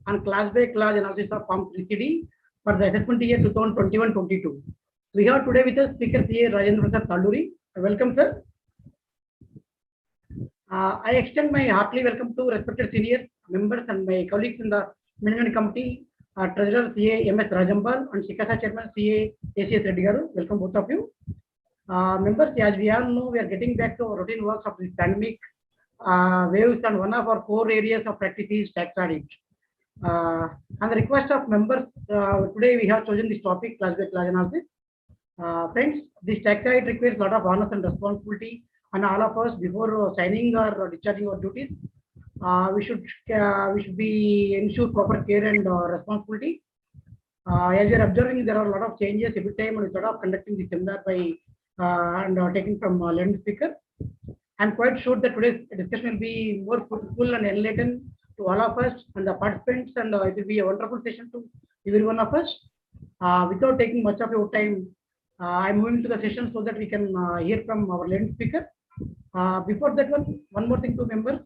on class by class analysis of Form 3CD for the assessment year 2021-22. We have today with us Speaker CA Rajendra Prasad Talluri. Welcome, sir. I extend my heartily welcome to respected senior members and my colleagues in the Management Committee, Treasurer CA MS Rajambal and Shikasa Chairman CA ACS Reddy Garu. Welcome both of you. Members, as we all know, we are getting back to our routine works of this pandemic waves, and one of our core areas of practice is tax audit. On the request of members, today we have chosen this topic, class by class analysis. Friends, this tax audit requires a lot of honors and responsibility on all of us before signing or discharging our duties. We should ensure proper care and responsibility. As you are observing, there are a lot of changes every time, and we thought of conducting the seminar by and taking from learned speaker. I'm quite sure that today's discussion will be more fruitful and enlightening to all of us and the participants, and it will be a wonderful session to every one of us. Without taking much of your time, I'm moving to the session so that we can hear from our learned speaker. Before that one more thing to members,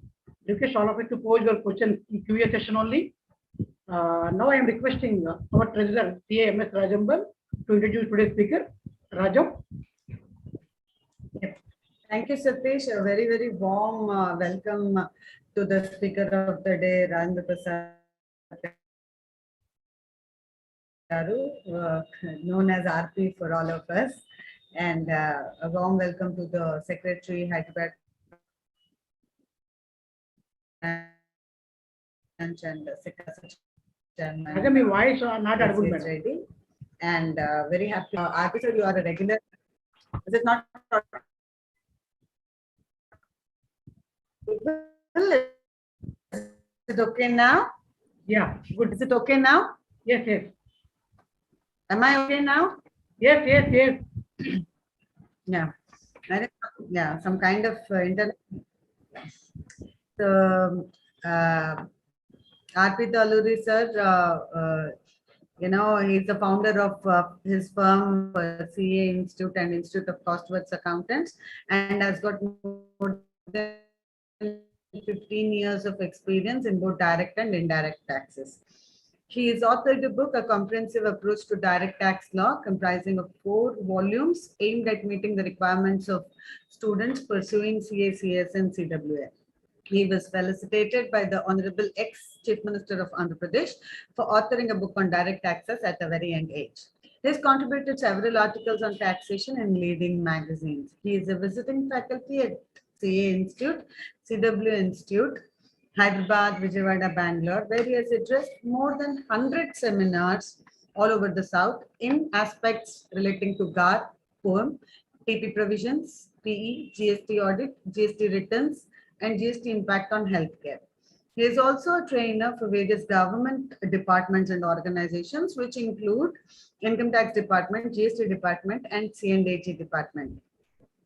request all of you to pose your questions in Q&A session only. Now I am requesting our treasurer CA MS Rajambal to introduce today's speaker. Rajam. Yep. Thank you, Satish. A very, very warm welcome to the speaker of the day, Rajendra Prasad Garu, known as RP for all of us. And a warm welcome to the Secretary, Hyderabad and Secretary Chairman. Rajam, your voice not audible, madam. And very happy. RP sir, you are a regular. Is it not? Is it okay now? Yeah, good. Is it okay now? Yes, yes. Am I okay now? Yes, yes, yes. Yeah. Yeah, some kind of internet. So, RP Talluri sir, you know, he's the founder of his firm, CA Institute and Institute of Costworks Accountants, and has got more than 15 years of experience in both direct and indirect taxes. He has authored a book, A Comprehensive Approach to Direct Tax Law, comprising of 4 volumes aimed at meeting the requirements of students pursuing CA, CS, and CWA. He was felicitated by the Honorable ex-Chief Minister of Andhra Pradesh for authoring a book on direct taxes at a very young age. He has contributed several articles on taxation in leading magazines. He is a visiting faculty at CA Institute, CW Institute, Hyderabad, Vijayawada, Bangalore, where he has addressed more than 100 seminars all over the South in aspects relating to GAR, POEM, TP provisions, PE, GST audit, GST returns, and GST impact on healthcare. He is also a trainer for various government departments and organizations, which include Income Tax Department, GST Department, and C&AG Department.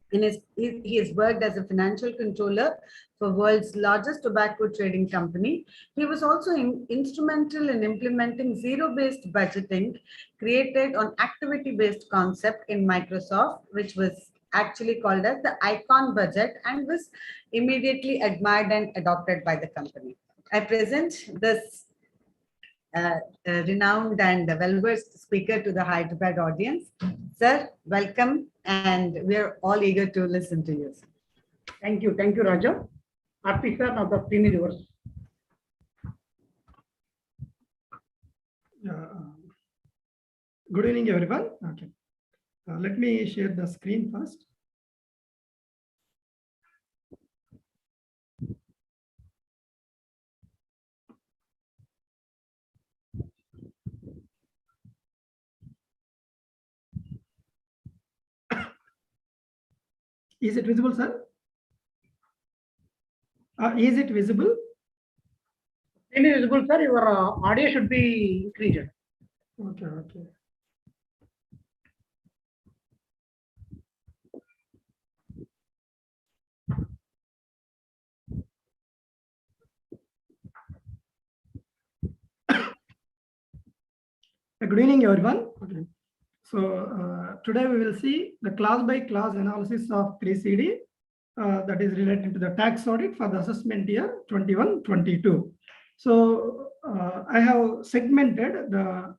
He has worked as a financial controller for world's largest tobacco trading company. He was also instrumental in implementing zero-based budgeting created on activity-based concept in Microsoft, which was actually called as the icon budget and was immediately admired and adopted by the company. I present this renowned and well-versed speaker to the Hyderabad audience. Sir, welcome, and we're all eager to listen to you. Thank you, Raja. RP sir, now the screen is yours. Good evening, everyone. Okay, let me share the screen first. Is it visible, sir? Is it visible? It is visible, sir. Your audio should be increased. Okay, okay. Good evening, everyone. Okay. So today we will see the class by class analysis of 3CD that is related to the tax audit for the assessment year 21-22. So I have segmented the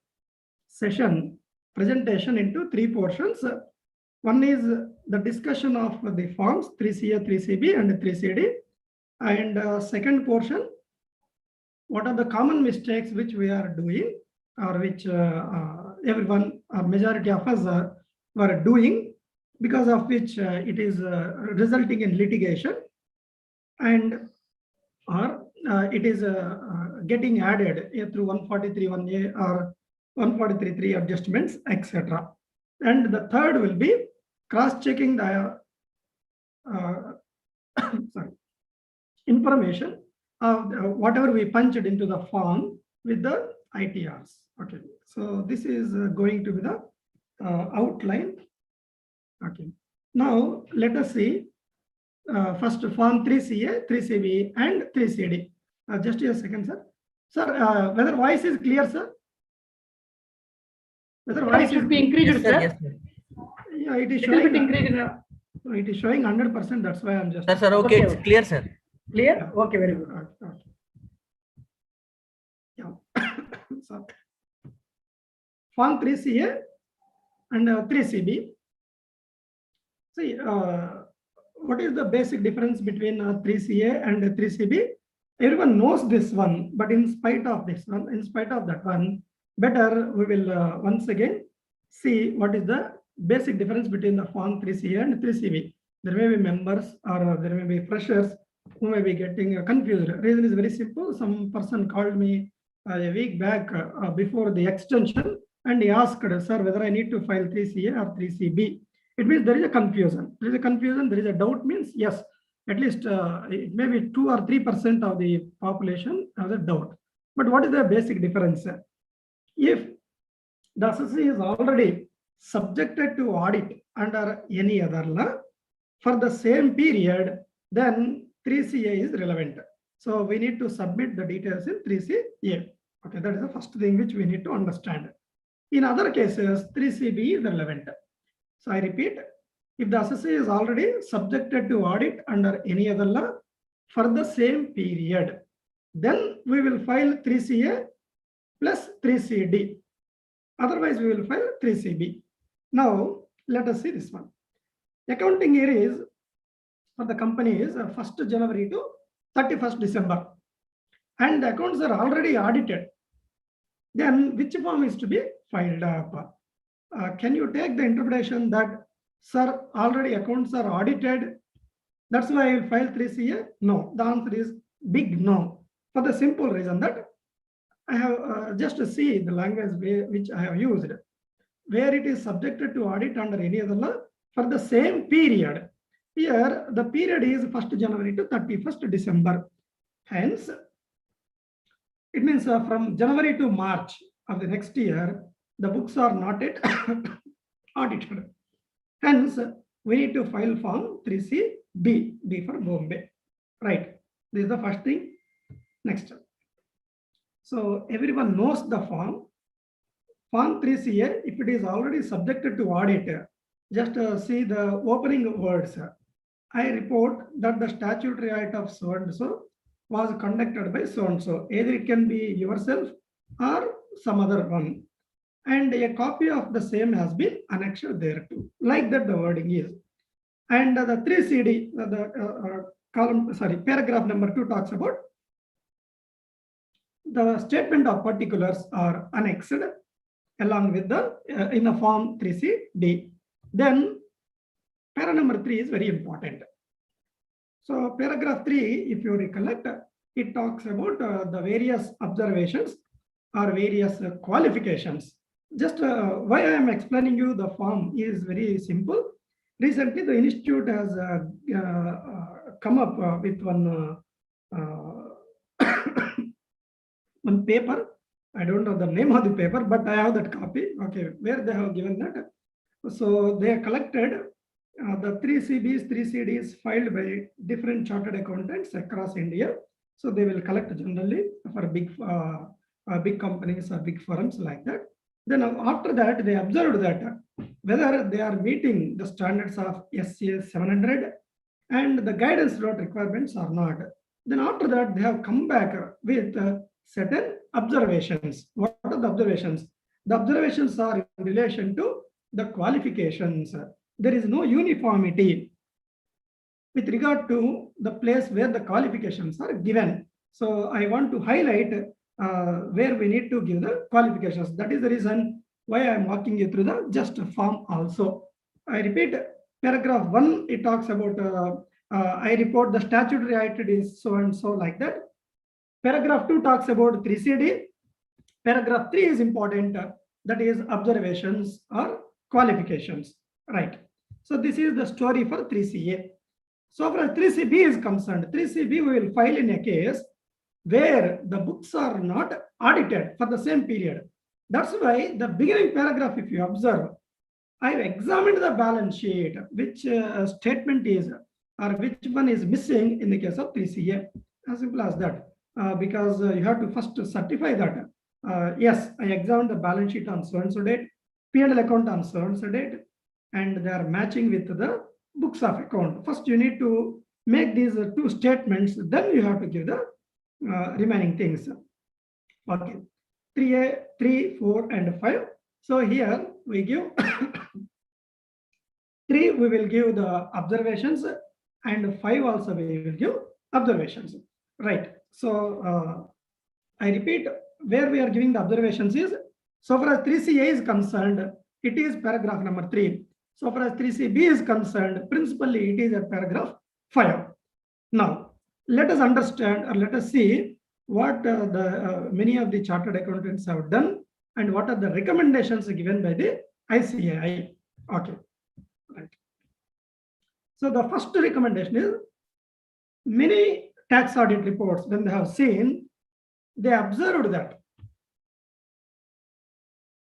session presentation into three portions. One is the discussion of the forms 3CA, 3CB and 3CD. And second portion, what are the common mistakes which we are doing, or which everyone or majority of us were doing, because of which it is resulting in litigation, and or it is getting added through 143(1)(a) or 143(3) adjustments, etc. And the third will be cross-checking the sorry, information of whatever we punched into the form with the ITRs. Okay, so this is going to be the outline. Okay, now let us see first form 3CA, 3CB and 3CD. Just a second, sir. Sir, whether voice is clear, sir? Whether voice should be increased, sir. Yes, sir. Yeah, it is Little showing. bit increase in It is showing 100%. That's why I'm just. Sir, okay, Okay, it's okay. clear, sir. clear. Okay, very good. Okay. Yeah. So, form 3CA and 3CB. See, what is the basic difference between 3CA and 3CB? Everyone knows this one, but in spite of this one, in spite of that one, better we will once again see what is the basic difference between the form 3CA and 3CB. There may be members or there may be freshers who may be getting confused. Reason is very simple. Some person called me a week back before the extension, and he asked, sir, whether I need to file 3CA or 3CB. It means there is a confusion. There is a confusion. There is a doubt. Means yes, at least it may be 2 or 3% of the population has a doubt. But what is the basic difference? If the assessee is already subjected to audit under any other law for the same period, then 3CA is relevant. So we need to submit the details in 3CA. Okay, that is the first thing which we need to understand. In other cases, 3CB is relevant. So I repeat, if the assessee is already subjected to audit under any other law for the same period, then we will file 3CA plus 3CD. Otherwise, we will file 3CB. Now, let us see this one. Accounting year is for the company is 1st January to 31st December. And the accounts are already audited. Then which form is to be filed up? Can you take the interpretation that, sir, already accounts are audited, that's why I will file 3CA? No, the answer is big no. For the simple reason that I have just to see the language which I have used, where it is subjected to audit under any other law for the same period. Here, the period is 1st January to 31st December. Hence, it means from January to March of the next year, the books are not yet audited. Hence, we need to file form 3CB, B for Bombay. Right. This is the first thing. Next. So everyone knows the form. Form 3CA, if it is already subjected to audit, just see the opening words. I report that the statutory audit of so and so was conducted by so and so. Either it can be yourself or some other one. And a copy of the same has been annexed there too. Like that the wording is. And the 3CD, paragraph number 2 talks about the statement of particulars are annexed along with the in the form 3CD. Then para number 3 is very important. So paragraph 3, if you recollect, it talks about the various observations or various qualifications. Just why I am explaining you the form is very simple. Recently, the institute has come up with one one paper. I don't know the name of the paper, but I have that copy. Okay, where they have given that. So they have collected the 3CBs, 3CDs filed by different chartered accountants across India. So they will collect generally for big companies or big firms like that. Then after that, they observed that whether they are meeting the standards of SCA 700 and the guidance note requirements or not. Then after that, they have come back with certain observations. What are the observations? The observations are in relation to the qualifications. There is no uniformity with regard to the place where the qualifications are given. So I want to highlight where we need to give the qualifications. That is the reason why I am walking you through the just form also. I repeat, paragraph 1, it talks about I report the statutory height is so and so, like that. Paragraph 2 talks about 3CD. Paragraph 3 is important, that is observations or qualifications, right? So this is the story for 3CA. So for 3CB is concerned, 3CB we will file in a case where the books are not audited for the same period. That's why the beginning paragraph, if you observe, I've examined the balance sheet, which statement is or which one is missing in the case of 3CA. As simple as that. Because you have to first certify that. Yes, I examined the balance sheet on so and so date, P&L account on so and so date, and they are matching with the books of account. First, you need to make these two statements, then you have to give the remaining things. Okay, 3A, 3, 4, and 5. So here we give 3, we will give the observations, and 5 also we will give observations, right? So I repeat, where we are giving the observations is, so far as 3CA is concerned, it is paragraph number 3. So far as 3CB is concerned, principally it is at paragraph 5. Now, let us understand, or let us see what many of the chartered accountants have done and what are the recommendations given by the ICAI. Okay, right. So the first recommendation is, many tax audit reports, when they have seen, they observed that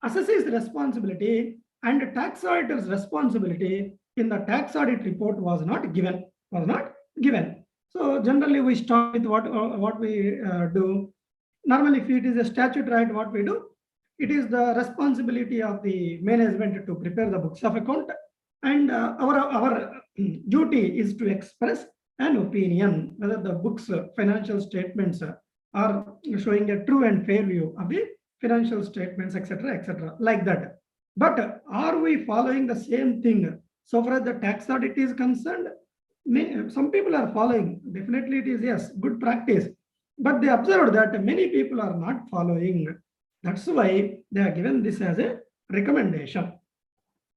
assessee's responsibility and tax auditor's responsibility in the tax audit report was not given. So generally we start with what we do. Normally, if it is a statute, right, what we do, it is the responsibility of the management to prepare the books of account, and our duty is to express an opinion whether the books, financial statements are showing a true and fair view of the financial statements, etc., like that. But are we following the same thing so far as the tax audit is concerned? Some people are following. Definitely, it is, yes, good practice. But they observed that many people are not following. That's why they are given this as a recommendation.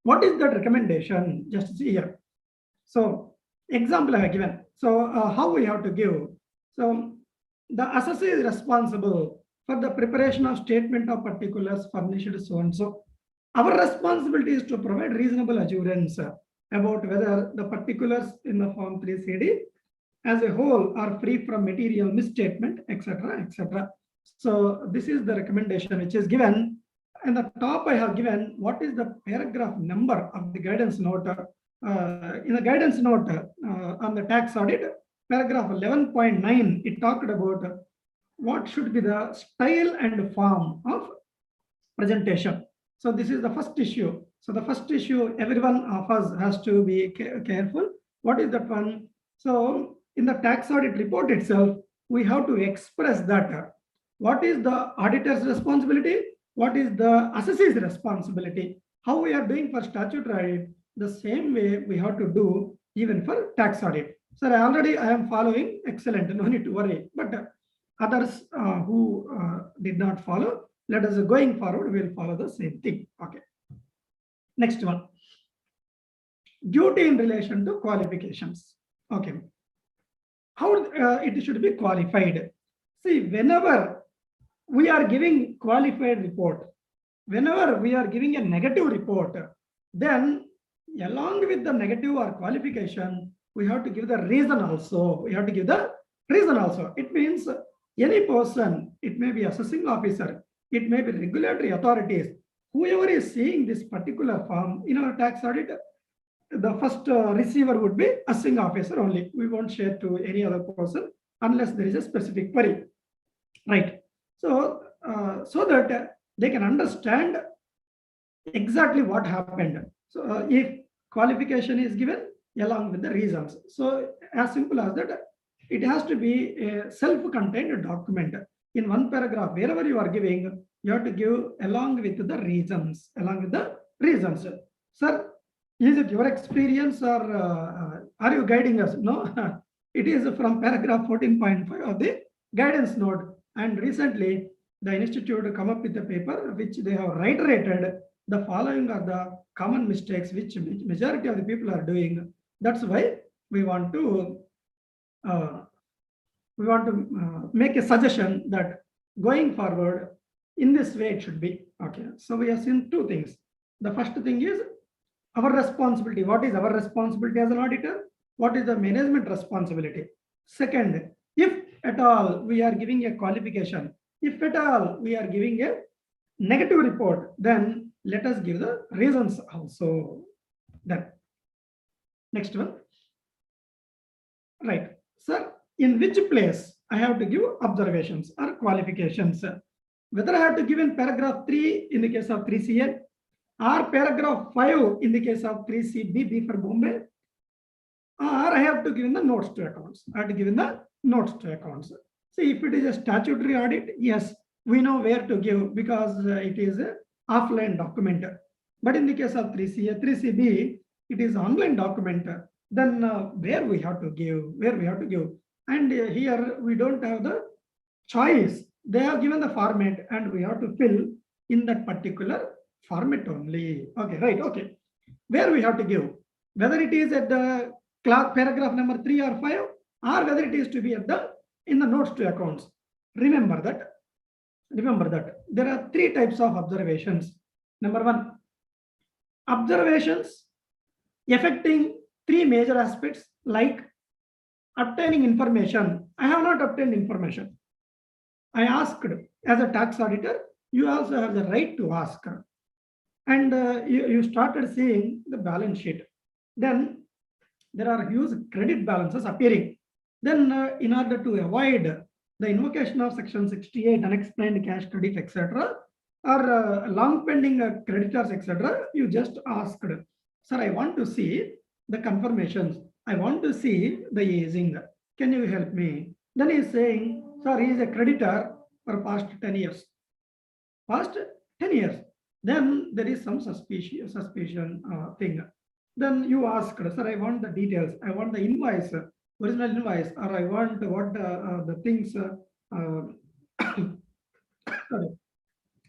What is that recommendation? Just see here. So, example I have given. So, how we have to give? So, the assessee is responsible for the preparation of statement of particulars furnished so and so. Our responsibility is to provide reasonable assurance about whether the particulars in the form 3CD as a whole are free from material misstatement, etc. So this is the recommendation which is given. And the top I have given what is the paragraph number of the guidance note. In the guidance note on the tax audit, paragraph 11.9, it talked about what should be the style and form of presentation. So this is the first issue. So the first issue, everyone of us has to be careful. What is that one? So in the tax audit report itself, we have to express that what is the auditor's responsibility, what is the assessee's responsibility. How we are doing for statutory audit, the same way we have to do even for tax audit. So I am following, excellent, no need to worry. But others who did not follow, let us going forward, we will follow the same thing. Okay. Next one. Duty in relation to qualifications. Okay. How it should be qualified. See, whenever we are giving qualified report, whenever we are giving a negative report, then along with the negative or qualification, we have to give the reason also. It means any person, it may be assessing officer, it may be regulatory authorities, whoever is seeing this particular form in our tax audit, the first receiver would be assessing officer only. We won't share to any other person unless there is a specific query, right? So, so that they can understand exactly what happened. So, if qualification is given along with the reasons. So, as simple as that, it has to be a self-contained document. in one paragraph, wherever you are giving, you have to give along with the reasons, Sir, is it your experience or are you guiding us? No, it is from paragraph 14.5 of the guidance note. And recently, the institute come up with a paper which they have reiterated the following are the common mistakes which majority of the people are doing. That's why we want to make a suggestion that going forward in this way it should be. Okay, so we have seen two things. The first thing is our responsibility. What is our responsibility as an auditor? What is the management responsibility? Second, if at all we are giving a qualification, if at all we are giving a negative report, then let us give the reasons also. Then next one. Right, sir, in which place I have to give observations or qualifications? Whether I have to give in paragraph 3 in the case of 3CA or paragraph 5 in the case of 3CB, B for Bombay, or I have to give in the notes to accounts. I have to give in the notes to accounts. See, if it is a statutory audit, yes, we know where to give because it is a offline document. But in the case of 3CA, 3CB, it is online document. Then where we have to give, and here we don't have the choice. They have given the format and we have to fill in that particular format only. Okay, right, okay. Where we have to give, whether it is at the class paragraph number 3 or 5, or whether it is to be at the in the notes to accounts. Remember that there are 3 types of observations. Number 1, observations affecting 3 major aspects like obtaining information. I have not obtained information. I asked as a tax auditor, you also have the right to ask. And you started seeing the balance sheet. Then there are huge credit balances appearing. Then in order to avoid the invocation of section 68, unexplained cash credit, etc., or long pending creditors, etc., you just asked, sir, I want to see the confirmations. I want to see the easing. Can you help me? Then he's saying, sir, he is a creditor for past 10 years. Past 10 years. Then there is some suspicion thing. Then you ask, sir, I want the details. I want the invoice, original invoice, or I want what the things, sorry,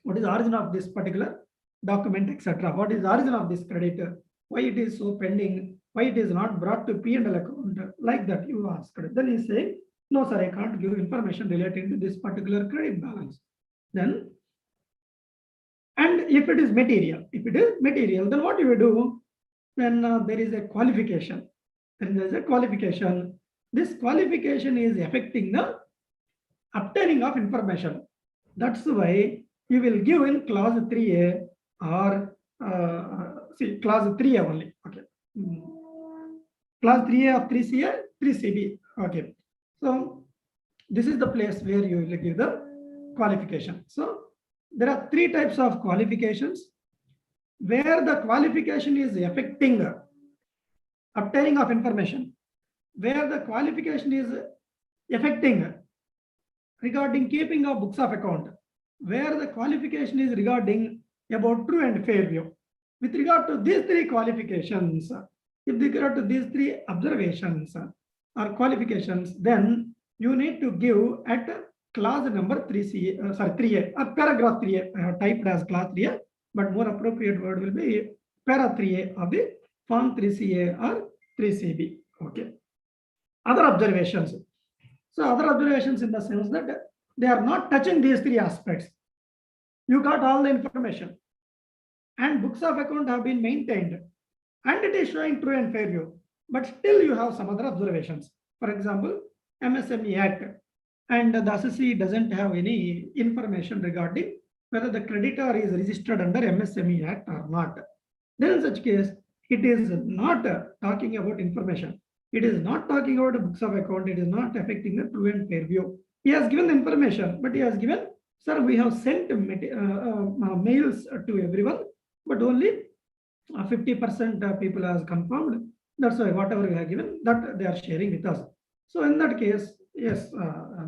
what is the origin of this particular document, etc. What is the origin of this credit? Why it is so pending? Why it is not brought to P&L account? Like that you ask. Then he say, no, sir, I can't give information relating to this particular credit balance. Then, and if it is material, then what you will do? Then there is a qualification. Then there is a qualification. This qualification is affecting the obtaining of information. That's why you will give in clause 3A or see clause 3A only. Okay. Clause 3A of 3CA, 3CB. Okay. So this is the place where you will give the qualification. So there are 3 types of qualifications where the qualification is affecting obtaining of information, where the qualification is affecting regarding keeping of books of account, where the qualification is regarding about true and fair view. With regard to these 3 qualifications, if with regard to these 3 observations or qualifications, then you need to give at clause number 3A or paragraph 3A. I have typed as clause 3A, but more appropriate word will be para 3A of the form 3CA or 3CB. Okay. Other observations. So other observations in the sense that they are not touching these 3 aspects. You got all the information and books of account have been maintained and it is showing true and fair view, but still you have some other observations. For example, MSME Act, and the assessee doesn't have any information regarding whether the creditor is registered under MSME Act or not. Then in such case, it is not talking about information. It is not talking about books of account. It is not affecting the true and fair view. He has given the information, but he has given, sir, we have sent mails to everyone, but only 50% people has confirmed. That's why whatever we have given, that they are sharing with us. So in that case, yes,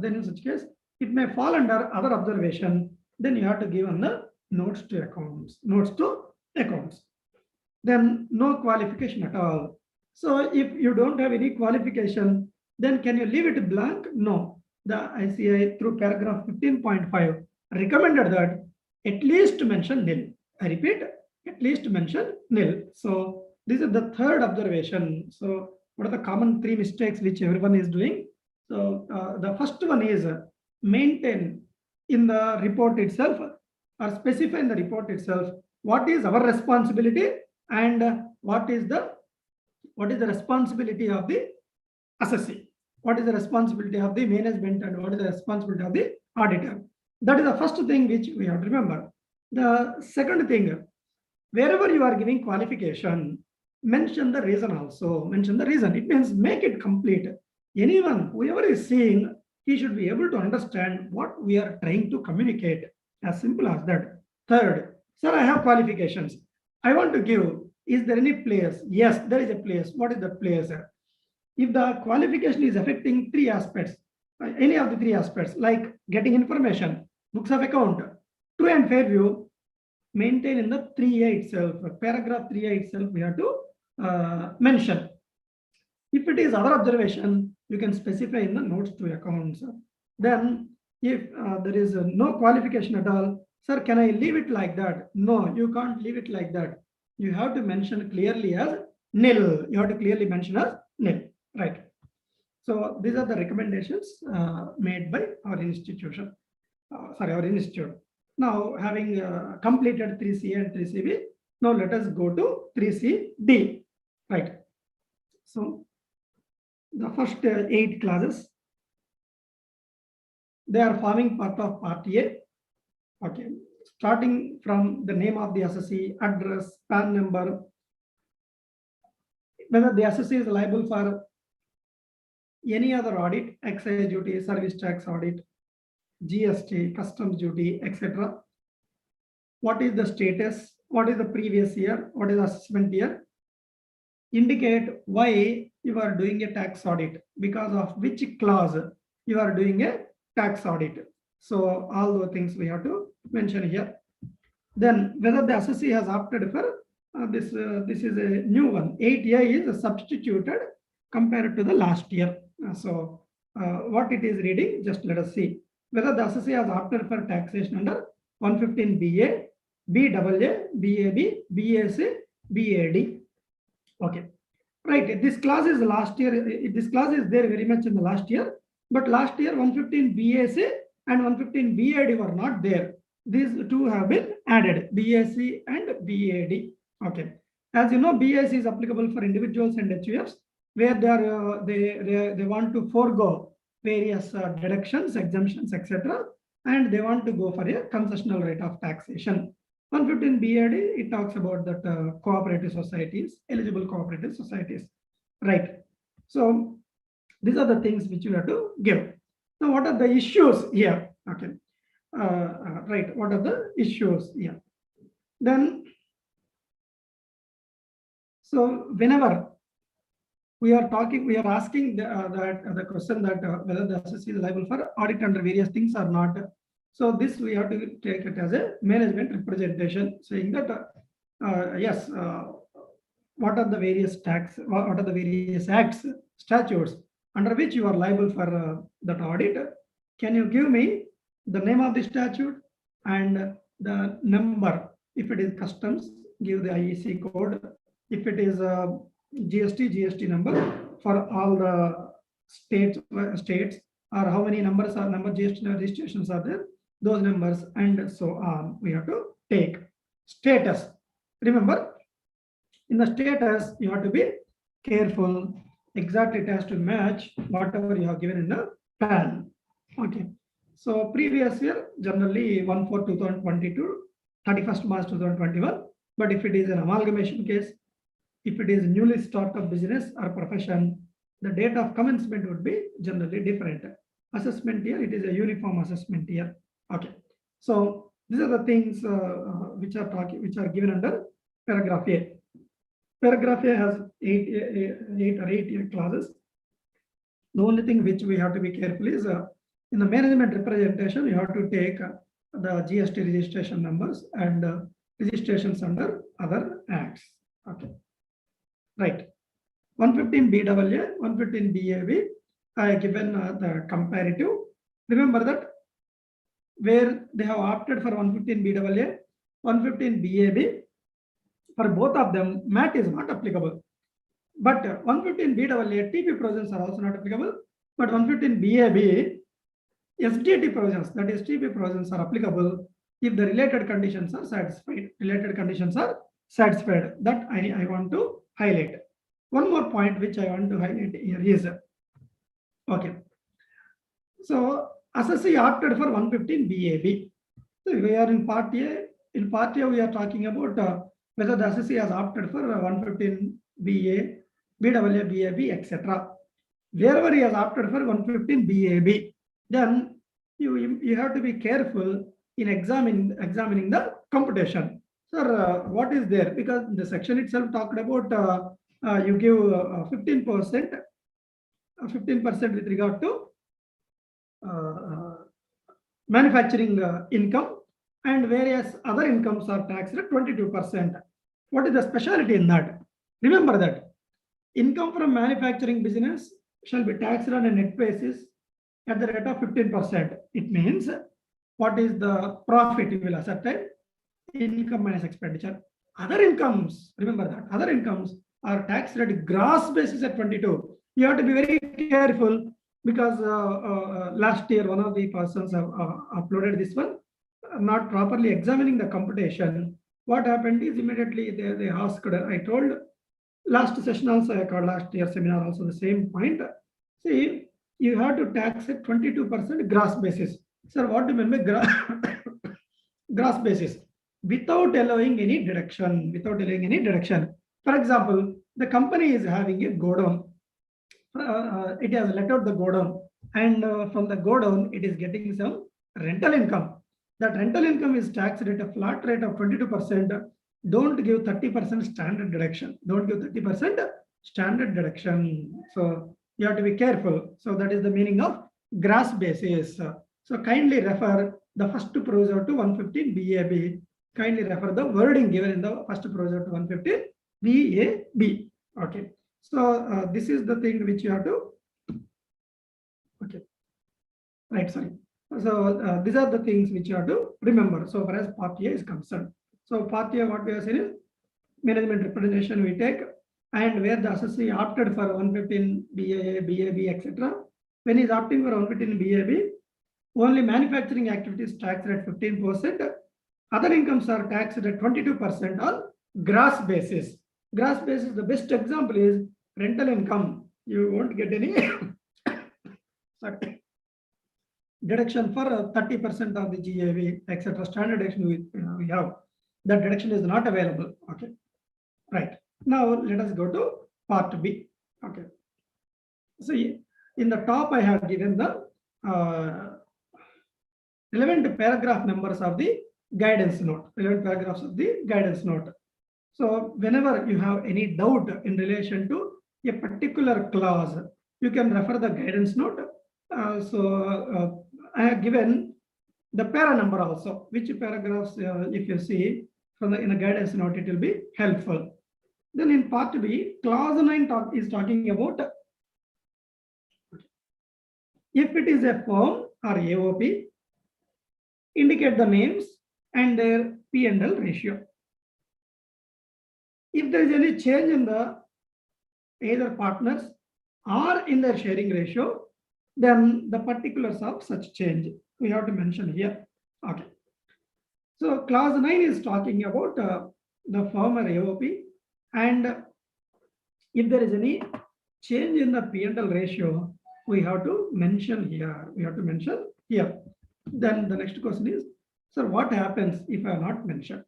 then in such case, it may fall under other observation. Then you have to give on the notes to accounts. Notes to accounts. Then no qualification at all. So if you don't have any qualification, then can you leave it blank? No. The ICI through paragraph 15.5 recommended that at least mention nil. I repeat, at least mention nil. So this is the third observation. So what are the common three mistakes which everyone is doing? So the first one is maintain in the report itself or specify in the report itself what is our responsibility and what is the responsibility of the assessee, what is the responsibility of the management, and what is the responsibility of the auditor. That is the first thing which we have to remember. The second thing, wherever you are giving qualification, mention the reason also. Mention the reason. It means make it complete. Anyone, whoever is seeing, he should be able to understand what we are trying to communicate. As simple as that. Third, sir, I have qualifications. I want to give. Is there any place? Yes, there is a place. What is the place? If the qualification is affecting three aspects, any of the three aspects, like getting information, books of account, true and fair view, maintain in the 3A itself, paragraph 3A itself, we have to mention. If it is other observation, you can specify in the notes to accounts. Then if there is no qualification at all, sir, can I leave it like that? No, you can't leave it like that. You have to mention clearly as nil. You have to clearly mention as nil, right? So these are the recommendations made by our institution, our institute. Now, having completed 3C and 3CB, now let us go to 3CD, right? So the first 8 classes, they are forming part of part A. Okay, starting from the name of the assessee, address, PAN number, whether the assessee is liable for any other audit, excise duty, service tax audit, GST, customs duty, etc. What is the status? What is the previous year? What is the assessment year? Indicate why you are doing a tax audit, because of which clause you are doing a tax audit. So all those things we have to mention here. Then whether the assessee has opted for this is a new one. 8A is substituted compared to the last year. So what it is reading, just let us see. Whether the assessee has opted for taxation under 115BA, BAA, BAB, BAC, BAD. Okay, right. This clause is last year. This clause is there very much in the last year, but last year 115 BAC and 115 BAD were not there. These two have been added, BAC and BAD. Okay, as you know, BAC is applicable for individuals and HUFs, where they want to forego various deductions, exemptions, etc., and they want to go for a concessional rate of taxation. 115 BAD, it talks about that cooperative societies, eligible cooperative societies, right? So these are the things which you have to give. Now, what are the issues here? Okay, right. What are the issues here? Then, so whenever we are talking, we are asking the question that whether the assessee is liable for audit under various things or not. So this we have to take it as a management representation, saying that yes, what are the various tax, what are the various acts, statutes under which you are liable for that audit? Can you give me the name of the statute and the number? If it is customs, give the IEC code. If it is GST number for all the states, or how many numbers are GST registrations are there, those numbers, and so on. We have to take status. Remember, in the status, you have to be careful. Exactly, it has to match whatever you have given in the PAN. Okay. So previous year, generally 1/4/2022, 31st March 2021. But if it is an amalgamation case, if it is newly startup business or profession, the date of commencement would be generally different. Assessment year, it is a uniform assessment year. Okay, so these are the things which are given under paragraph A. Paragraph A has 8 clauses. The only thing which we have to be careful is In the management representation, you have to take the GST registration numbers and registrations under other acts. Okay. Right. 115 BAA, 115 BAB, I have given the comparative. Remember that where they have opted for 115 BAA, 115 BAB, for both of them, MAT is not applicable. But 115 BAA, TP provisions are also not applicable. But 115 BAB, SDT provisions, that is TP provisions, are applicable if the related conditions are satisfied. Related conditions are satisfied. That I want to highlight. One more point which I want to highlight here is, okay. So assessee opted for 115 BAB. So we are in part A. In part A, we are talking about whether the assessee has opted for 115 BA, BAA, BAB, etc. Wherever he has opted for 115 BAB, then you have to be careful in examining the computation. Sir, what is there? Because the section itself talked about you give 15% with regard to manufacturing income, and various other incomes are taxed at 22%. What is the specialty in that? Remember that income from manufacturing business shall be taxed on a net basis at the rate of 15%. It means what is the profit you will ascertain? Income minus expenditure. Other incomes, remember that other incomes are taxed at gross basis at 22. You have to be very careful because last year one of the persons have uploaded this one, not properly examining the computation. What happened is immediately they asked, I told last session also, I called last year seminar also the same point. See, you have to tax at 22% gross basis. Sir, what do you mean by gross basis? Without allowing any deduction, For example, the company is having a godown. It has let out the godown, and from the godown, it is getting some rental income. That rental income is taxed at a flat rate of 22%. Don't give 30% standard deduction. Don't give 30% standard deduction. So you have to be careful. So that is the meaning of gross basis. So kindly refer the first proviso to 115 BAB. Kindly refer the wording given in the first proviso to 115 BAB. Okay. So this is the thing which you have to. Okay. Right. Sorry. So these are the things which you have to remember. So far as part A is concerned. So part A, what we are saying is management representation we take, and where the assessee opted for 115 BAA, BAB, etc. When he is opting for 115 BAB, only manufacturing activities taxed at 15%. Other incomes are taxed at 22% on gross basis. Gross basis, the best example is rental income. You won't get any deduction for 30% of the GAV, etc. Standard deduction we have. That deduction is not available. Okay. Right. Now let us go to part B. Okay. So in the top, I have given the relevant paragraph numbers of the guidance note. Relevant paragraphs of the guidance note. So whenever you have any doubt in relation to a particular clause, you can refer the guidance note. I have given the para number also, which paragraphs, if you see from in the guidance note, it will be helpful. Then in part B, clause 9 is talking about if it is a firm or AOP, indicate the names and their P&L ratio. If there is any change in the either partners or in their sharing ratio, then the particulars of such change we have to mention here. Okay. So clause 9 is talking about the firm or AOP, and if there is any change in the P&L ratio, we have to mention here. Then the next question is, sir, what happens if I am not mentioned?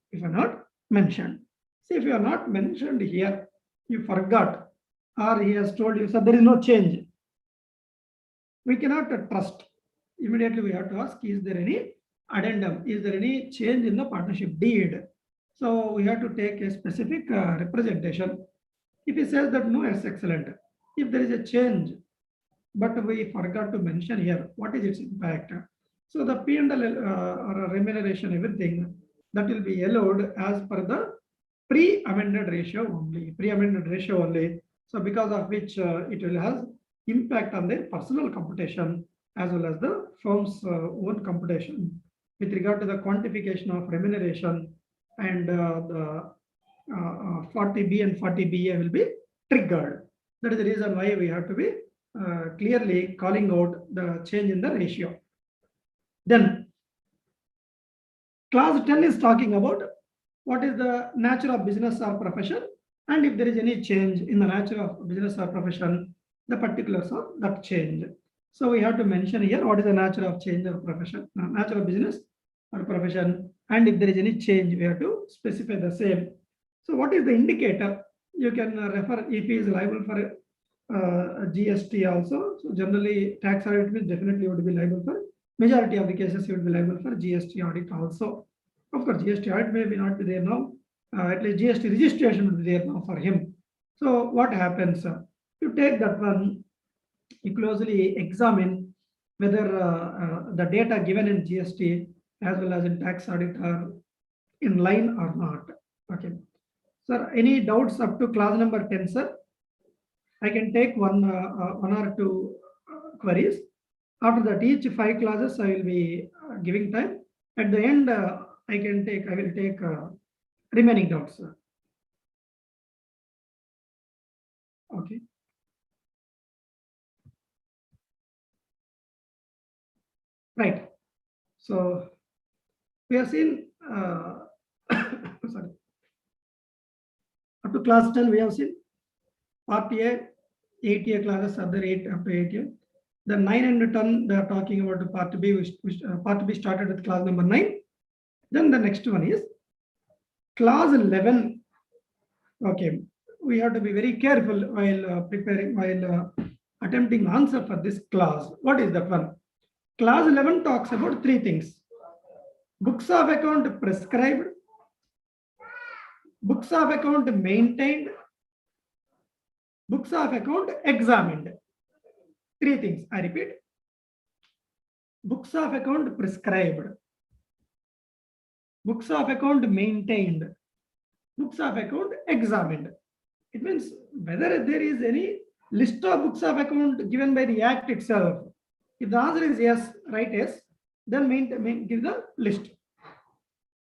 See, if you are not mentioned here, you forgot, or he has told you, so there is no change. We cannot trust. Immediately we have to ask, is there any addendum? Is there any change in the partnership deed? So we have to take a specific representation. If he says that no, it's excellent. If there is a change, but we forgot to mention here what is its impact. So the P&L or remuneration, everything that will be allowed as per the pre-amended ratio only. So because of which it will have impact on their personal computation as well as the firm's own computation with regard to the quantification of remuneration, and the 40B and 40BA will be triggered. That is the reason why we have to be clearly calling out the change in the ratio. Then clause 10 is talking about what is the nature of business or profession, and if there is any change in the nature of business or profession, the particulars of that change. So we have to mention here what is the nature of change or profession, nature of business or profession, and if there is any change, we have to specify the same. So what is the indicator? You can refer if he is liable for GST also. So generally tax audit means definitely would be liable for, majority of the cases you would be liable for GST audit also. Of course, GST audit may be not be there now. At least GST registration will be there now for him. So what happens? You take that one, you closely examine whether the data given in GST as well as in tax audit are in line or not. Okay. Sir, any doubts up to clause number 10, sir? I can take one or two queries. After that, each 5 clauses I will be giving time. At the end, I will take remaining doubts. Okay. Right. So we have seen sorry. Up to class 10, we have seen part A, 8A classes are there, 8 up to 8A. The 9 and 10, they are talking about the part B, which part B started with class number 9. Then the next one is class 11. Okay, we have to be very careful while attempting answer for this class. What is that one? Class 11 talks about 3 things: books of account prescribed, books of account maintained, books of account examined. 3 things, I repeat: books of account prescribed, books of account maintained, books of account examined. It means whether there is any list of books of account given by the act itself. If the answer is yes, write yes, then give the list.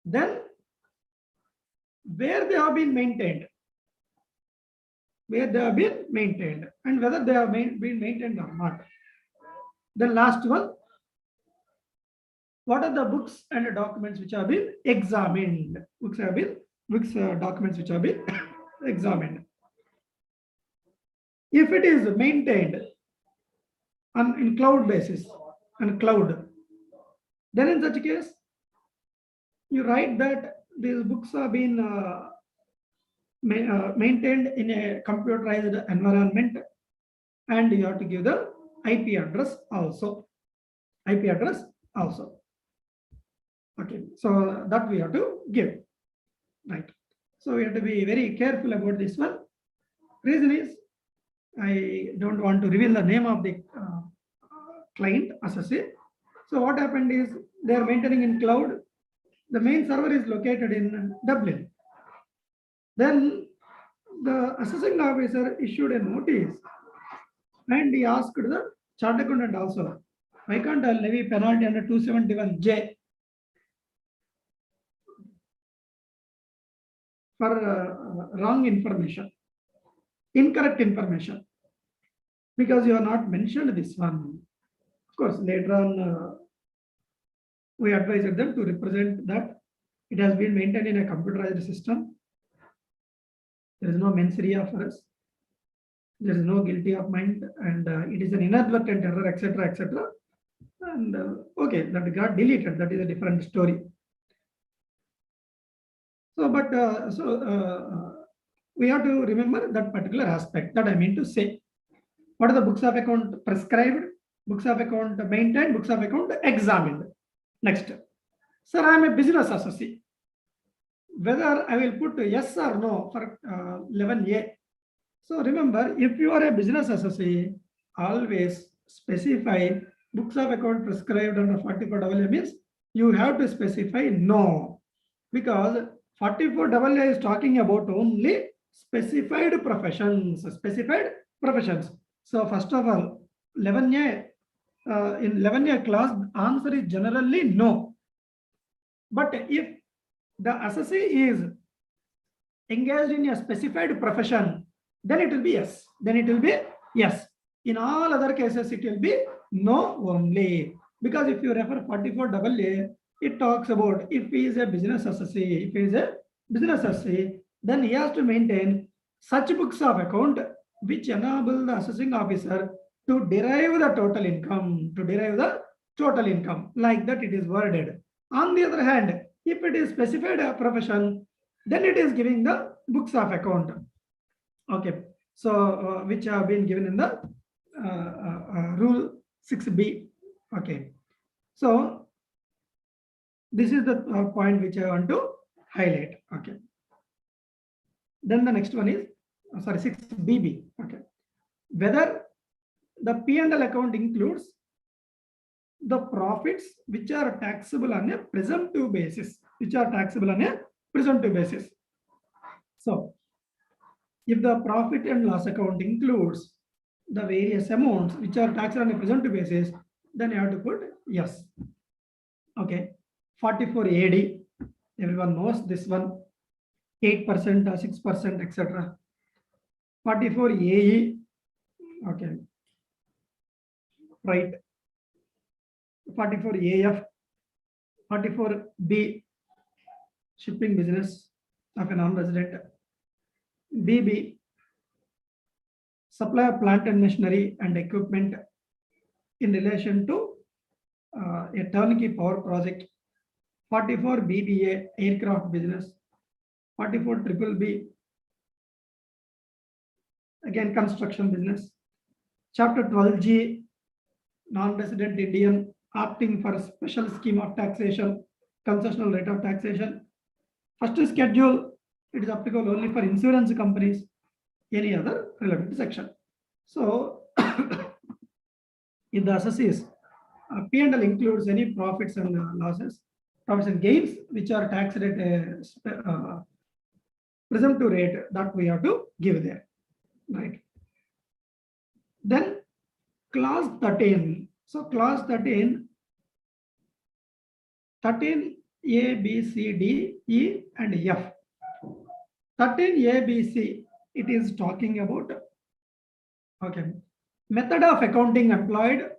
Then where they have been maintained, and whether they have been maintained or not. Then last one, what are the books and documents which have been examined? Documents which have been examined. If it is maintained in cloud basis and cloud, then in such case, you write that these books have been maintained in a computerized environment, and you have to give the IP address also. Okay, so that we have to give, right? So we have to be very careful about this one. Reason is, I don't want to reveal the name of the client associate. So what happened is, they are maintaining in cloud. The main server is located in Dublin. Then the assessing officer issued a notice, and he asked the chartered accountant also, why can't I levy penalty under 271J for wrong information, incorrect information, because you have not mentioned this one. Of course, later on, we advised them to represent that it has been maintained in a computerized system. There is no mens rea for us. There is no guilty of mind, and it is an inadvertent error, etc., etc. And okay, that got deleted. That is a different story. So, but we have to remember that particular aspect that I mean to say. What are the books of account prescribed, books of account maintained, books of account examined? Next, sir, I am a business associate. Whether I will put yes or no for 11A. So remember, if you are a business associate, always specify books of account prescribed under 44AA means you have to specify no, because 44AA is talking about only specified professions, specified professions. So first of all, 11A, in 11A class, answer is generally no. But if the assessee is engaged in a specified profession, then it will be yes. Then it will be yes. In all other cases, it will be no only. Because if you refer 44AA, it talks about if he is a business assessee, if he is a business assessee, then he has to maintain such books of account which enable the assessing officer to derive the total income, like that it is worded. On the other hand, if it is specified a profession, then it is giving the books of account. Okay, so which have been given in the rule 6B. Okay, so this is the point which I want to highlight. Okay, then the next one is 6BB. Okay, whether the P&L account includes the profits which are taxable on a presumptive basis, So if the profit and loss account includes the various amounts which are taxed on a presumptive basis, then you have to put yes. Okay, 44 AD, everyone knows this one, 8%, 6%, etc. 44 AE, okay, right. 44 AF, 44 B, shipping business of a non-resident. BB, supply of plant and machinery and equipment in relation to a turnkey power project. 44 BBA, aircraft business. 44 BBB, again construction business. Chapter 12G, non-resident Indian opting for a special scheme of taxation, concessional rate of taxation. First schedule, it is applicable only for insurance companies, any other relevant section. So, if the assessees, P&L includes any profits and losses, profits and gains, which are taxed at presumptive rate, that we have to give there, right? Then clause 13. So clause 13, 13 A, B, C, D, E, and F. 13 A, B, C, it is talking about, okay, method of accounting employed,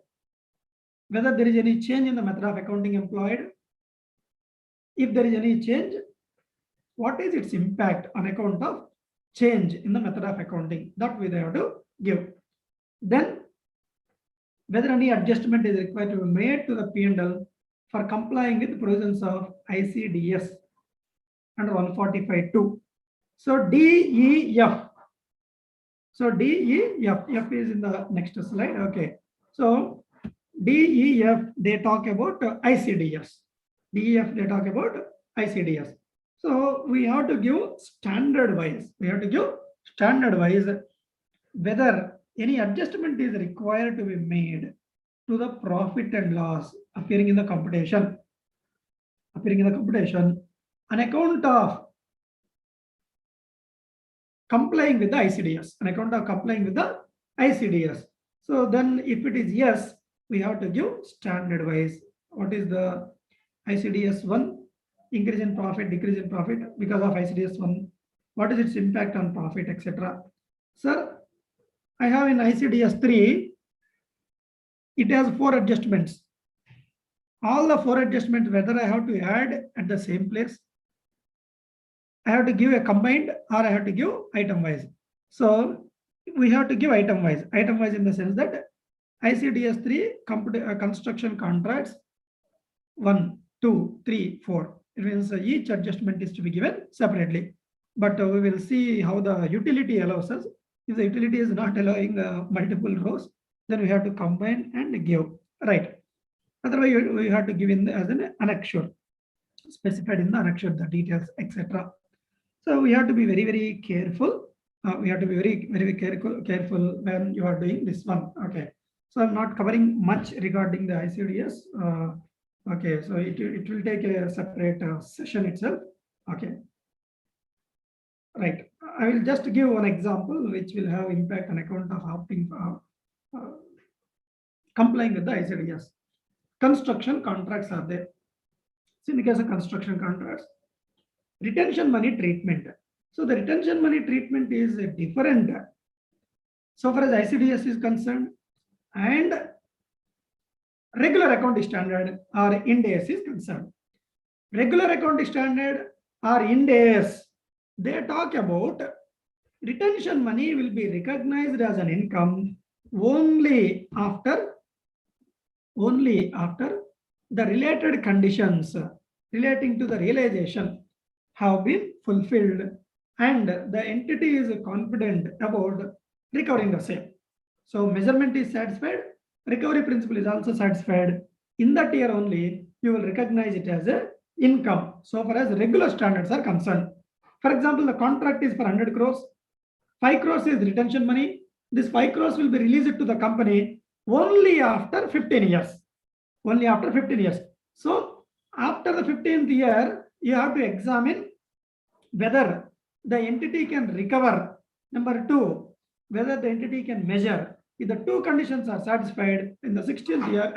whether there is any change in the method of accounting employed. If there is any change, what is its impact on account of change in the method of accounting, that we have to give. Then whether any adjustment is required to be made to the P&L for complying with provisions of ICDS under 145(2). So DEF. So DEF, F is in the next slide. Okay. So DEF, they talk about ICDS. DEF, they talk about ICDS. So we have to give standard wise. Whether any adjustment is required to be made to the profit and loss appearing in the computation on account of complying with the ICDS, So then if it is yes, we have to give standard wise. What is the ICDS 1? Increase in profit, decrease in profit because of ICDS 1. What is its impact on profit, etc. Sir, I have in ICDS 3, it has 4 adjustments. All the 4 adjustments, whether I have to add at the same place, I have to give a combined, or I have to give item wise. So we have to give item wise in the sense that ICDS 3 construction contracts 1, 2, 3, 4. It means each adjustment is to be given separately. But we will see how the utility allows us. If the utility is not allowing multiple rows, then we have to combine and give, right? Otherwise, we have to give in as an annexure, specified in the annexure, the details, etc. So we have to be very, very careful. We have to be very, very careful when you are doing this one. Okay. So I'm not covering much regarding the ICDS. Okay, so it will take a separate session itself. Okay. Right. I will just give one example which will have impact on account of opting complying with the ICDS. Construction contracts are there. So in the case of construction contracts, retention money treatment. So the retention money treatment is different so far as ICDS is concerned, and regular account standard or Ind AS is concerned. Regular account standard or Ind AS, they talk about retention money will be recognized as an income only after the related conditions relating to the realization have been fulfilled and the entity is confident about recovering the same. So measurement is satisfied, recovery principle is also satisfied. In that year only, you will recognize it as a income so far as regular standards are concerned. For example, the contract is for 100 crores, 5 crores is retention money. This 5 crores will be released to the company only after 15 years. Only after 15 years. So after the 15th year, you have to examine whether the entity can recover. Number two, whether the entity can measure. If the two conditions are satisfied, in the 16th year,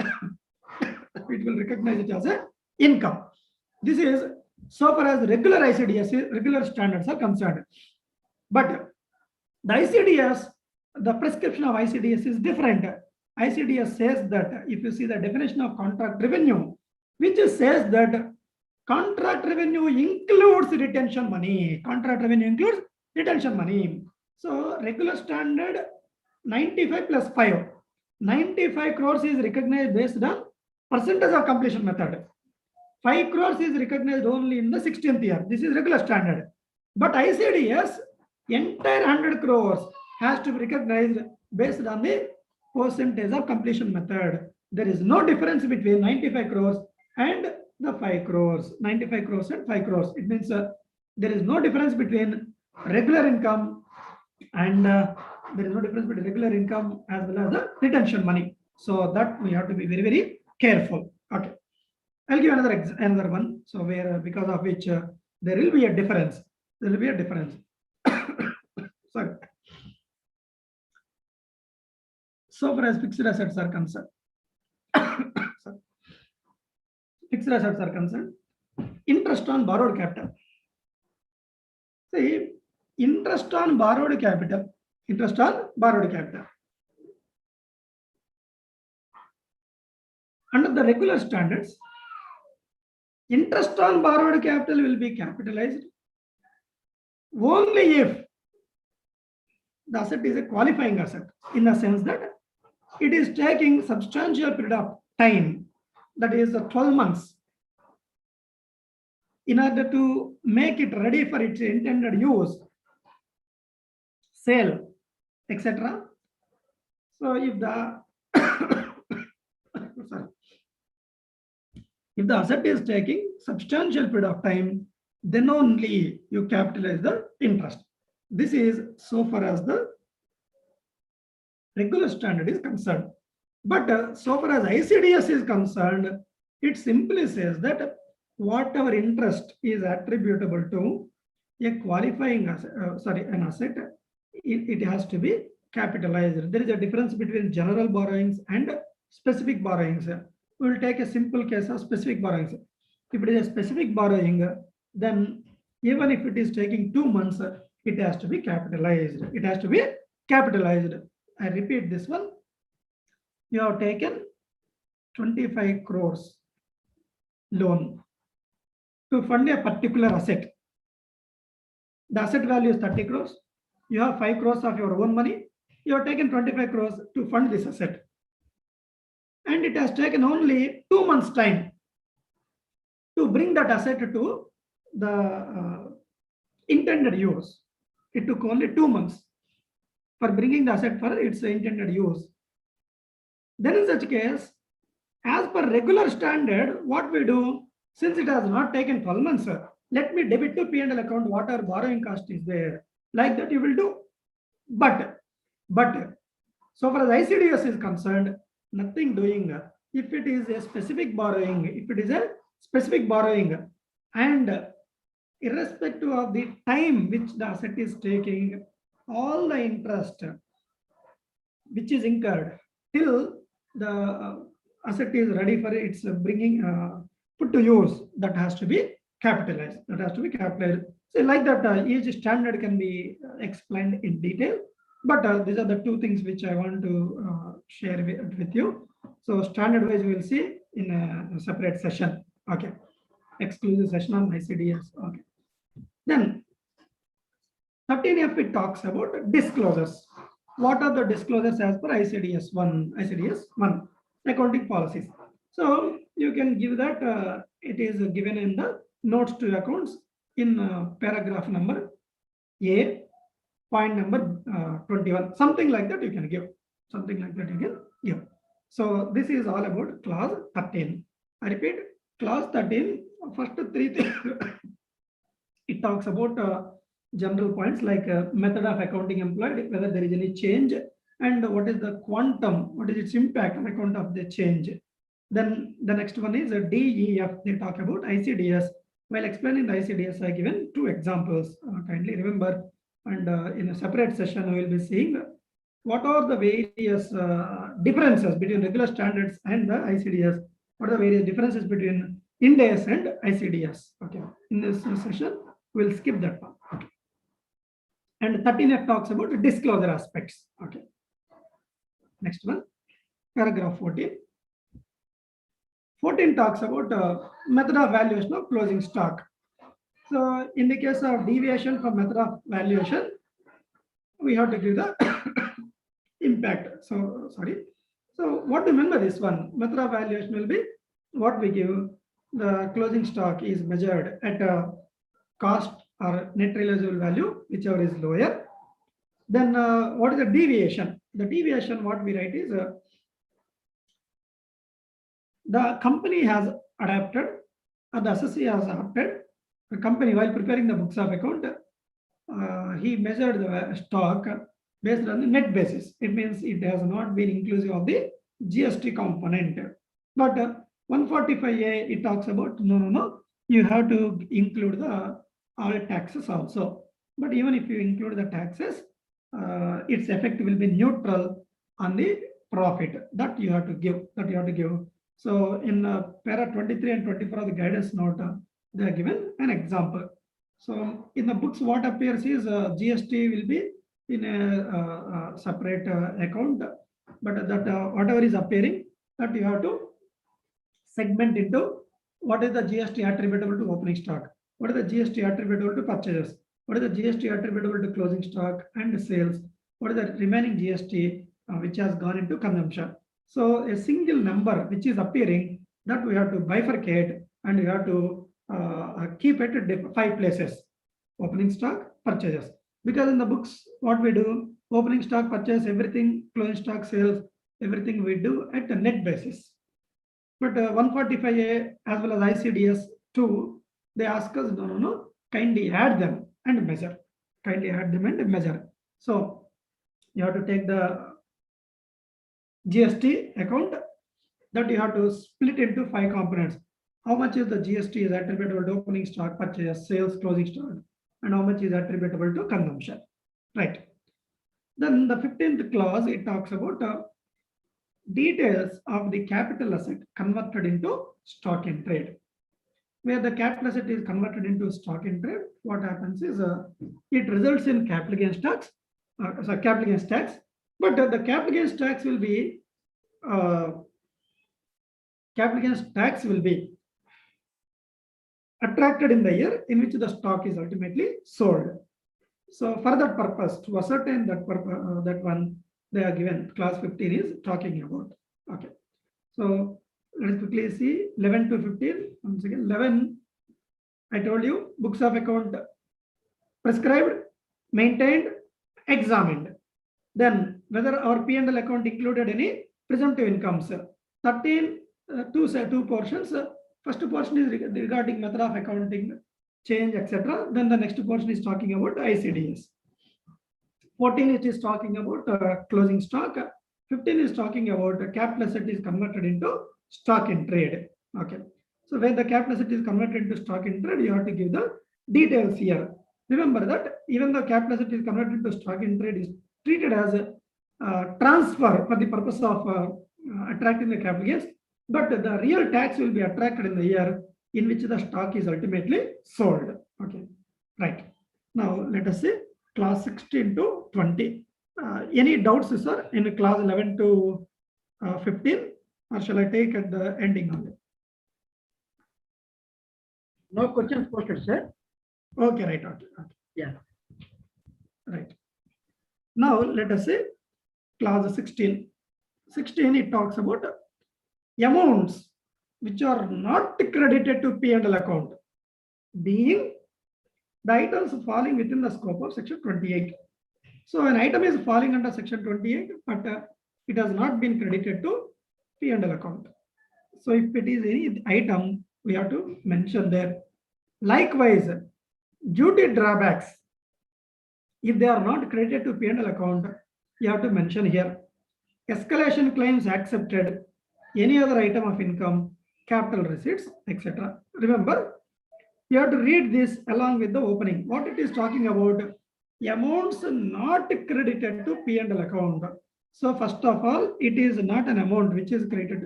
it will recognize it as an income. This is so far as regular ICDS, regular standards are concerned. But the ICDS, the prescription of ICDS is different. ICDS says that if you see the definition of contract revenue, which says that contract revenue includes retention money. Contract revenue includes retention money. So regular standard 95 plus 5. 95 crores is recognized based on percentage of completion method. 5 crores is recognized only in the 16th year. This is regular standard. But ICDS, entire 100 crores has to be recognized based on the percentage of completion method. There is no difference between 95 crores and the 5 crores. 95 crores and 5 crores. It means there is no difference between regular income and there is no difference between regular income as well as the retention money. So that we have to be very, very careful. Okay. I'll give another one. So where because of which there will be a difference. There will be a difference. Sorry. So far as fixed assets are concerned, fixed assets are concerned, interest on borrowed capital. See, interest on borrowed capital, interest on borrowed capital. Under the regular standards, interest on borrowed capital will be capitalized only if the asset is a qualifying asset, in the sense that it is taking substantial period of time, that is 12 months, in order to make it ready for its intended use, sale, etc. So if the if the asset is taking substantial period of time, then only you capitalize the interest. This is so far as the regular standard is concerned. But so far as ICDS is concerned, it simply says that whatever interest is attributable to a qualifying asset, an asset, it has to be capitalized. There is a difference between general borrowings and specific borrowings. We will take a simple case of specific borrowings. If it is a specific borrowing, then even if it is taking 2 months, it has to be capitalized. It has to be capitalized. I repeat this one. You have taken 25 crores loan to fund a particular asset. The asset value is 30 crores. You have 5 crores of your own money. You have taken 25 crores to fund this asset. And it has taken only 2 months time to bring that asset to the intended use. It took only 2 months for bringing the asset for its intended use. Then in such case, as per regular standard, what we do, since it has not taken 12 months, let me debit to P&L account whatever borrowing cost is there. Like that you will do. But so far as ICDS is concerned, nothing doing. If it is a specific borrowing, and irrespective of the time which the asset is taking, all the interest which is incurred till the asset is ready for its bringing put to use, that has to be capitalized. So like that, each standard can be explained in detail. But these are the two things which I want to share with you. So standard wise, we will see in a separate session. Okay, exclusive session on ICDS. Okay. Then 13F, it talks about disclosures. What are the disclosures as per ICDS 1? ICDS 1 accounting policies. So you can give that. It is given in the notes to accounts in paragraph number A, point number 21. Something like that you can give. So this is all about clause 13. I repeat, clause 13. First three things. It talks about general points like method of accounting employed, whether there is any change, and what is the quantum, what is its impact on account of the change. Then the next one is a DEF. They talk about ICDS. While explaining the ICDS, I given two examples. Kindly remember, and in a separate session, we will be seeing what are the various differences between regular standards and the ICDS. What are the various differences between Ind AS and ICDS? Okay, in this session, we'll skip that one. Okay. And 13F talks about disclosure aspects. Okay. Next one, paragraph 14. 14 talks about method of valuation of closing stock. So in the case of deviation from method of valuation, we have to give the impact. So what to remember this one? Method of valuation will be what we give. The closing stock is measured at a cost or net realizable value, whichever is lower. Then what is the deviation? The deviation, what we write is the company has adapted, or the assessee has adapted. The company, while preparing the books of account, he measured the stock based on the net basis. It means it has not been inclusive of the GST component. But 145A, it talks about no, you have to include the all taxes also. But even if you include the taxes, its effect will be neutral on the profit that you have to give. So in para 23 and 24 of the guidance note, they are given an example. So in the books, what appears is GST will be in a separate account, but that whatever is appearing, that you have to segment into what is the GST attributable to opening stock, what is the GST attributable to purchases, what is the GST attributable to closing stock and sales, what is the remaining GST which has gone into consumption. So a single number which is appearing, that we have to bifurcate and we have to keep it at 5 places: opening stock, purchases. Because in the books, what we do, opening stock, purchase, everything, closing stock, sales, everything we do at a net basis. But 145A as well as ICDS 2, they ask us, no, kindly add them and measure. So you have to take the GST account, that you have to split into 5 components. How much is the GST is attributable to opening stock, purchase, sales, closing stock, and how much is attributable to consumption, right? Then the 15th clause, it talks about details of the capital asset converted into stock in trade. Where the capital asset is converted into stock in trade, what happens is it results in capital gains tax, but the capital gains tax will be attracted in the year in which the stock is ultimately sold. So for that purpose, to ascertain that that one, they are given. Clause 15 is talking about. Okay. So let's quickly see 11 to 15. Once again, 11, I told you, books of account prescribed, maintained, examined. Then whether our P&L account included any presumptive incomes. 13, two portions. First portion is regarding method of accounting, change, etc. Then the next portion is talking about ICDS. 14, it is talking about closing stock. 15 is talking about capital asset is converted into stock in trade. Okay. So when the capital asset is converted into stock in trade, you have to give the details here. Remember that even though capital asset is converted into stock in trade is treated as a transfer for the purpose of attracting the capital gains, but the real tax will be attracted in the year in which the stock is ultimately sold. Okay, right. Now let us see class 16 to 20. Any doubts, sir, in class 11 to 15, or shall I take at the ending only? No questions posted, sir. Okay, right. Okay. Yeah. Right. Now let us say clause 16. 16, it talks about amounts which are not credited to P&L account, being the items falling within the scope of section 28. So an item is falling under section 28, but it has not been credited to P&L account. So if it is any item, we have to mention there. Likewise, duty drawbacks, if they are not credited to P&L account, you have to mention here. Escalation claims accepted, any other item of income, capital receipts, etc. Remember, you have to read this along with the opening. What it is talking about, amounts not credited to P&L account. So first of all, it is not an amount which is credited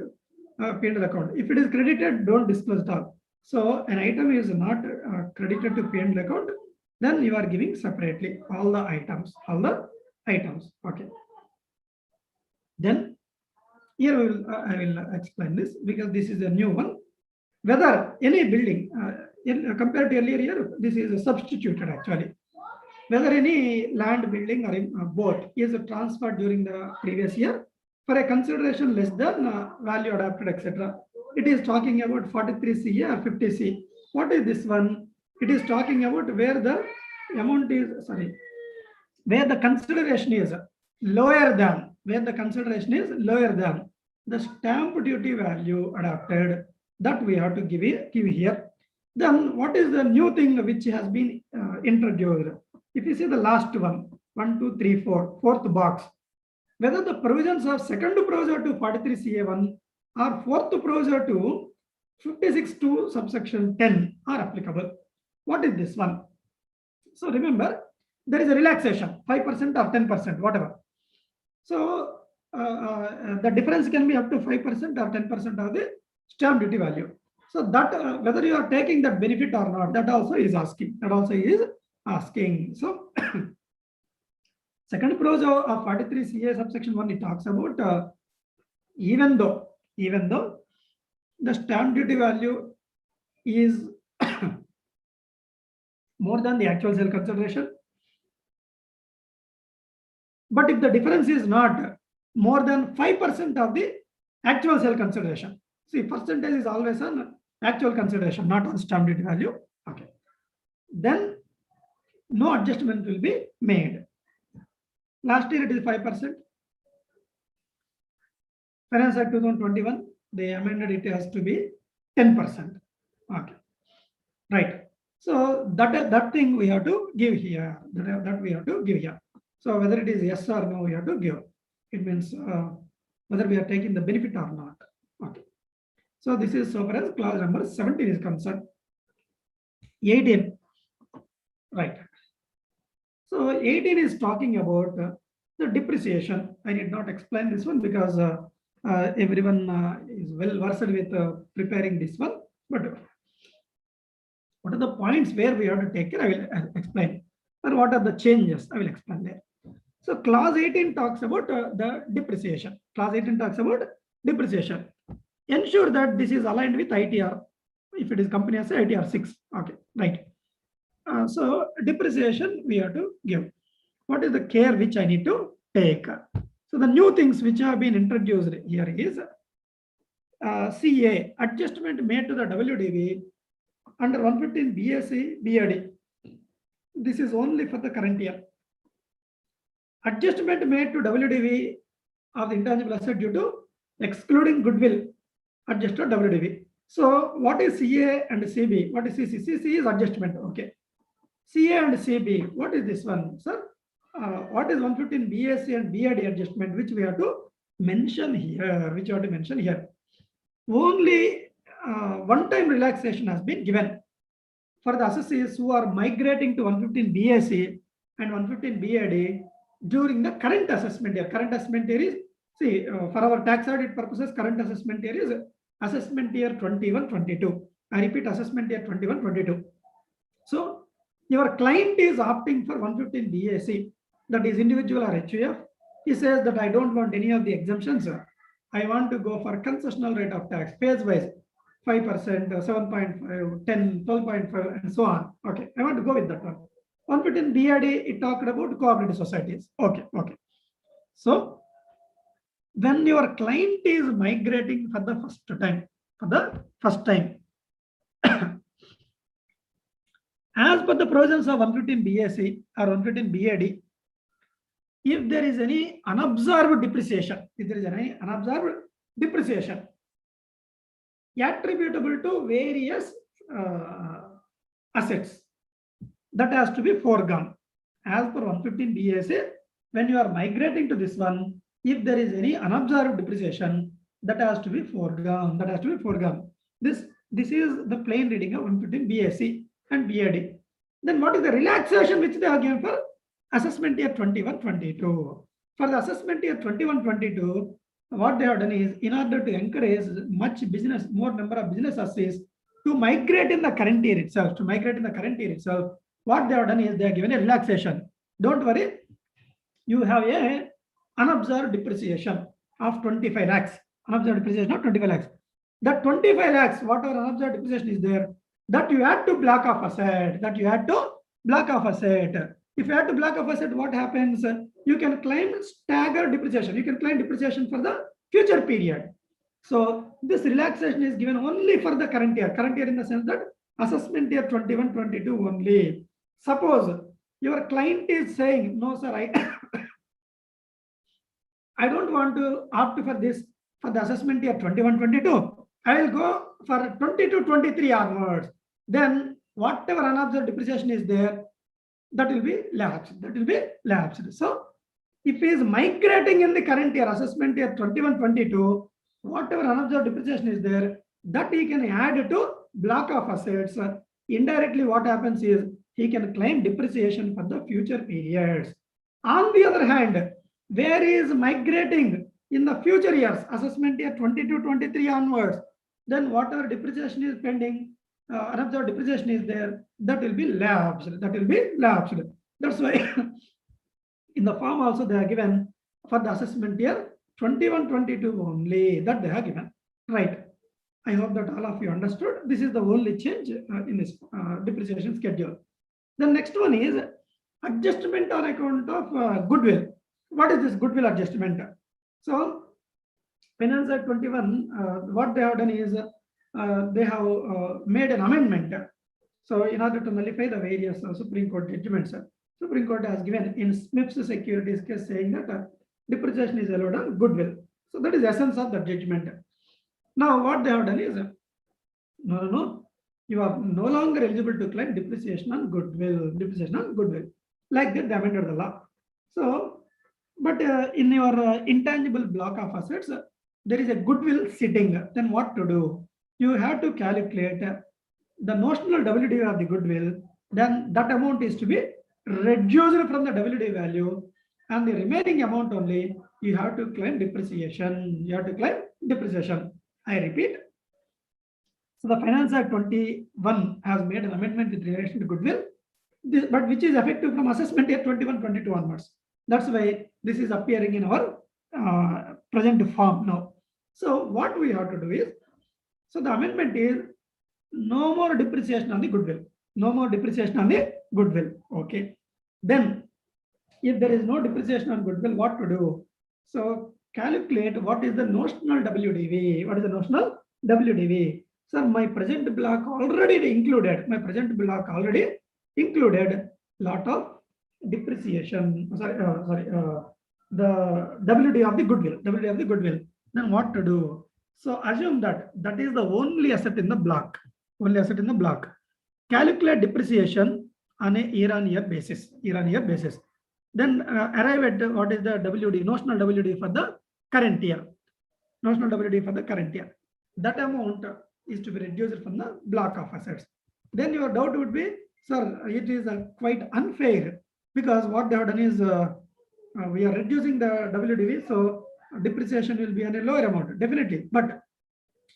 to P&L account. If it is credited, don't disclose it all. So an item is not credited to P&L account, then you are giving separately all the items. Okay. Then here I will explain this because this is a new one. Whether any building, compared to earlier year, this is substituted actually. Whether any land, building, or both is transferred during the previous year for a consideration less than value adapted, etc. It is talking about 43C or 50C. What is this one? It is talking about where the amount is, where the consideration is lower than, the stamp duty value adapted, that we have to give here. Then what is the new thing which has been introduced? If you see the last one, 1, 2, 3, 4, fourth box, whether the provisions of second provision to 43CA1 or fourth provision to 56(2) subsection 10 are applicable. What is this one? So remember, there is a relaxation, 5% or 10%, whatever. So the difference can be up to 5% or 10% of the stamp duty value. So that whether you are taking that benefit or not, that also is asking. So second clause of 43CA subsection 1, it talks about even though the stamp duty value is more than the actual sale consideration, but if the difference is not more than 5% of the actual sale consideration, see, percentage is always on actual consideration, not on stamp duty value. Okay, then no adjustment will be made. Last year it is 5%. Finance Act 2021, they amended it has to be 10%. Okay, right. So that thing we have to give here. That we have to give here. So whether it is yes or no, we have to give. It means whether we are taking the benefit or not. Okay. So this is so far as clause number 17 is concerned. 18. Right. So 18 is talking about the depreciation. I did not explain this one because everyone is well versed with preparing this one. But what are the points where we have to take care? I will explain. And what are the changes? I will explain there. So clause 18 talks about the depreciation. Clause 18 talks about depreciation. Ensure that this is aligned with ITR. If it is company as ITR 6. Okay, right. So depreciation we have to give. What is the care which I need to take? So the new things which have been introduced here is CA, adjustment made to the WDV under 115 BSc BAD. This is only for the current year. Adjustment made to WDV of the intangible asset due to excluding goodwill adjusted WDV. So what is CA and CB? What is CC? CC is adjustment. Okay. CA and CB. What is this one, sir? What is 115 BSc and BAD adjustment which we have to mention here, which you have to mention here. Only one-time relaxation has been given for the associates who are migrating to 115 BAC and 115 BAD during the current assessment year. Current assessment year is, see, for our tax audit purposes, current assessment year is assessment year 21-22. I repeat, assessment year 21-22. So your client is opting for 115 BAC, that is individual or HUF. He says that I don't want any of the exemptions. I want to go for concessional rate of tax, phase wise, 5%, 7.5, 10, 12.5, and so on. Okay, I want to go with that one. 115 BAD, it talked about cooperative societies. Okay. So when your client is migrating for the first time, as per the provisions of 115 BAC or 115 BAD, if there is any unobserved depreciation, attributable to various assets, that has to be foregone. As per 115 BAC, when you are migrating to this one, if there is any unobserved depreciation, that has to be foregone. This is the plain reading of 115 BAC and BAD. Then what is the relaxation which they are given for assessment year 21-22? For the assessment year 21-22, what they have done is, in order to encourage more number of business assets to migrate in the current year itself, what they have done is they are given a relaxation. Don't worry, you have a unobserved depreciation of 25 lakhs. Unobserved depreciation of 25 lakhs. That 25 lakhs, whatever unobserved depreciation is there, that you had to block off asset. If you had to block off asset, what happens? You can claim staggered depreciation. You can claim depreciation for the future period. So this relaxation is given only for the current year. Current year in the sense that assessment year 21-22 only. Suppose your client is saying, no sir, I don't want to opt for this for the assessment year 21-22. I will go for 22-23 onwards. Then whatever unobserved depreciation is there, that will be lapsed. So if he is migrating in the current year, assessment year 21-22, whatever unobserved depreciation is there, that he can add to block of assets. Indirectly, what happens is he can claim depreciation for the future periods. On the other hand, where he is migrating in the future years, assessment year 22-23 onwards, then whatever depreciation is pending, unobserved depreciation is there, that will be lapsed. That's why in the form also they are given for the assessment year 21-22 only, that they are given. Right. I hope that all of you understood. This is the only change in this depreciation schedule. The next one is adjustment on account of goodwill. What is this goodwill adjustment? So Finance Act 21, what they have done is they have made an amendment. So in order to nullify the various Supreme Court judgments, Supreme Court has given in Smith's securities case saying that depreciation is allowed on goodwill. So that is the essence of the judgment. Now what they have done is, no, you are no longer eligible to claim depreciation on goodwill. Like that, they amended the law. So, but in your intangible block of assets, there is a goodwill sitting. Then what to do? You have to calculate the notional WDV of the goodwill. Then that amount is to be reduced from the WDV value, and the remaining amount only you have to claim depreciation. I repeat. So the Finance Act 21 has made an amendment with relation to goodwill, but which is effective from assessment year 21-22 onwards. That's why this is appearing in our present form now. So what we have to do is, so the amendment is no more depreciation on the goodwill. Okay. Then if there is no depreciation on goodwill, what to do? So calculate what is the notional WDV. Sir, my present block already included. Lot of depreciation. The WDV of the goodwill. Then what to do? So assume that is the only asset in the block. Calculate depreciation on a year-on-year basis. Then arrive at what is the WD, notional WD for the current year. Notional WDV for the current year. That amount is to be reduced from the block of assets. Then your doubt would be, sir, it is quite unfair because what they have done is we are reducing the WDV, so depreciation will be on a lower amount, definitely. But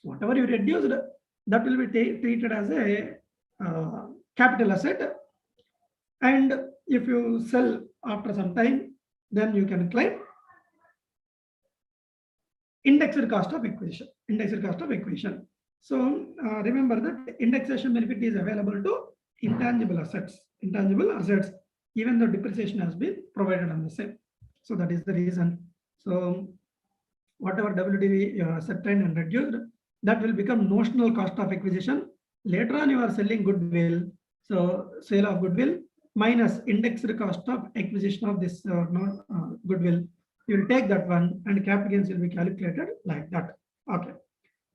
whatever you reduced, that will be treated as a capital asset. And if you sell after some time, then you can claim indexed cost of acquisition. Indexed cost of acquisition. So remember that indexation benefit is available to intangible assets. Intangible assets, even though depreciation has been provided on the same. So that is the reason. So whatever WDV you have certain and reduced, that will become notional cost of acquisition. Later on, you are selling goodwill. So sale of goodwill minus indexed cost of acquisition of this goodwill. You will take that one and capital gains will be calculated like that. Okay.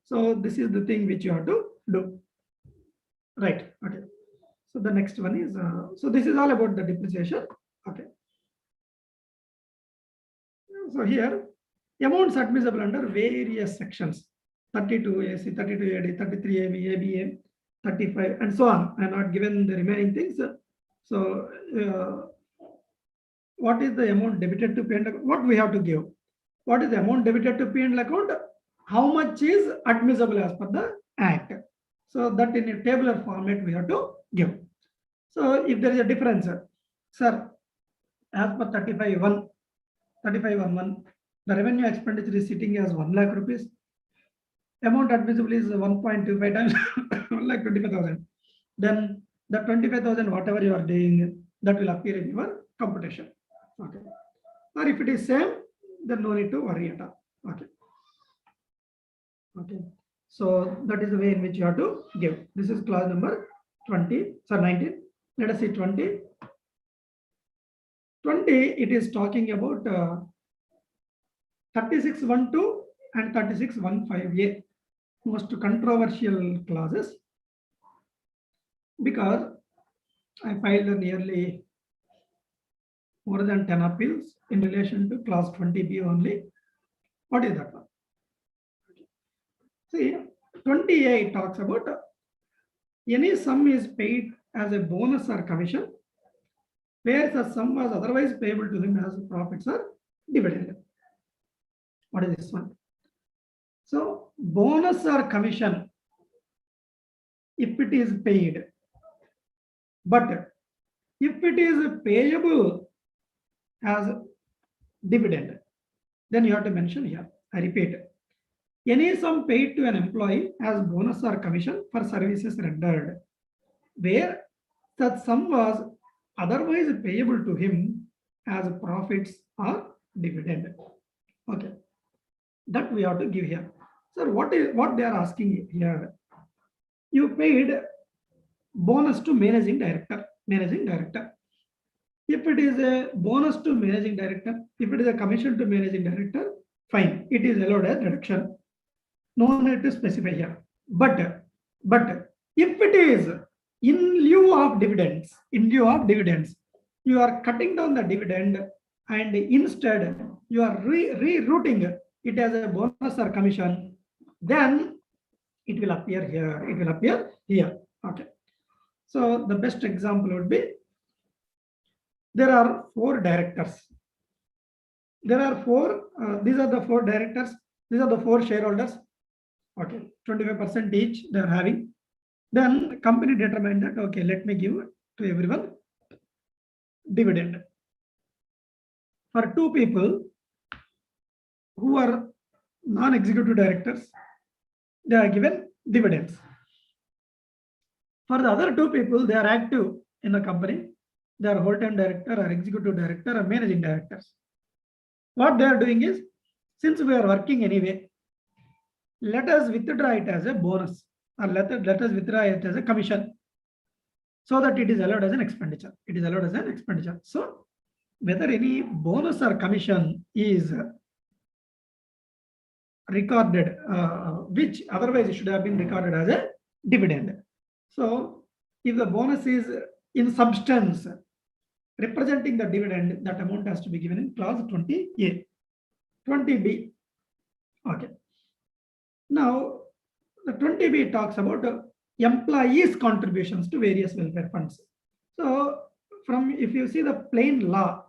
So this is the thing which you have to do. Right. Okay. So the next one is, so this is all about the depreciation. Okay. So here, amounts admissible under various sections, 32 AC, 32 AD, 33 AB, ABA, 35, and so on. I am not given the remaining things. So what is the amount debited to P&L account? What we have to give? What is the amount debited to P&L account? How much is admissible as per the Act? So that in a tabular format we have to give. So if there is a difference, sir, as per 35.1, the revenue expenditure is sitting as 1 lakh rupees. Amount admissible is 1.25 times 1,25,000. Then the 25,000, whatever you are doing, that will appear in your computation. Okay. Or if it is same, then no need to worry at all. Okay. Okay. So that is the way in which you have to give. This is clause number 19. Let us see 20. 20, it is talking about 36.12 and 36.15a, most controversial clauses, because I filed nearly more than 10 appeals in relation to clause 20b only. What is that one? See, 20a talks about any sum is paid as a bonus or commission, where the sum was otherwise payable to him as profits or dividend. What is this one? So bonus or commission, if it is paid, but if it is payable as dividend, then you have to mention here. I repeat, any sum paid to an employee as bonus or commission for services rendered, where such sum was otherwise payable to him as profits or dividend. Okay, that we have to give here. Sir, what they are asking here? You paid bonus to managing director. If it is a bonus to managing director, if it is a commission to managing director, fine, it is allowed as deduction. No need to specify here. But if it is in lieu of dividends, you are cutting down the dividend and instead you are rerouting it as a bonus or commission, then it will appear here. Okay. So the best example would be, there are 4 directors. These are the 4 directors. These are the 4 shareholders. Okay, 25% each they are having. Then company determined that, okay, let me give to everyone dividend. For 2 people who are non-executive directors, they are given dividends. For the other 2 people, they are active in the company. They are whole-time director or executive director or managing directors. What they are doing is, since we are working anyway, let us withdraw it as a bonus, or let us withdraw it as a commission, so that it is allowed as an expenditure. So whether any bonus or commission is recorded, which otherwise should have been recorded as a dividend. So if the bonus is in substance representing the dividend, that amount has to be given in clause 20a. 20b, Okay. Now, the 20B talks about employees' contributions to various welfare funds. So, if you see the plain law,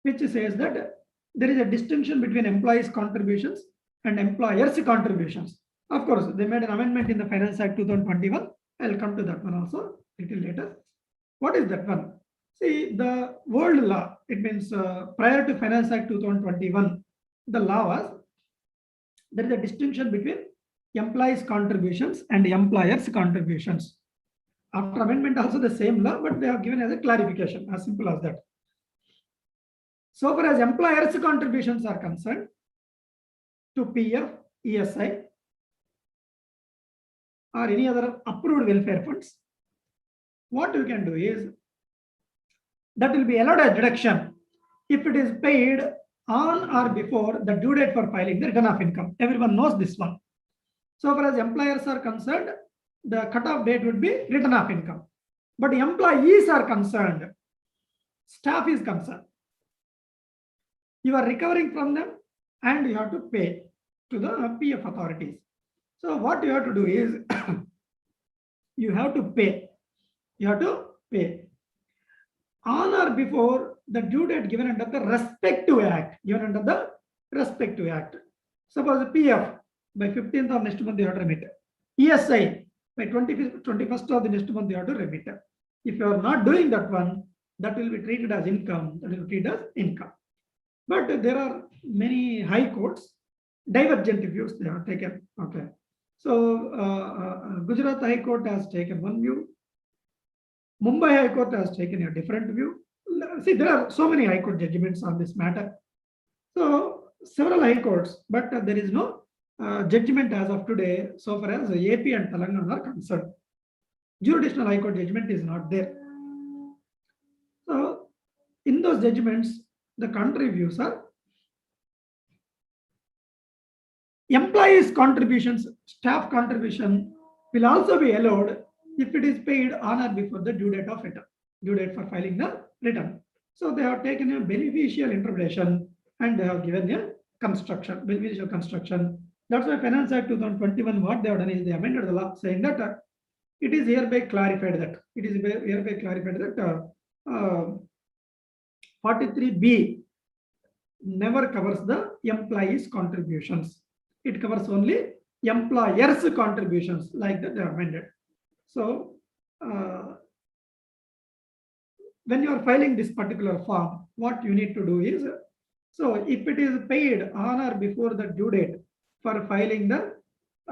which says that there is a distinction between employees' contributions and employers' contributions. Of course, they made an amendment in the Finance Act 2021. I'll come to that one also a little later. What is that one? See, the world law, it means prior to Finance Act 2021, the law was there is a distinction between employees' contributions and employers' contributions. After amendment, also the same law, but they have given as a clarification, as simple as that. So far as employers' contributions are concerned, to PF, ESI, or any other approved welfare funds, what you can do is that will be allowed as deduction if it is paid on or before the due date for filing the return of income. Everyone knows this one. So far as employers are concerned, the cutoff date would be return of income. But employees are concerned, staff is concerned. You are recovering from them and you have to pay to the PF authorities. So what you have to do is you have to pay. You have to pay on or before the due date given under the respective act. Given under the respective act. Suppose PF by 15th of next month you have to remit. ESI by 21st of the next month you have to remit. If you are not doing that one, that will be treated as income. That will be treated as income. But there are many high courts, divergent views they have taken. Okay. So Gujarat High Court has taken one view. Mumbai High Court has taken a different view. See, there are so many High Court judgments on this matter. So several High Courts, but there is no judgment as of today so far as AP and Telangana are concerned. Jurisdictional High Court judgment is not there. So in those judgments, the country views are employees' contributions, staff contribution will also be allowed if it is paid on or before the due date of return, due date for filing the return. So they have taken a beneficial interpretation and they have given a construction, beneficial construction. That's why Finance Act 2021, what they have done is they amended the law saying that it is hereby clarified that 43B never covers the employees' contributions. It covers only employers' contributions, like that they are amended. So when you are filing this particular form, what you need to do is, so if it is paid on or before the due date for filing the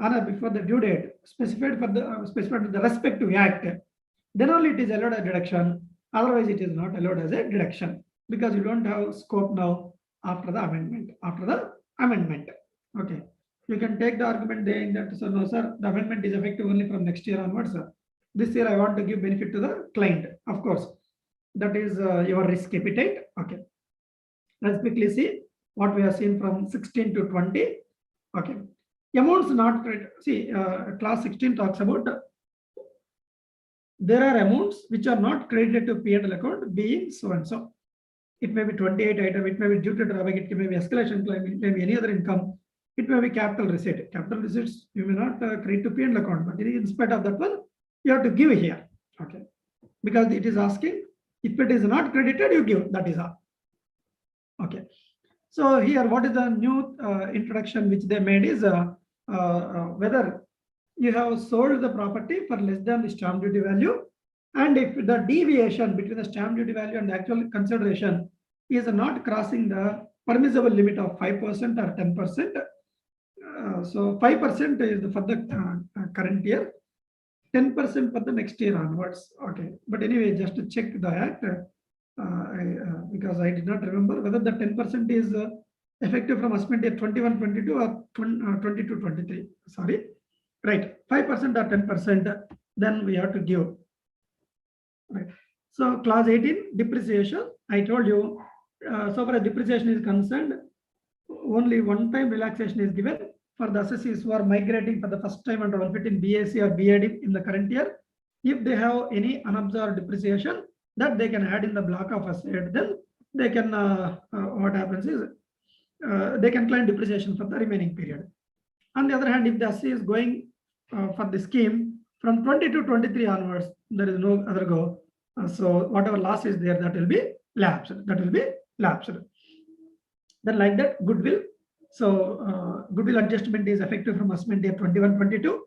on or before the due date specified for the respective act, then only it is allowed as deduction. Otherwise, it is not allowed as a deduction because you don't have scope now after the amendment. Okay. You can take the argument saying that, so no, sir, the amendment is effective only from next year onwards, sir. This year I want to give benefit to the client. Of course, that is your risk appetite. Okay. Let's quickly see what we have seen from 16 to 20. Okay. Amounts not credited. See, class 16 talks about there are amounts which are not credited to P&L account being so and so. It may be 28 item, it may be duty drawback, it may be escalation claim, it may be any other income. It may be capital receipt. Capital receipts you may not credit to P&L account, but in spite of that one, you have to give here. Okay, because it is asking if it is not credited, you give. That is all. Okay. So here, what is the new introduction which they made is whether you have sold the property for less than the stamp duty value, and if the deviation between the stamp duty value and the actual consideration is not crossing the permissible limit of 5% or 10%. So 5% is for the current year, 10% for the next year onwards. Okay, but anyway, just to check the act, because I did not remember whether the 10% is effective from assessment year 21-22 or 22-23. Sorry, right, 5% or 10%, then we have to give. Right. So clause 18, depreciation. I told you, so far as depreciation is concerned, only one time relaxation is given for the assessees who are migrating for the first time under 115 BAC or BAD in the current year. If they have any unabsorbed depreciation, that they can add in the block of asset, then they can, what happens is, they can claim depreciation for the remaining period. On the other hand, if the assay is going for the scheme from 20 to 23 onwards, there is no other go. So whatever loss is there, that will be lapsed. That will be lapsed. Then like that, goodwill. So goodwill adjustment is effective from assessment year 21-22.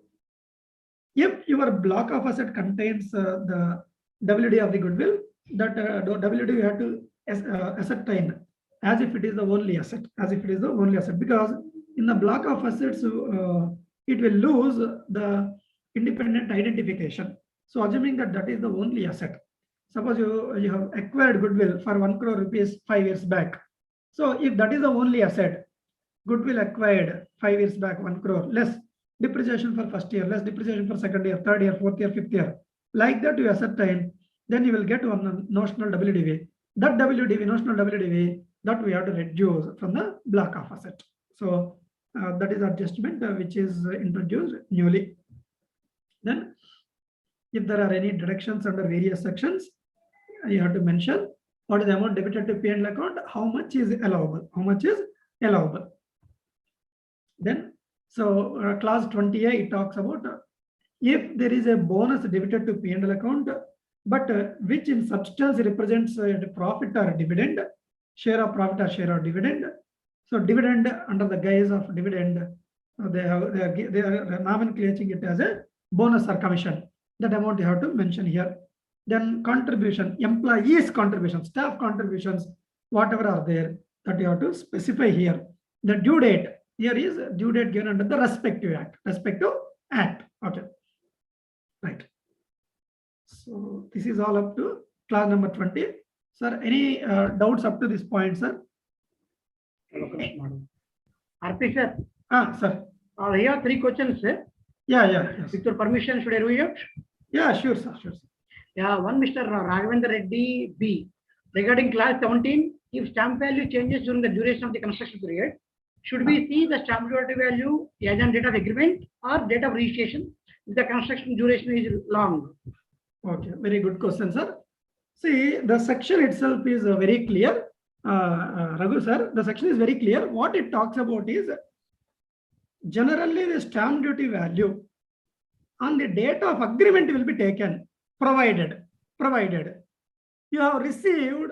If your block of asset contains the WD of the goodwill, that WD you have to ascertain as if it is the only asset, because in the block of assets, it will lose the independent identification. So assuming that that is the only asset, suppose you have acquired goodwill for 1 crore rupees 5 years back. So if that is the only asset, goodwill acquired 5 years back 1 crore, less depreciation for first year, less depreciation for second year, third year, fourth year, fifth year, like that you ascertain, then you will get one notional WDV. That WDV, notional WDV, that we have to reduce from the block of asset. So that is adjustment which is introduced newly. Then if there are any deductions under various sections, you have to mention what is the amount debited to P&L account, how much is allowable, Then, so clause 28, it talks about if there is a bonus debited to P&L account, but which in substance represents a profit or dividend, share of profit or share of dividend. So dividend, under the guise of dividend, they are nomenclating it as a bonus or commission. That amount you have to mention here. Then contribution, employees contributions, staff contributions, whatever are there, that you have to specify here. The due date, here is due date given under the respective act. Okay, right. So this is all up to class number 20. Sir, any doubts up to this point, sir? RP sir. Sir. Here 3 questions, sir. Yes. With your permission, should I read it? Yeah, sure, sir. Yeah, one Mr. Raghavendra Reddy B. Regarding class 17, if stamp value changes during the duration of the construction period, should we see the stamp duty value as on date of agreement or date of registration if the construction duration is long? Okay, very good question, sir. See, the section itself is very clear. Raghu sir, the section is very clear. What it talks about is generally the stamp duty value on the date of agreement will be taken, provided you have received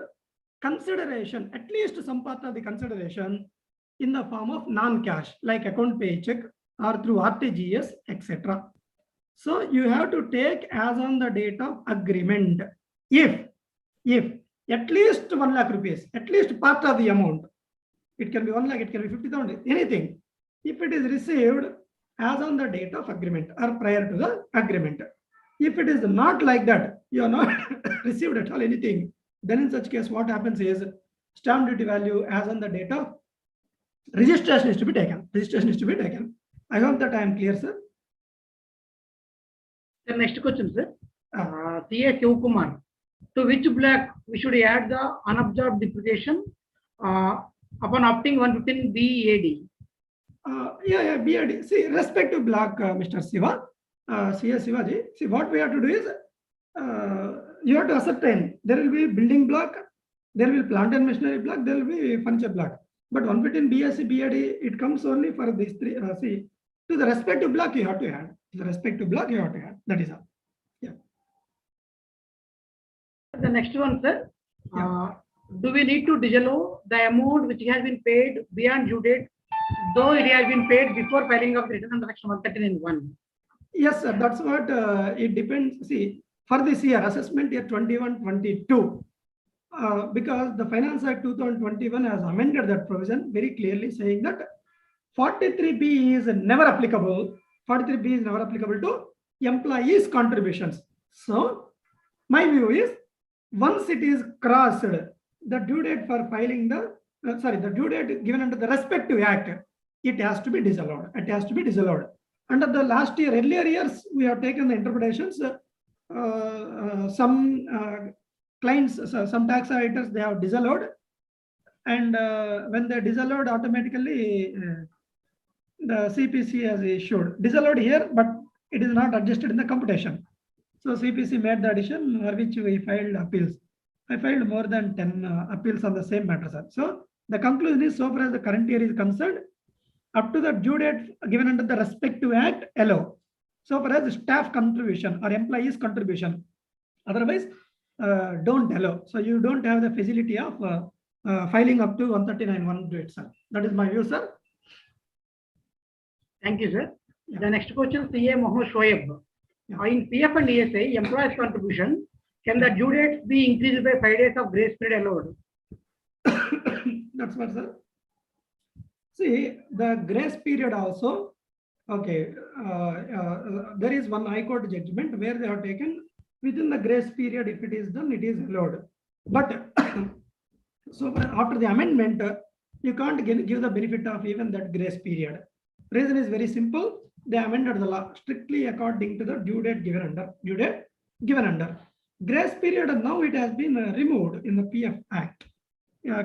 consideration, at least some part of the consideration in the form of non-cash, like account pay check or through RTGS, etc. So you have to take as on the date of agreement. If at least 1 lakh rupees, at least part of the amount, it can be 1 lakh, it can be 50,000, anything. If it is received as on the date of agreement or prior to the agreement. If it is not like that, you are not received at all anything, then in such case, what happens is stamp duty value as on the date of registration is to be taken. I hope that I am clear, sir. The next question, sir. CA Kumar. To which block we should add the unabsorbed depreciation upon opting 115 BAD? BAD. See, respective block, Mr. Siva, CA Sivaji. See, what we have to do is you have to ascertain there will be building block, there will be plant and machinery block, there will be furniture block. But 115 BSc BAD, it comes only for these 3. See, to the respective block you have to add. That is all. Yeah. The next one, sir. Yeah. Do we need to disallow the amount which has been paid beyond due date, though it has been paid before filing of the return under section 113(1)? Yes, sir. That's what it depends. See, for this year, assessment year 21-22, because the Finance Act 2021 has amended that provision very clearly, saying that 43B is never applicable. 43B is never applicable to employees' contributions. So, my view is once it is crossed, the due date for filing the due date given under the respective act, it has to be disallowed. Under the last year, earlier years, we have taken the interpretations. Some clients, some tax auditors, they have disallowed, and when they disallowed, automatically the CPC has issued disallowed here, but it is not adjusted in the computation. So CPC made the addition, for which we filed appeals. I filed more than 10 appeals on the same matter, sir. So the conclusion is, so far as the current year is concerned, up to the due date given under the respective act, allow. So far as staff contribution or employees contribution, otherwise don't allow. So you don't have the facility of filing up to 139(1) date, sir. That is my view, sir. Thank you, sir. Yeah. The next question, CA Mohammed Shoaib. Yeah. In PF and ESA, employees contribution, can the due dates be increased by 5 days of grace period allowed? That's what, sir. See, the grace period also, okay, there is one High Court judgment where they have taken within the grace period, if it is done, it is allowed. But so after the amendment, you can't give the benefit of even that grace period. Reason is very simple. They amended the law strictly according to the due date given under. Grace period, and now it has been removed in the PF Act.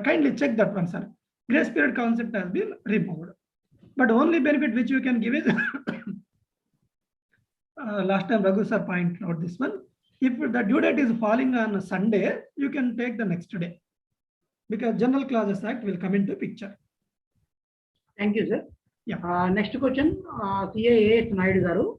Kindly check that one, sir. Grace period concept has been removed. But only benefit which you can give is last time Raghu sir pointed out this one. If the due date is falling on a Sunday, you can take the next day, because General Clauses Act will come into picture. Thank you, sir. Yeah. Next question, CAA Naidu garu.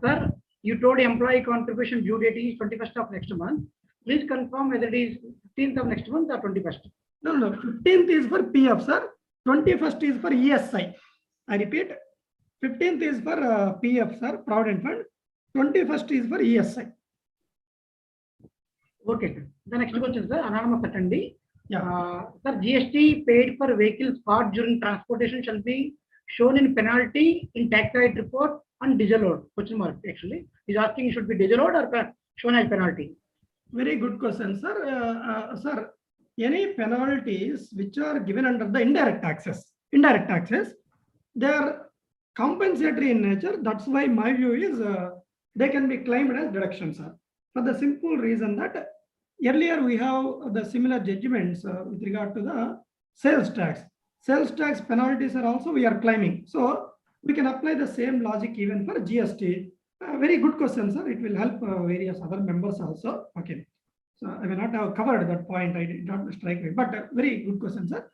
Sir, you told employee contribution due date is 21st of next month. Please confirm whether it is 15th of next month or 21st. No. 15th is for PF, sir. 21st is for ESI. I repeat, 15th is for PF, sir, Provident Fund. 21st is for ESI. Okay, sir. The next question, sir, anonymous attendee. Yeah. Sir, GST paid for vehicles parked during transportation shall be shown in penalty in tax rate report and disallowed. Question mark, actually. He's asking it should be disallowed or shown as penalty. Very good question, sir. Sir, any penalties which are given under the indirect taxes, they are compensatory in nature. That's why my view is they can be claimed as deductions, sir. For the simple reason that earlier we have the similar judgments with regard to the sales tax. Sales tax penalties are also we are claiming. So we can apply the same logic even for GST. Very good question, sir. It will help various other members also. Okay. So I may not have covered that point. I did not strike me, but very good question, sir.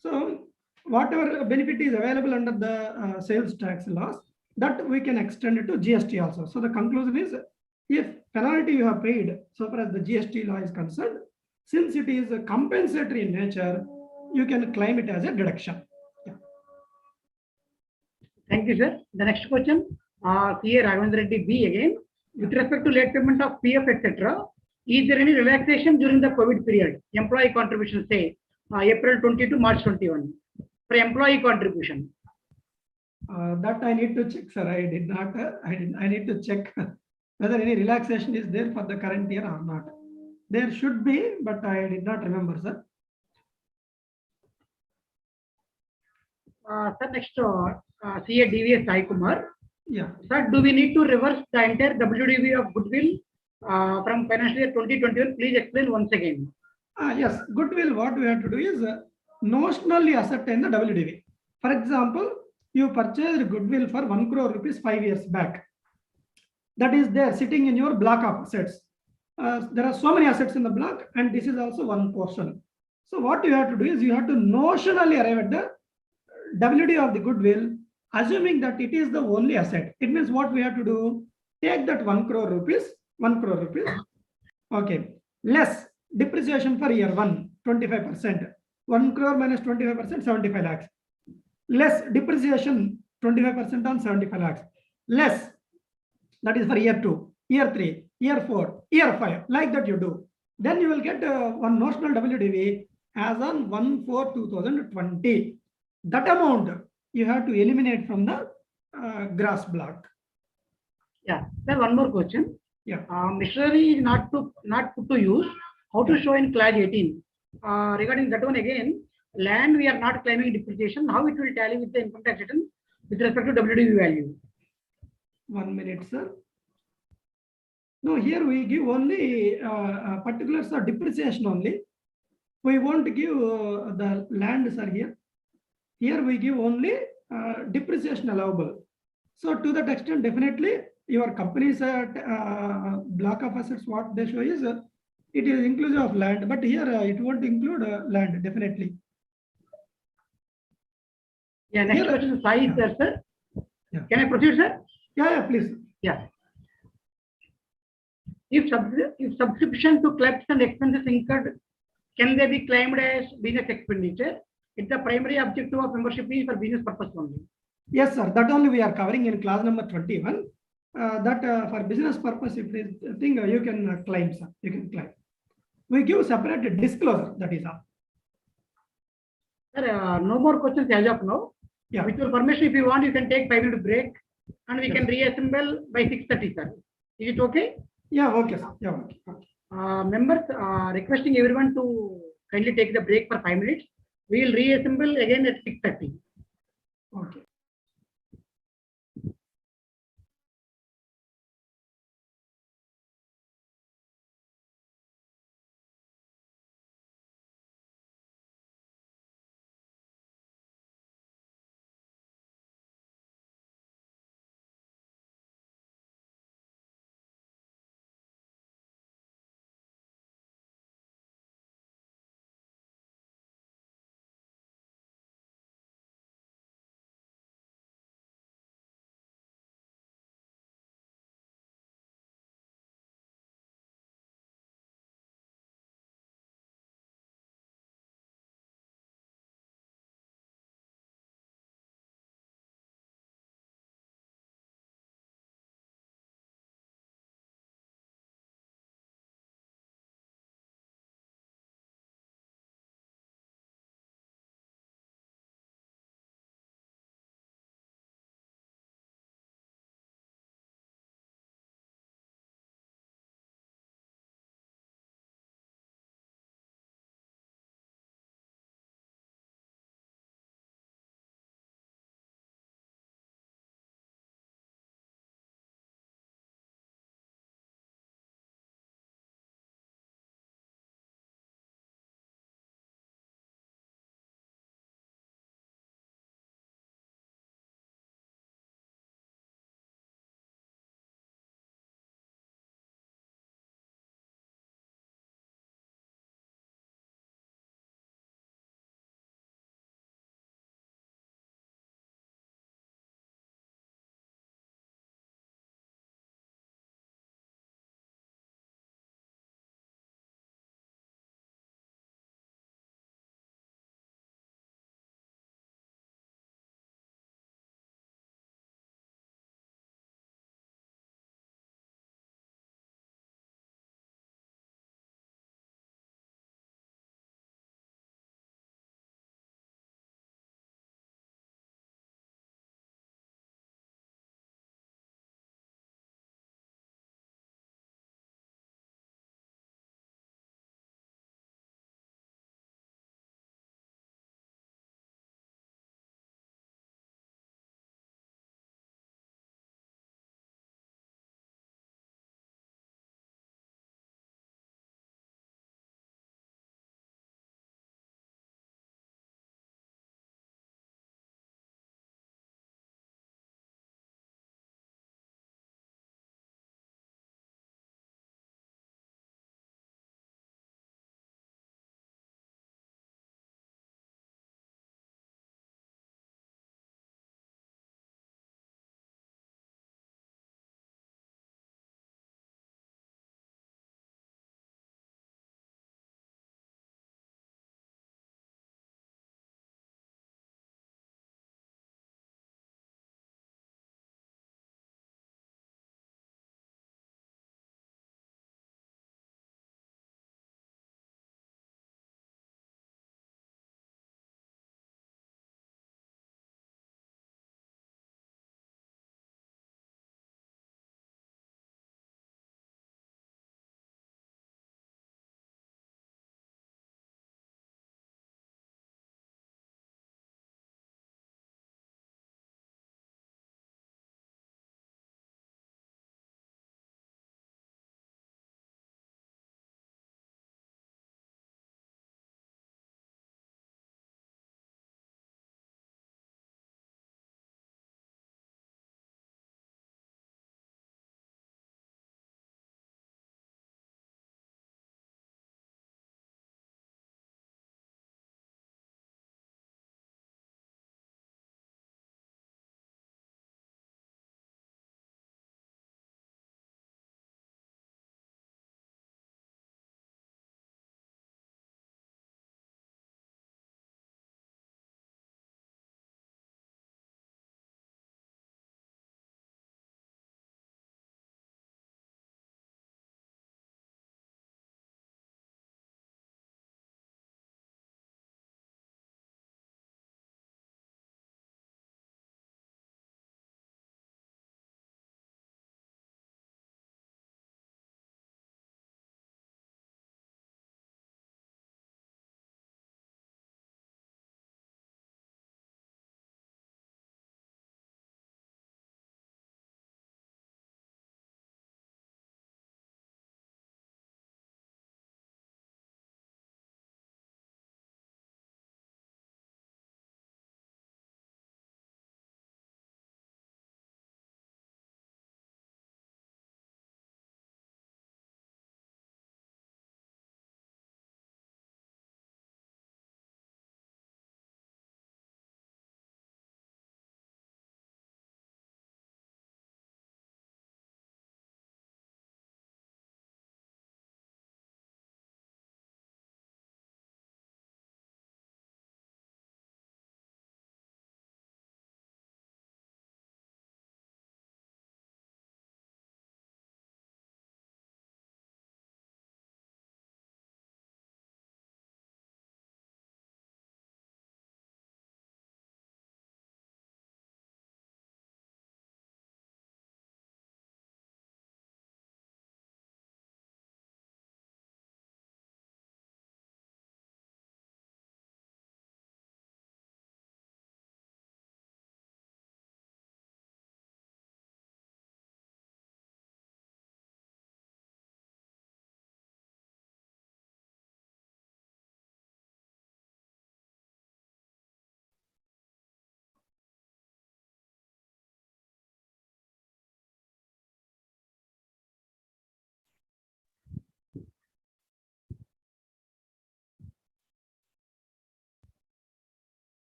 So whatever benefit is available under the sales tax laws, that we can extend it to GST also. So the conclusion is, if penalty you have paid, so far as the GST law is concerned, since it is compensatory in nature, you can claim it as a deduction. Yeah. Thank you, sir. The next question, CA Raghavendra Reddy B again. With respect to late payment of PF, etc., is there any relaxation during the COVID period? Employee contribution, say April 20 to March 21, for employee contribution. That I need to check, sir. I did not. I need to check whether any relaxation is there for the current year or not. There should be, but I did not remember, sir. Sir, next, CA DVS Sai Kumar. Yeah. Sir, do we need to reverse the entire WDV of goodwill from financial year 2021? Please explain once again. Yes, goodwill, what we have to do is notionally ascertain the WDV. For example, you purchased goodwill for 1 crore rupees 5 years back. That is there sitting in your block of assets. There are so many assets in the block, and this is also one portion. So what you have to do is you have to notionally arrive at the WDV of the goodwill, assuming that it is the only asset. It means what we have to do, take that 1 crore rupees, okay, less depreciation for year 1, 25%. 1 crore minus 25%, 75 lakhs. Less depreciation, 25% on 75 lakhs. Less, that is for year 2, year 3, year 4, year 5, like that you do. Then you will get one notional WDV as on 1/4/2020. That amount you have to eliminate from the gross block. Yeah. Sir, one more question. Yeah. Machinery is not put to use. How to show in clause 18? Regarding that one again, land we are not claiming depreciation. How it will tally with the income tax return with respect to WDV value? 1 minute, sir. No, here we give only particulars of depreciation only. We won't give the land, sir, here. Here we give only depreciation allowable. So to that extent, definitely your company's block of assets, what they show is it is inclusive of land, but here it won't include land, definitely. Yeah, next Here- question is Sai, yeah. sir. Yeah. Can I proceed, sir? Yeah, please. Yeah. If subscription to clubs and expenses incurred, can they be claimed as business expenditure? If the primary objective of membership is for business purpose only. Yes, sir. That only we are covering in class number 21. That for business purpose, if it is a thing, you can claim, sir. You can claim. We give separate disclosure. That is all. Sir, no more questions as of now. Yeah. With your permission, if you want, you can take 5 minute break and we Yes. can reassemble by 6:30, sir. Is it okay? Yeah. Okay, sir. Yeah. Okay. Okay. Members, requesting everyone to kindly take the break for 5 minutes. We will reassemble again at 6:30. Okay.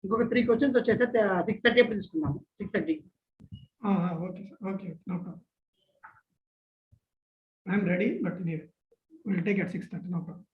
ఇంకొక 3 questions వచ్చేసి 6:30 అప్పుడు తీసుకున్నాము. 6:30. Okay, sir. Okay, no problem. I'm ready, but we'll take at 6:30, no problem.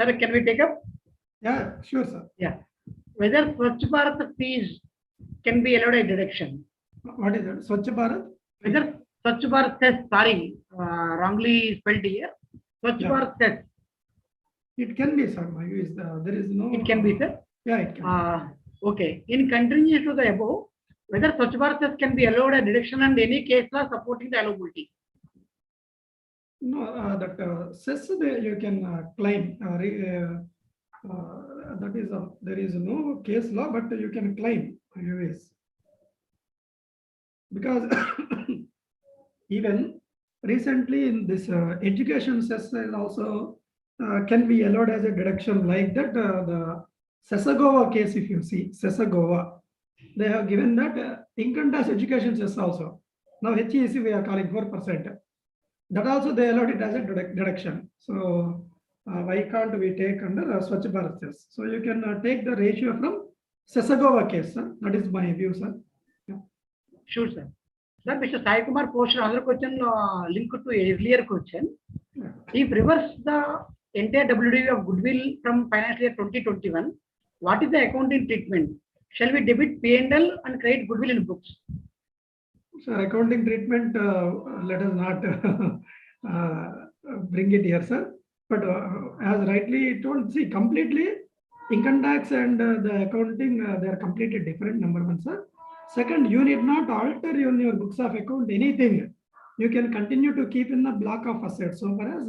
Sir, can we take up? Yeah, sure, sir. Yeah. Whether Swachh Bharat fees can be allowed a deduction. What is that? Swachh Bharat? Whether Swachh Bharat says, sorry, wrongly spelled here. Swachh Yeah. Bharat says. It can be, sir. My view is there is no. It can be, sir. Yeah, it can. Okay. In continuation to the above, whether Swachh Bharat cess can be allowed a deduction and any case law supporting the allowability. No, that cess you can claim. That is there is no case law, but you can claim anyways. Because even recently in this education cess is also can be allowed as a deduction like that. The Sesagova case, if you see Sesagova, they have given that income tax education cess also. Now HEC we are calling 4%. That also they allowed it as a deduction. So why can't we take under Swachh Bharat cess? So you can take the ratio from Sesagova case, sir. That is my view, sir. Yeah. Sure, sir. Sir, Mr. Sai Kumar posted another question linked to earlier question. Yeah. If reverse the entire WDV of goodwill from financial year 2021, what is the accounting treatment? Shall we debit P&L and create goodwill in books? So accounting treatment, let us not bring it here, sir. But as rightly told, see, completely income tax and the accounting, they are completely different, number one, sir. Second, you need not alter in your books of account anything. You can continue to keep in the block of assets so far as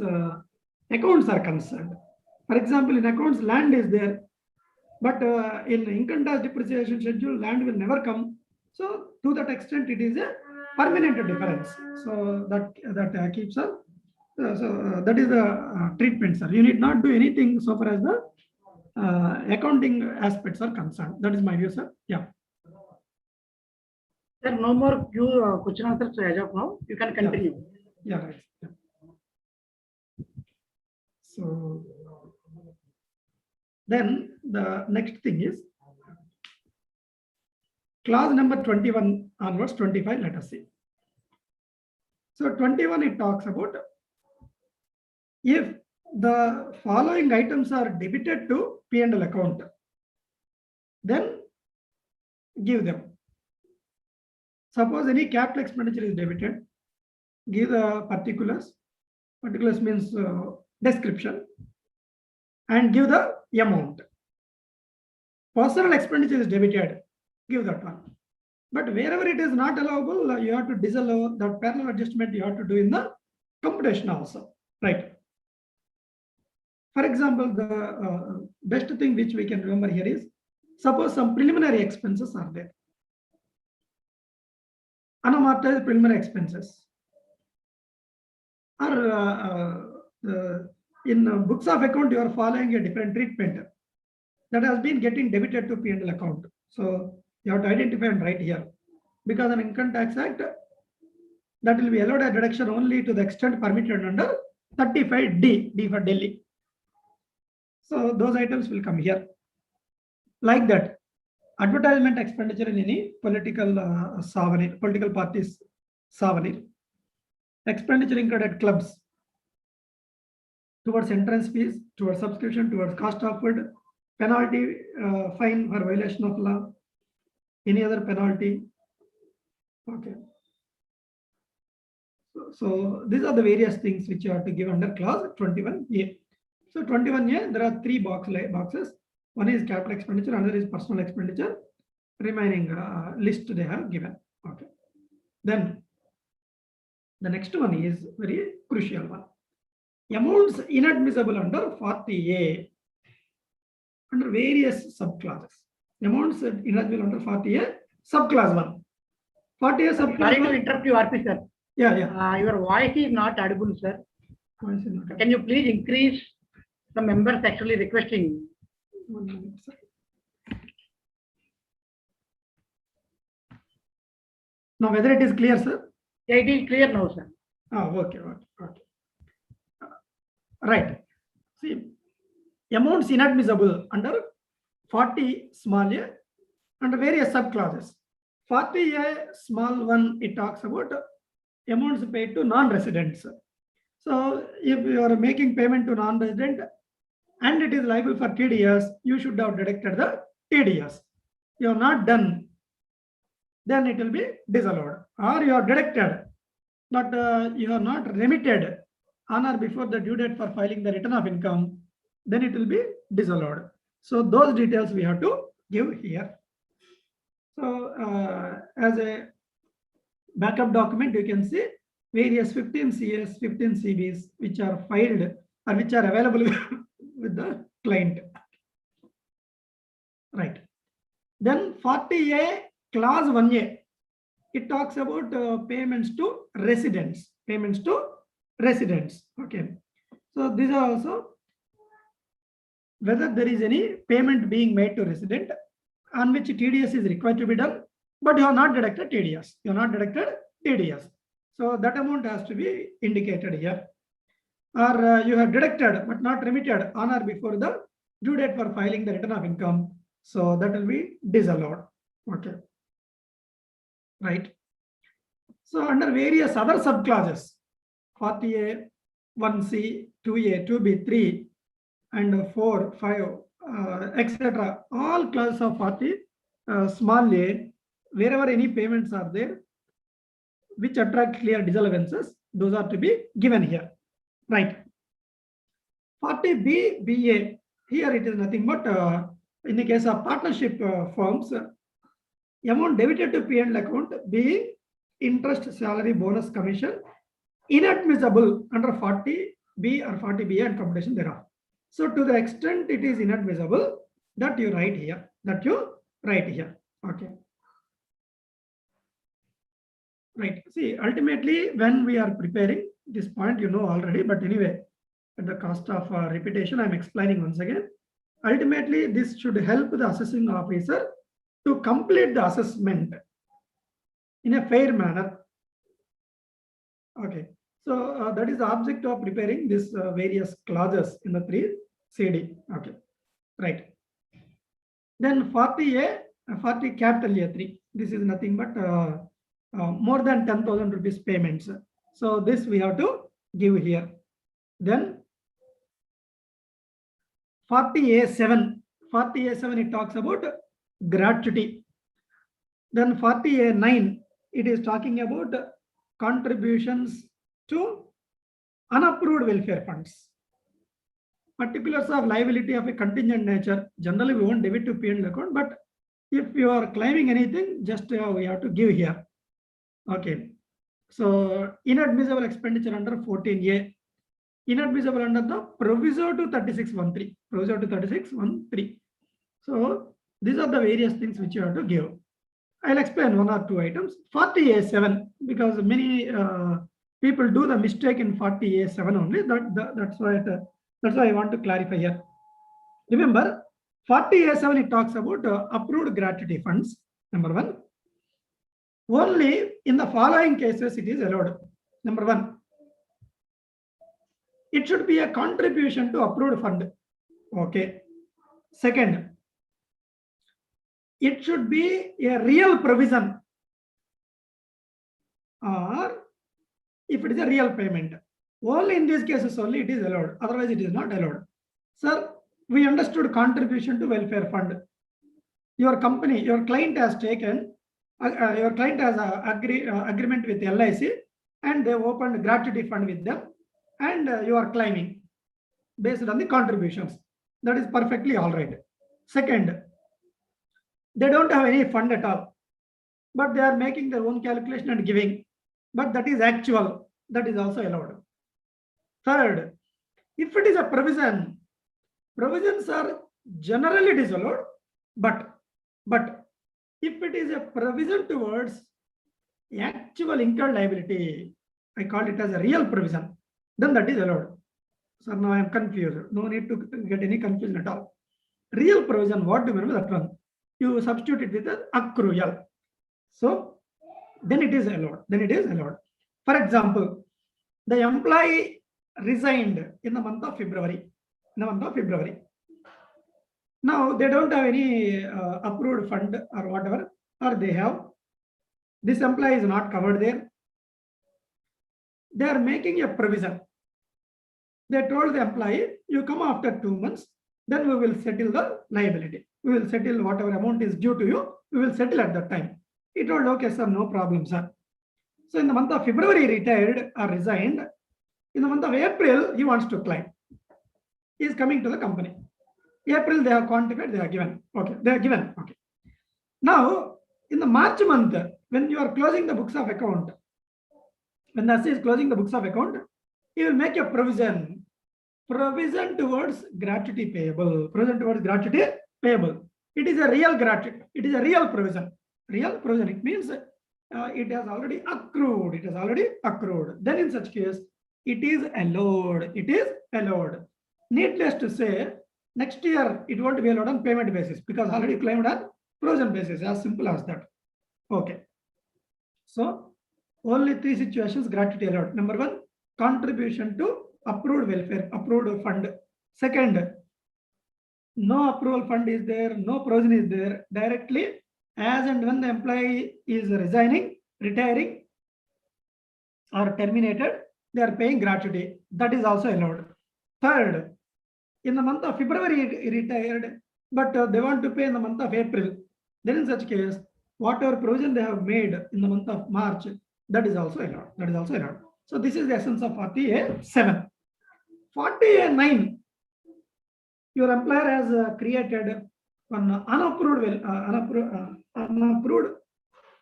accounts are concerned. For example, in accounts, land is there, but in income tax depreciation schedule, land will never come. So to that extent, it is a permanent difference. So that keeps up. That is the treatment, sir. You need not do anything so far as the accounting aspects are concerned. That is my view, sir. Yeah. Sir, no more question answers as of now. You can continue. Yeah, right. Yeah. So then the next thing is clause number 21 onwards, 25, let us see. So 21, it talks about if the following items are debited to P&L account, then give them. Suppose any capital expenditure is debited, give the particulars. Particulars means description, and give the amount. Personal expenditure is debited, give that one. But wherever it is not allowable, you have to disallow that parallel adjustment. You have to do in the computation also, right? For example, the best thing which we can remember here is, suppose some preliminary expenses are there. Unamortized preliminary expenses. Or in books of account, you are following a different treatment that has been getting debited to P&L account. So you have to identify and write here. Because in Income Tax Act, that will be allowed a deduction only to the extent permitted under 35D, D for Delhi. So those items will come here. Like that, advertisement expenditure in any political souvenir, political parties souvenir. Expenditure incurred at clubs towards entrance fees, towards subscription, towards cost of food, penalty, fine for violation of law, any other penalty. Okay. So these are the various things which you have to give under clause 21A. So 21A, there are three boxes. One is capital expenditure, another is personal expenditure. Remaining list they have given. Okay. Then the next one is very crucial one. Amounts inadmissible under 40A under various subclasses. Amounts inadmissible under 40A subclass 1. 40A subclass. Sorry to interrupt you, RP sir. Yeah. Your voice is not audible, sir. Voice is not audible. Can you please increase the members actually requesting? 1 minute, sir. Now whether it is clear, sir? Yeah, it is clear now, sir. Oh, okay. Right. See, amounts inadmissible under 40 small a under various subclasses. 40A small 1, it talks about amounts paid to non-residents. So if you are making payment to non-resident and it is liable for TDS, you should have deducted the TDS. You have not done, then it will be disallowed. Or you have deducted, but you have not remitted on or before the due date for filing the return of income, then it will be disallowed. So those details we have to give here. So as a backup document, you can see various 15 CS, 15 CBs which are filed or which are available with the client. Right. Then 40A clause 1A, it talks about payments to residents. Payments to residents. Okay. So these are also whether there is any payment being made to resident on which TDS is required to be done, but you have not deducted TDS. You have not deducted TDS. So that amount has to be indicated here. Or you have deducted but not remitted on or before the due date for filing the return of income. So that will be disallowed. Okay. Right. So under various other subclasses, 40A, 1C, 2A, 2B, 3, and 4, 5, etc. All classes of 40 small a, wherever any payments are there, which attract clear disallowances, those are to be given here. Right. 40B, BA, here it is nothing but in the case of partnership firms, amount debited to P&L account being interest, salary, bonus, commission, inadmissible under 40B or 40BA and computation thereof. So to the extent it is inadmissible, that you write here. Okay. Right. See, ultimately, when we are preparing this point, you know already, but anyway, at the cost of repetition, I'm explaining once again. Ultimately, this should help the assessing officer to complete the assessment in a fair manner. Okay. So that is the object of preparing this various clauses in the 3 CD. Okay. Right. Then 40A, 40 capital A3. This is nothing but more than 10,000 rupees payments. So this we have to give here. Then 40A7, it talks about gratuity. Then 40A9, it is talking about contributions to unapproved welfare funds. Particulars of liability of a contingent nature, generally we won't debit to P&L account, but if you are claiming anything, just we have to give here. Okay. So inadmissible expenditure under 14A. inadmissible under the proviso to 3613. Proviso to 3613. So these are the various things which you have to give. I'll explain one or two items. 40A7, because many people do the mistake in 40A7 only. That's why I want to clarify here. Remember, 40A7 it talks about approved gratuity funds. Number one. Only in the following cases it is allowed. Number one, it should be a contribution to approved fund. Okay. Second, it should be a real provision, or if it is a real payment. Only in these cases only it is allowed. Otherwise it is not allowed. Sir, we understood contribution to welfare fund. Your company, your client has taken, your client has agreement with LIC, and they opened gratuity fund with them, and you are claiming based on the contributions. That is perfectly all right. Second, they don't have any fund at all, but they are making their own calculation and giving, but that is actual. That is also allowed. Third, if it is a provision, provisions are generally disallowed, but if it is a provision towards actual incurred liability, I call it as a real provision, then that is allowed. So now I am confused. No need to get any confusion at all. Real provision, what do you remember that one? You substitute it with an accrual. So then it is allowed. Then it is allowed. For example, the employee resigned in the month of February. Now they don't have any approved fund or whatever, or they have. This employee is not covered there. They are making a provision. They told the employee, you come after 2 months, then we will settle the liability. We will settle whatever amount is due to you. We will settle at that time. He told, okay, sir, no problem, sir. So in the month of February, he retired or resigned. In the month of April, he wants to claim. He is coming to the company. April, they have quantified, they are given. Okay, they are given. Okay. Now, in the March month, when you are closing the books of account, when the assessor is closing the books of account, he will make a provision towards gratuity payable. Provision towards gratuity payable. It is a real gratuity. It is a real provision. Real provision. It means it has already accrued. It has already accrued. Then in such case, it is allowed. It is allowed. Needless to say, next year it won't be allowed on payment basis because already claimed on provision basis. As simple as that. Okay. So only 3 situations gratuity allowed. Number one, contribution to approved welfare, approved fund. Second, no approval fund is there, no provision is there. Directly, as and when the employee is resigning, retiring, or terminated, they are paying gratuity. That is also allowed. Third, in the month of February, he retired, but they want to pay in the month of April. Then in such case, whatever provision they have made in the month of March, that is also allowed. That is also allowed. So this is the essence of 40A7. 40A9, your employer has created an unapproved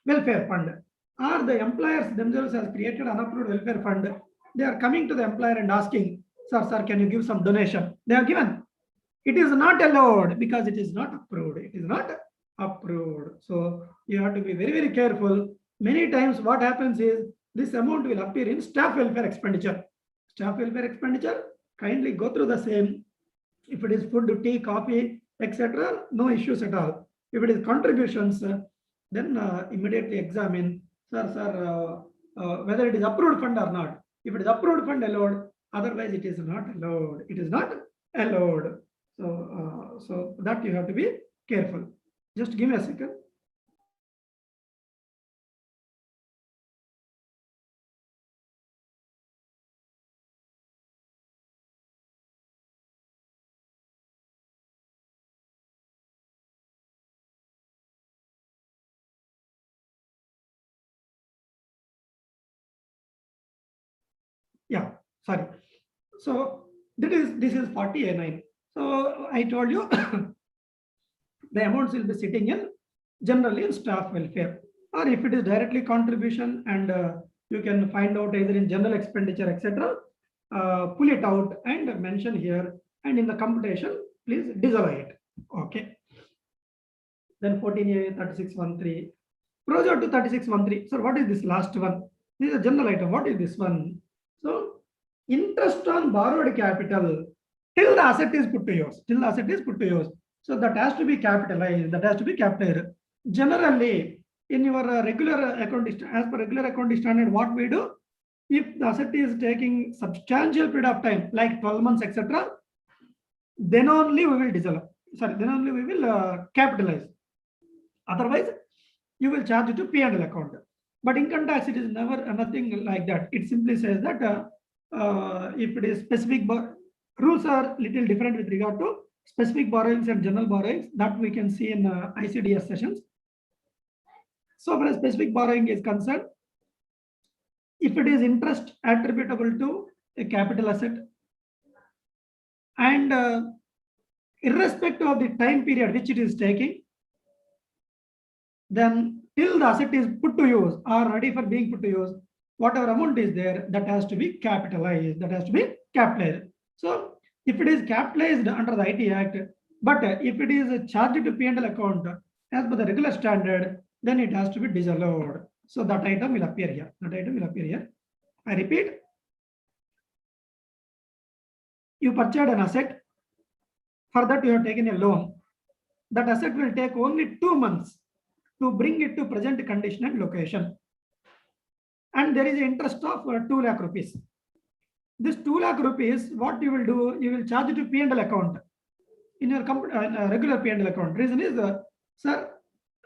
welfare fund, or the employers themselves has created unapproved welfare fund. They are coming to the employer and asking, sir, can you give some donation? They are given. It is not allowed because it is not approved. It is not approved. So you have to be very, very careful. Many times what happens is this amount will appear in staff welfare expenditure. Staff welfare expenditure, kindly go through the same. If it is food, tea, coffee, etc., no issues at all. If it is contributions, then immediately examine, sir, whether it is approved fund or not. If it is approved fund, allowed. Otherwise, it is not allowed. It is not allowed. So that you have to be careful. Just give me a second. Yeah, sorry. So this is 40A9. So I told you the amounts will be sitting in generally in staff welfare, or if it is directly contribution, and you can find out either in general expenditure, etc., pull it out and mention here, and in the computation, please disallow it. Okay. Then 14A 3613. Proceed to 3613. So what is this last one? This is a general item. What is this one? So interest on borrowed capital till the asset is put to use. Till the asset is put to use. So that has to be capitalized. That has to be capitalized. Generally, in your regular account, as per regular account standard, what we do, if the asset is taking substantial period of time, like 12 months, etc., then only we will disallow. Sorry, then only we will capitalize. Otherwise, you will charge it to P&L account. But income tax, it is never nothing like that. It simply says that if it is specific, rules are little different with regard to specific borrowings and general borrowings that we can see in ICDS sessions. So far as specific borrowing is concerned, if it is interest attributable to a capital asset and irrespective of the time period which it is taking, then till the asset is put to use or ready for being put to use, whatever amount is there, that has to be capitalized. That has to be capitalized. So if it is capitalized under the IT Act, but if it is charged to P&L account as per the regular standard, then it has to be disallowed. So that item will appear here. That item will appear here. I repeat, you purchased an asset. For that, you have taken a loan. That asset will take only 2 months to bring it to present condition and location. And there is an interest of 2 lakh rupees. This 2 lakh rupees, what you will do, you will charge it to P&L account in your regular P&L account. Reason is, sir,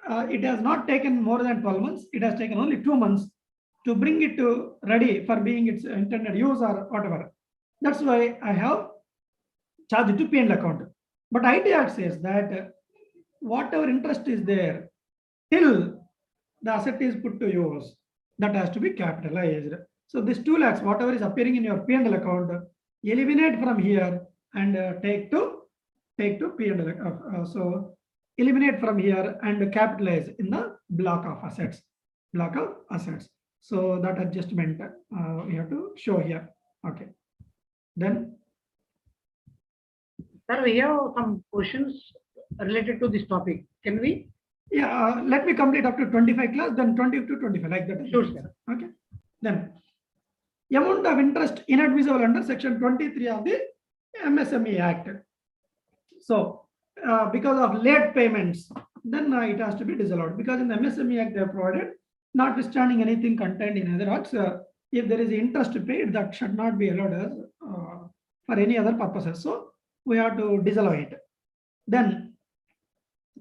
it has not taken more than 12 months. It has taken only 2 months to bring it to ready for being its intended use or whatever. That's why I have charged it to P&L account. But IT Act says that whatever interest is there till the asset is put to use, that has to be capitalized. So this 2 lakhs, whatever is appearing in your P&L account, eliminate from here and take to P&L. So eliminate from here and capitalize in the block of assets. So that adjustment we have to show here. Okay. Then, sir, we have some questions related to this topic. Can we? Yeah, let me complete up to 25 class, then 20 to 25, like that. Sure, sir. Okay. Then, amount of interest inadmissible under section 23 of the MSME Act. So, because of late payments, then it has to be disallowed. Because in the MSME Act, they have provided, notwithstanding anything contained in other acts, if there is interest paid, that should not be allowed as for any other purposes. So, we have to disallow it. Then,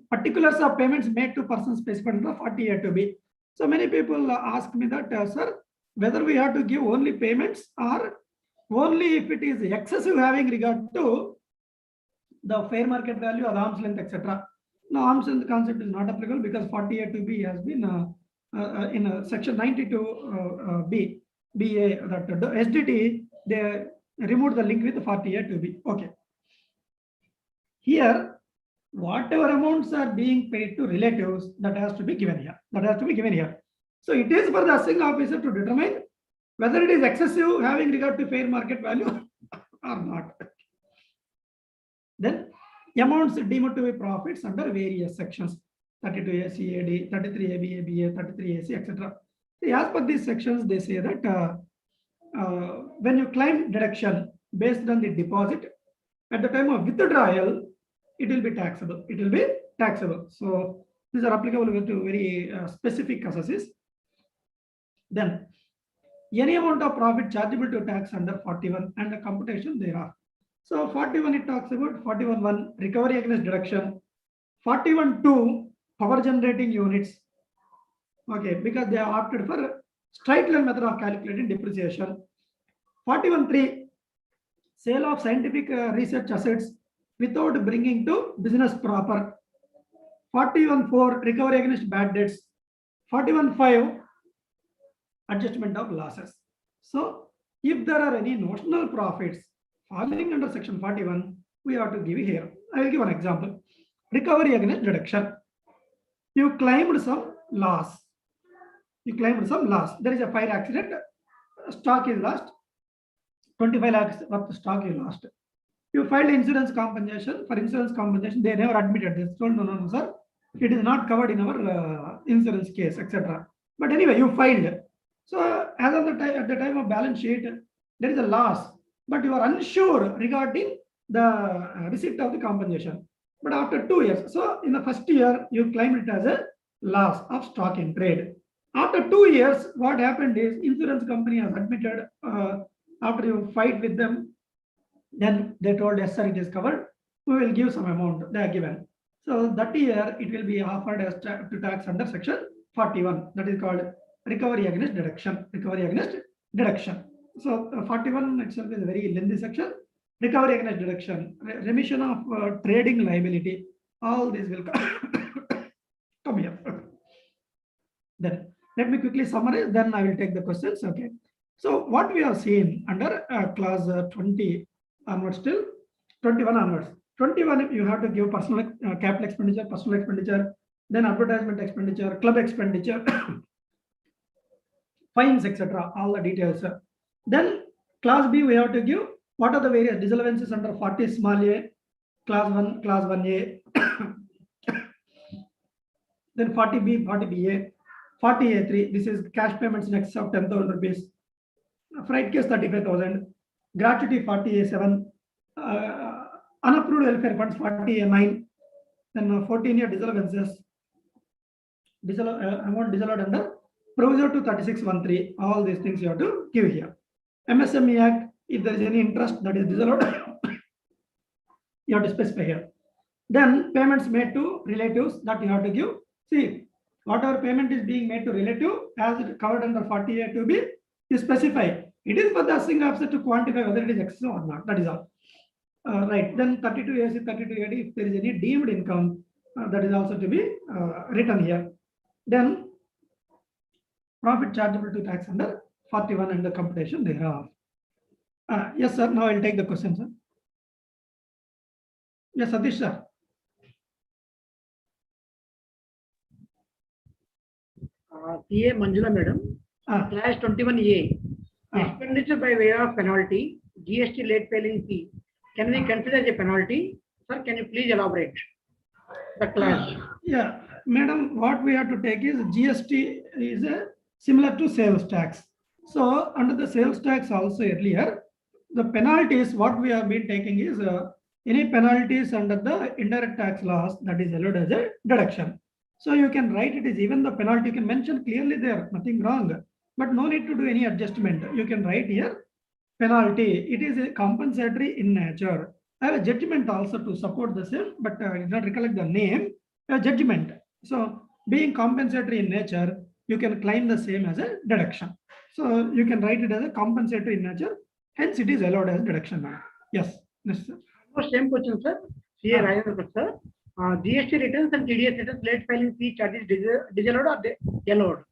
particulars of payments made to persons specified in the 40A2B. So many people ask me that, sir, whether we have to give only payments or only if it is excessive having regard to the fair market value or arm's length, etc. Now, arm's length concept is not applicable because 40A2B has been in section 92B, BA, that the SDT, they removed the link with 40A2B. Okay. Here, whatever amounts are being paid to relatives, that has to be given here. So it is for the assessing officer to determine whether it is excessive having regard to fair market value or not. Then amounts deemed to be profits under various sections, 32A CAD, 33AB ABA, 33AC, etc. See, as per these sections, they say that when you claim deduction based on the deposit, at the time of withdrawal, it will be taxable. So these are applicable to very specific cases. Then any amount of profit chargeable to tax under 41 and the computation thereof. So 41, it talks about 41.1 recovery against deduction, 41.2 power generating units. Okay, because they have opted for straight line method of calculating depreciation. 41.3 sale of scientific research assets without bringing to business proper. 41.4 recovery against bad debts. 41.5 adjustment of losses. So if there are any notional profits falling under section 41, we have to give here. I will give an example. Recovery against deduction. You claimed some loss. There is a fire accident. Stock is lost. 25 lakhs worth of stock you lost. You filed insurance compensation. For insurance compensation, they never admitted this. Told no, sir, it is not covered in our insurance case, etc. But anyway, you filed. So as of the time, at the time of balance sheet, there is a loss, but you are unsure regarding the receipt of the compensation. But after 2 years, so in the first year, you claimed it as a loss of stock in trade. After 2 years, what happened is insurance company has admitted, after you fight with them, then they told, yes, sir, it is covered. We will give some amount they are given. So that year it will be offered as to tax under section 41. That is called recovery against deduction. Recovery against deduction. So 41 itself is a very lengthy section. Recovery against deduction, remission of trading liability. All these will come here. Then let me quickly summarize. Then I will take the questions. Okay. So what we have seen under clause 20 onwards till 21 onwards. 21, you have to give personal capital expenditure, personal expenditure, then advertisement expenditure, club expenditure, fines, etc. All the details. Then class B, we have to give what are the various disallowances under 40 small a, class 1, class 1A, then 40B, 40BA, 40A3. This is cash payments in excess of 10,000 rupees. Freight case 35,000, gratuity 40A7, unapproved welfare funds 40A9, then 14-year disallowances, amount disallowed under proviso to 3613. All these things you have to give here. MSME Act, if there is any interest that is disallowed, you have to specify here. Then payments made to relatives that you have to give. See, whatever payment is being made to relative as covered under 40A to be, you specify. It is for the assessing officer to quantify whether it is excess or not. That is all. Right. Then 32AC, 32AD, if there is any deemed income, that is also to be written here. Then profit chargeable to tax under 41 and the computation thereof. Yes, sir. Now I'll take the question, sir. Yes, Satish, sir. CA Manjula Madam, class 21A, expenditure by way of penalty, GST late filing fee. Can we consider as a penalty? Sir, can you please elaborate the class? Yeah, madam, what we have to take is GST is similar to sales tax. So under the sales tax also earlier, the penalties what we have been taking is any penalties under the indirect tax laws that is allowed as a deduction. So you can write it is even the penalty, you can mention clearly there, nothing wrong, but no need to do any adjustment. You can write here penalty. It is a compensatory in nature. I have a judgment also to support the same, but I did not recollect the name. A judgment. So being compensatory in nature, you can claim the same as a deduction. So you can write it as a compensatory in nature. Hence, it is allowed as deduction. Yes. Yes, sir. Same question, sir. CA Rajendra, sir. GST returns and TDS returns late filing fee charges disallowed or allowed?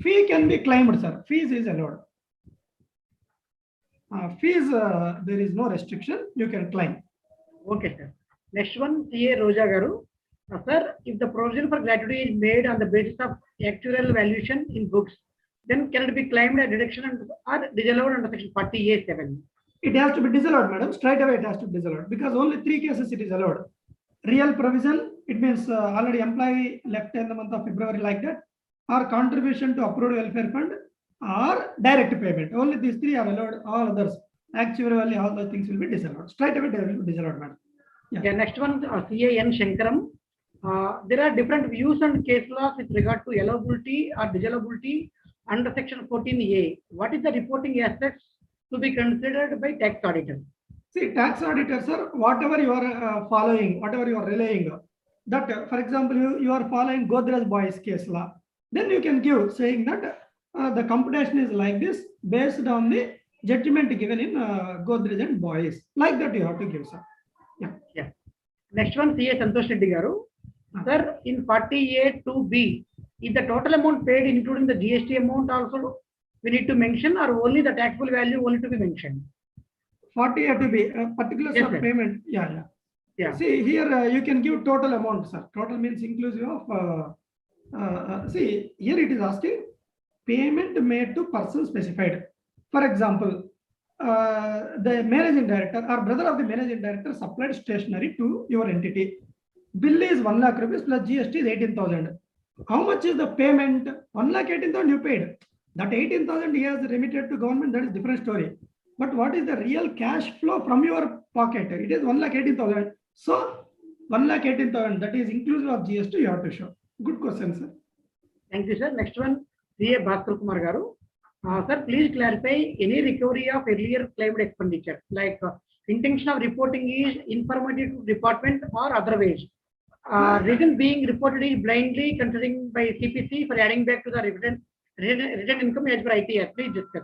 Fee can be claimed, sir. Fees is allowed. Fees, there is no restriction. You can claim. Okay, sir. Next one, CA Roja Garu. Sir, if the provision for gratuity is made on the basis of actuarial valuation in books, then can it be claimed as deduction or disallowed under section 40A7? It has to be disallowed, madam. Straight away it has to be disallowed because only 3 cases it is allowed. Real provision, it means already employee left in the month of February like that, or contribution to approved welfare fund, or direct payment. Only these 3 are allowed. All others, actually, all the things will be disallowed. Straight away they will be disallowed, madam. Yeah. Next one, CAN Shankaram. There are different views and case laws with regard to allowability or disallowability under section 14A. What is the reporting aspects to be considered by tax auditor? See, tax auditors are whatever you are following, whatever you are relaying. That, for example, you are following Godrej Boys case law. Then you can give saying that the computation is like this based on the judgment given in Godrej and Boys. Like that you have to give, sir. Yeah. Next one, CA Santosh Reddy Garu. Sir, in 40A2B, is the total amount paid including the GST amount also we need to mention, or only the taxable value only to be mentioned? 40A2B, particulars of payment. Yeah. See, here you can give total amount, sir. Total means inclusive of, see, here it is asking payment made to person specified. For example, the managing director or brother of the managing director supplied stationery to your entity. Bill is 1 lakh rupees plus GST is 18,000. How much is the payment? 1 lakh 18,000 you paid. That 18,000 he has remitted to government, that is different story. But what is the real cash flow from your pocket? It is 1 lakh 18,000. So 1 lakh 18,000, that is inclusive of GST, you have to show. Good question, sir. Thank you, sir. Next one, CA Bhaskar Kumar Garu. Sir, please clarify any recovery of earlier claimed expenditure, like intention of reporting is informative to department or otherwise. Reason being reported is blindly considering by CPC for adding back to the return income as per ITS. Please discuss.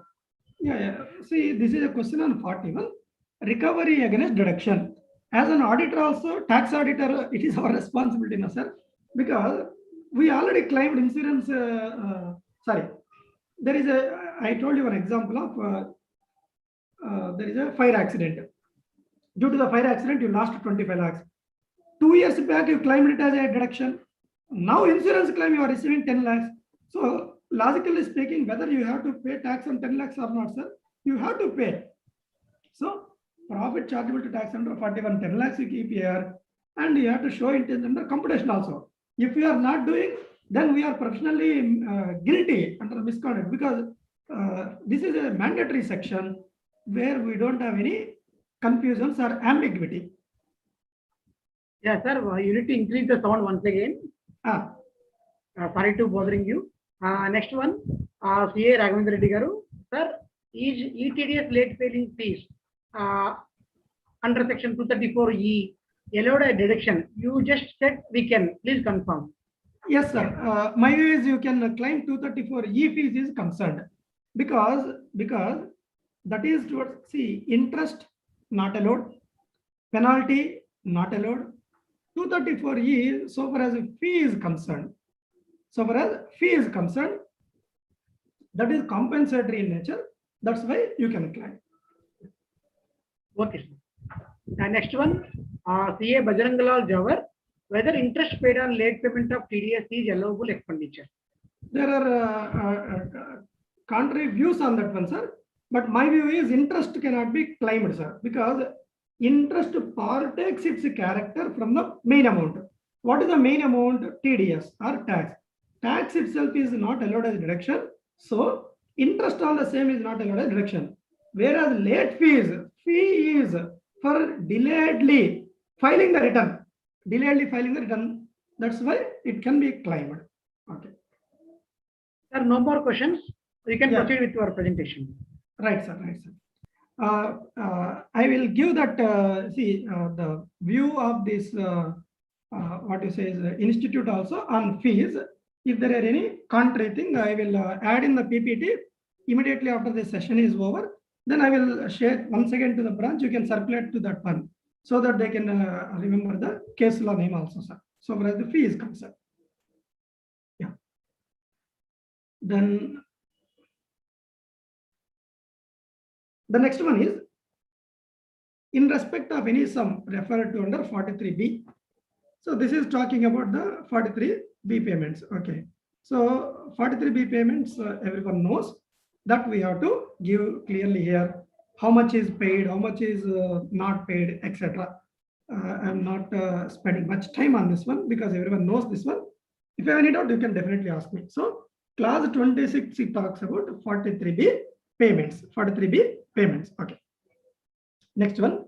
Yeah. See, this is a question on 41. Recovery against deduction. As an auditor also, tax auditor, it is our responsibility, no, sir. Because we already claimed insurance, there is I told you an example of, there is a fire accident. Due to the fire accident, you lost 25 lakhs. 2 years back, you claimed it as a deduction. Now insurance claim, you are receiving 10 lakhs. So logically speaking, whether you have to pay tax on 10 lakhs or not, sir, you have to pay. So profit chargeable to tax under 41, 10 lakhs you keep here, and you have to show it under computation also. If you are not doing, then we are professionally guilty under misconduct, because this is a mandatory section where we don't have any confusions or ambiguity. Yeah, sir, you need to increase the sound once again. Sorry to bothering you. Next one, CA Raghavendra Reddy Garu. Sir, is ETDS late paying fees under section 234E allowed a deduction? You just said we can. Please confirm. Yes, sir. My view is you can claim 234E fees is concerned because that is towards, see, interest not allowed, penalty not allowed. 234E, so far as fee is concerned, that is compensatory in nature. That's why you can claim. Okay, sir. Next one, CA Bajrangalal Jawar. Whether interest paid on late payment of TDS is allowable expenditure? There are contrary views on that one, sir. But my view is interest cannot be claimed, sir, because interest partakes its character from the main amount. What is the main amount? TDS or tax. Tax itself is not allowed as deduction. So interest on the same is not allowed as deduction. Whereas late fee is for delayedly filing the return. That's why it can be claimed. Okay. Sir, no more questions. You can proceed with your presentation. Right, sir. I will give that, the view of this, what you say is institute also on fees. If there are any contrary thing, I will add in the PPT immediately after the session is over. Then I will share once again to the branch. You can circulate to that one so that they can remember the case law name also, sir. So whereas the fee is concerned. Yeah. Then the next one is in respect of any sum referred to under 43B. So this is talking about the 43B payments. Okay. So 43B payments, everyone knows that we have to give clearly here how much is paid, how much is not paid, etc. I'm not spending much time on this one because everyone knows this one. If you have any doubt, you can definitely ask me. So clause 26, it talks about 43B payments. 43B payments. Okay. Next one,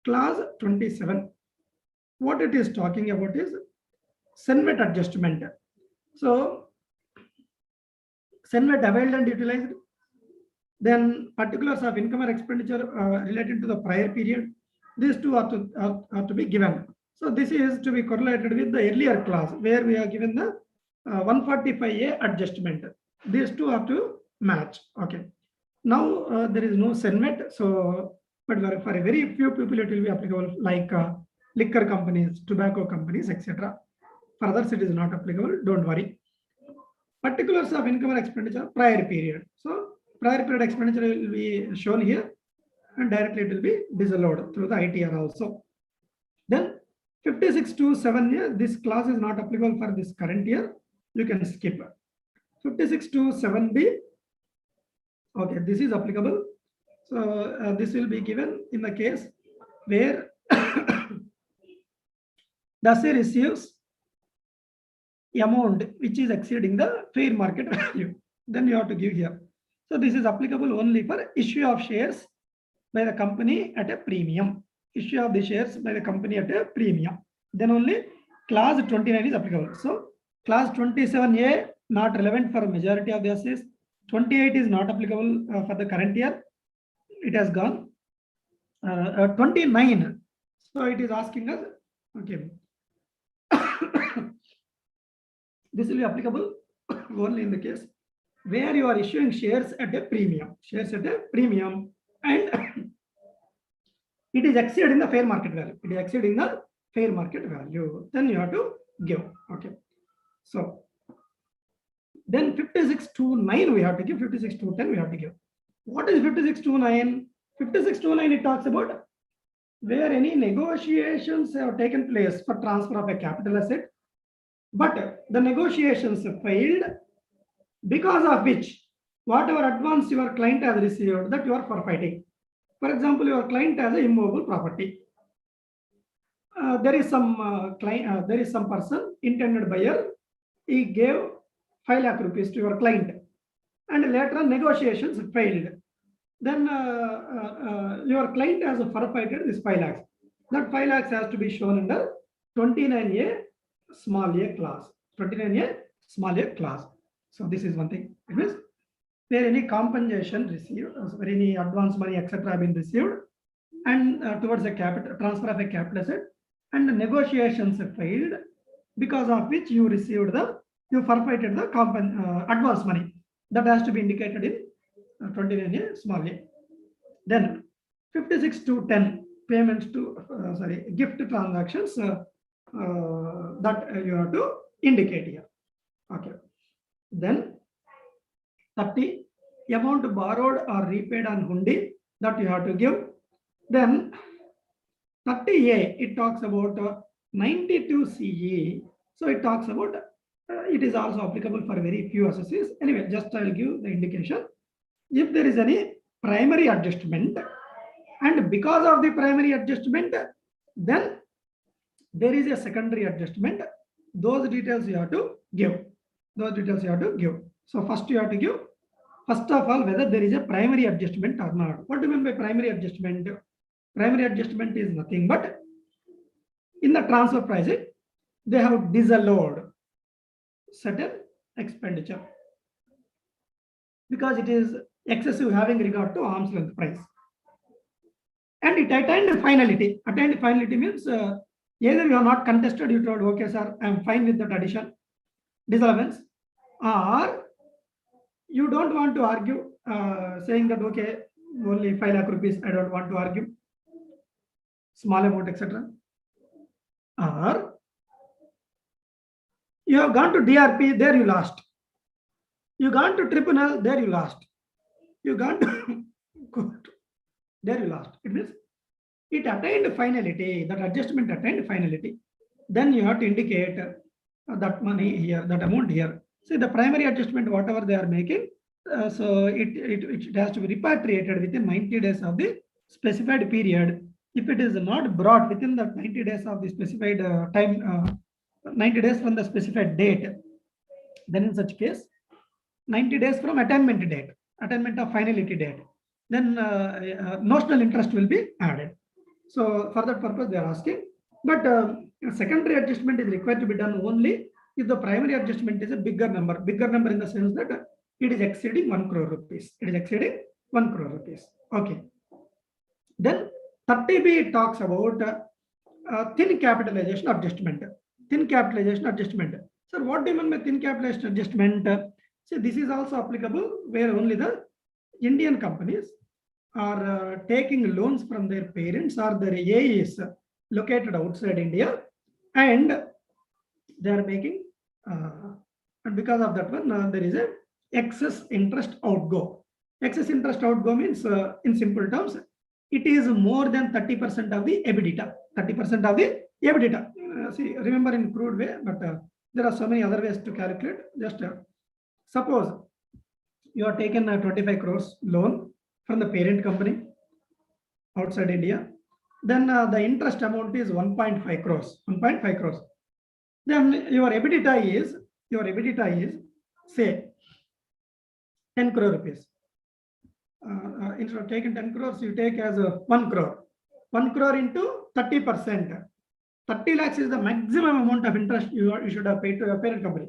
clause 27. What it is talking about is Senvet adjustment. So Senvet availed and utilized. Then particulars of income or expenditure related to the prior period. These two are to be given. So this is to be correlated with the earlier clause where we are given the 145A adjustment. These two have to match. Okay. Now there is no Senvet. So, but for a very few people it will be applicable, like liquor companies, tobacco companies, etc. For others it is not applicable. Don't worry. Particulars of income or expenditure prior period. So prior period expenditure will be shown here, and directly it will be disallowed through the ITR also. Then 56 to 7 year, this clause is not applicable for this current year. You can skip. 56 to 7B. Okay, this is applicable. So this will be given in the case where the share receives amount which is exceeding the fair market value. Then you have to give here. So this is applicable only for issue of shares by the company at a premium. Issue of the shares by the company at a premium. Then only clause 29 is applicable. So clause 27A not relevant for majority of the assets. 28 is not applicable for the current year. It has gone. 29. So it is asking us, okay. This will be applicable only in the case where you are issuing shares at a premium. Shares at a premium, and it is exceeding the fair market value. It is exceeding the fair market value. Then you have to give. Okay. So then 5629 we have to give. 56.210 we have to give. What is 56.29? 56.29 it talks about where any negotiations have taken place for transfer of a capital asset, but the negotiations failed, because of which whatever advance your client has received, that you are forfeiting. For example, your client has a immovable property. There is some person, intended buyer, he gave 5 lakh rupees to your client, and later on negotiations failed. Then your client has forfeited this 5 lakhs. That 5 lakhs has to be shown under 29A small a clause. 29A small a clause. So this is one thing. It means where any compensation received, where any advance money, etc., have been received, and towards a capital transfer of a capital asset, and the negotiations failed, because of which you received you forfeited the advance money. That has to be indicated in 29A small a. Then 56.210 payments to gift transactions that you have to indicate here. Okay. Then 30 amount borrowed or repaid on hundi, that you have to give. Then 30A it talks about 92 CE. So it talks about it is also applicable for very few associates. Anyway, just I will give the indication. If there is any primary adjustment, and because of the primary adjustment, then there is a secondary adjustment. Those details you have to give. Those details you have to give. So first you have to give, first of all, whether there is a primary adjustment or not. What do you mean by primary adjustment? Primary adjustment is nothing but in the transfer pricing, they have disallowed certain expenditure because it is excessive having regard to arm's length price. And it attained finality. Attained finality means either you have not contested, you told, okay, sir, I am fine with that addition, disallowance, or you don't want to argue, saying that, okay, only 5 lakh rupees, I don't want to argue, small amount, etc. Or you have gone to DRP, there you lost. You gone to tribunal, there you lost. You gone to court, there you lost. It means it attained finality, that adjustment attained finality. Then you have to indicate that money here, that amount here. See, the primary adjustment, whatever they are making, so it has to be repatriated within 90 days of the specified period. If it is not brought within the 90 days of the specified time, 90 days from the specified date, then in such case, 90 days from attainment date, attainment of finality date, then notional interest will be added. So for that purpose they are asking, but secondary adjustment is required to be done only if the primary adjustment is a bigger number in the sense that it is exceeding 1 crore rupees. It is exceeding 1 crore rupees. Okay. Then 30B talks about thin capitalization adjustment. Thin capitalization adjustment. Sir, what do you mean by thin capitalization adjustment? So this is also applicable where only the Indian companies are taking loans from their parents or their AEs located outside India, and they are making, and because of that one, there is a excess interest outgo. Excess interest outgo means, in simple terms, it is more than 30% of the EBITDA. 30% of the EBITDA. See, remember in crude way, but there are so many other ways to calculate. Just suppose you are taken a 25 crores loan from the parent company outside India. Then the interest amount is 1.5 crores. 1.5 crores. Then your EBITDA is say 10 crore rupees. Instead of taking 10 crores, you take as 1 crore. 1 crore into 30%. 30 lakhs is the maximum amount of interest you should have paid to your parent company.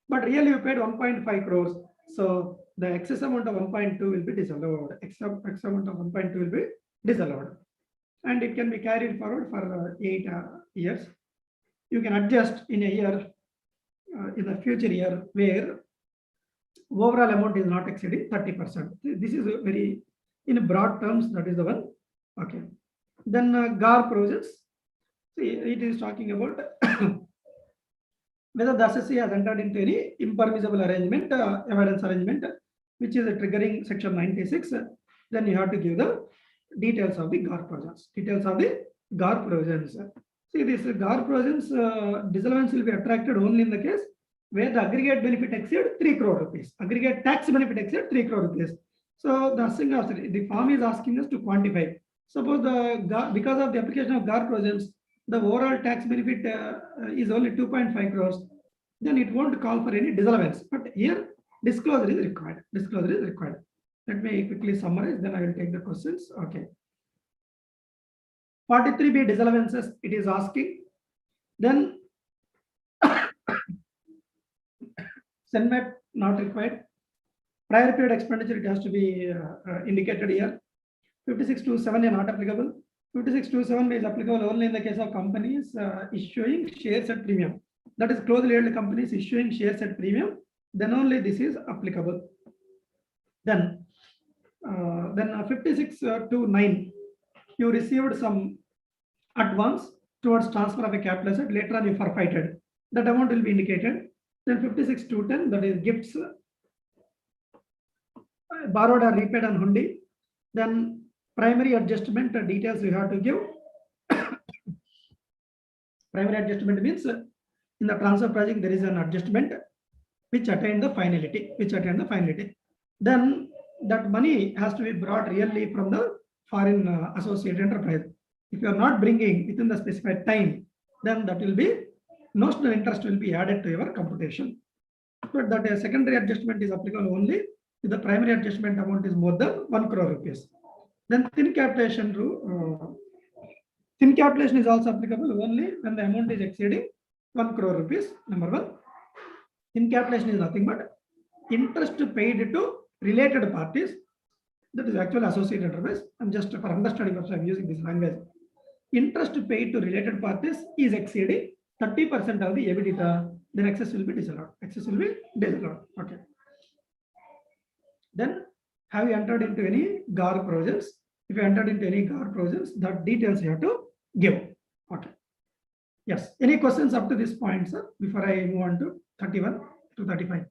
But really you paid 1.5 crores. So the excess amount of 1.2 will be disallowed. Excess amount of 1.2 will be disallowed. And it can be carried forward for 8 years. You can adjust in a year, in the future year, where overall amount is not exceeding 30%. This is very, in broad terms, that is the one. Okay. Then GAR provisions. See, it is talking about whether the assessee has entered into any impermissible arrangement, evidence arrangement, which is triggering section 96. Then you have to give the details of the GAR provisions. Details of the GAR provisions. See, this GAR provisions disallowance will be attracted only in the case where the aggregate benefit exceed 3 crore rupees. Aggregate tax benefit exceed 3 crore rupees. So the form is asking us to quantify. Suppose because of the application of GAR provisions, the overall tax benefit is only 2.5 crores. Then it won't call for any disallowance. But here disclosure is required. Disclosure is required. Let me quickly summarize. Then I will take the questions. Okay. 43B disallowances it is asking. Then SENMAP not required. Prior period expenditure, it has to be indicated here. 5627 is not applicable. 5627 is applicable only in the case of companies issuing shares at premium. That is closely held companies issuing shares at premium. Then only this is applicable. Then 5629, you received some advance towards transfer of a capital asset. Later on, you forfeited. That amount will be indicated. Then 56.210, that is gifts borrowed or repaid on hundi. Then primary adjustment details you have to give. Primary adjustment means in the transfer project there is an adjustment which attained the finality. Then that money has to be brought really from the foreign associate enterprise. If you are not bringing within the specified time, then that will be notional interest will be added to your computation. But that secondary adjustment is applicable only if the primary adjustment amount is more than 1 crore rupees. Then thin capitalization rule. Thin capitalization is also applicable only when the amount is exceeding 1 crore rupees. Number one. Thin capitalization is nothing but interest paid to related parties. That is actually associate enterprise. I'm just for understanding purposes, I'm using this language. Interest paid to related parties is exceeding 30% of the EBITDA, then excess will be disallowed. Okay. Then have you entered into any GAR provisions? If you entered into any GAR provisions, that details you have to give. Okay. Yes. Any questions up to this point, sir? Before I move on to 31 to 35.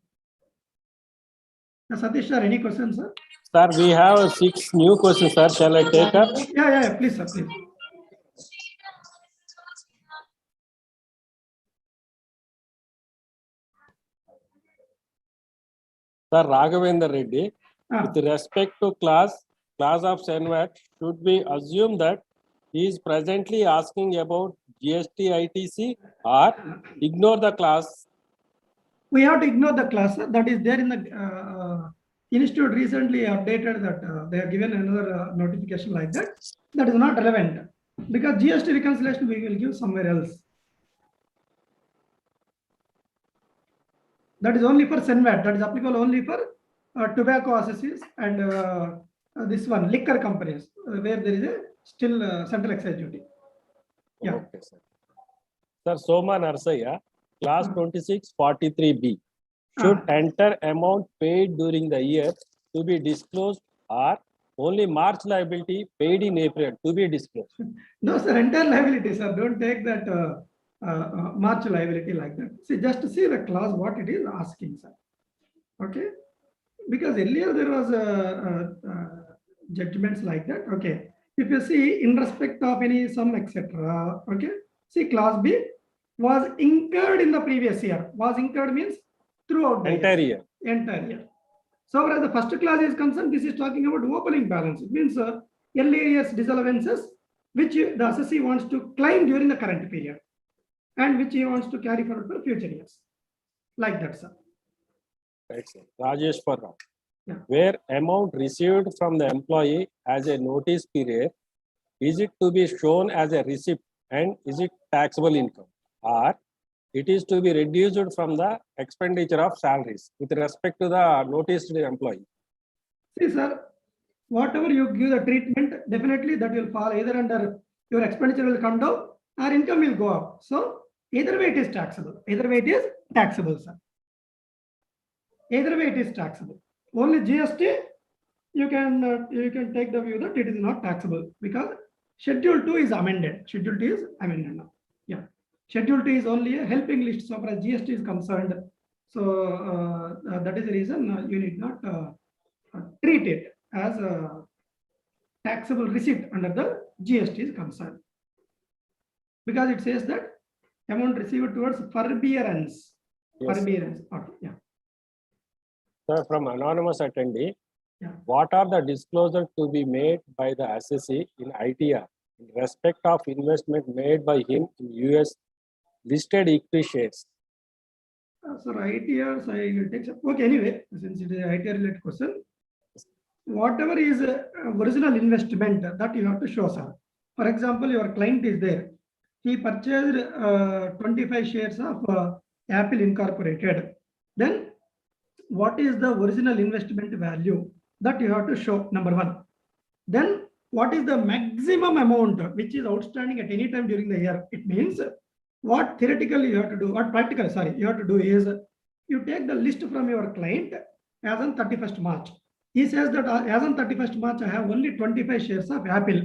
Satish sir, any questions, sir? Sir, we have 6 new questions, sir. Shall I take up? Yeah. Please, sir. Please. Sir Raghavendra Reddy, with respect to class of SENVAT, should we assume that he is presently asking about GST ITC or ignore the class? We have to ignore the class, sir. That is there in the institute recently updated that they have given another notification like that. That is not relevant because GST reconciliation we will give somewhere else. That is only for SENVAT. That is applicable only for tobacco assessees and this one liquor companies where there is a still central excise duty. Yeah. Okay, sir. Sir Soma Narsaya, class 2643B, should enter amount paid during the year to be disclosed or only March liability paid in April to be disclosed? No, sir, entire liability, sir. Don't take that March liability like that. See, just to see the clause, what it is asking, sir. Okay. Because earlier there was judgments like that. Okay. If you see in respect of any sum, etc. Okay. See, clause B was incurred in the previous year. Was incurred means throughout the entire year. Entire year. So far as the first clause is concerned, this is talking about opening balance. It means earlier years disallowances which the assessee wants to claim during the current period and which he wants to carry forward for future years. Like that, sir. Right, sir. Rajesh Parra. Yeah. Where amount received from the employee as a notice period, is it to be shown as a receipt and is it taxable income, or it is to be reduced from the expenditure of salaries with respect to the noticed employee? See, sir, whatever you give the treatment, definitely that will fall either under your expenditure will come down or income will go up. So either way it is taxable. Either way it is taxable, sir. Either way it is taxable. Only GST you can take the view that it is not taxable because Schedule 2 is amended. Schedule 2 is amended now. Yeah. Schedule 2 is only a helping list so far as GST is concerned. So that is the reason you need not treat it as a taxable receipt under the GST is concerned. Because it says that amount received towards forbearance. Yes. Forbearance. Okay. Yeah. Sir, from anonymous attendee, Yeah. what are the disclosures to be made by the assessee in ITR in respect of investment made by him in US listed equity shares? So ITRs, I will take. Okay, anyway, since it is an ITR related question, whatever is original investment that you have to show, sir. For example, your client is there. He purchased 25 shares of Apple Incorporated. Then what is the original investment value that you have to show, number one. Then what is the maximum amount which is outstanding at any time during the year? It means what theoretically you have to do, what practically, sorry, you have to do is you take the list from your client as on 31st March. He says that as on 31st March, I have only 25 shares of Apple.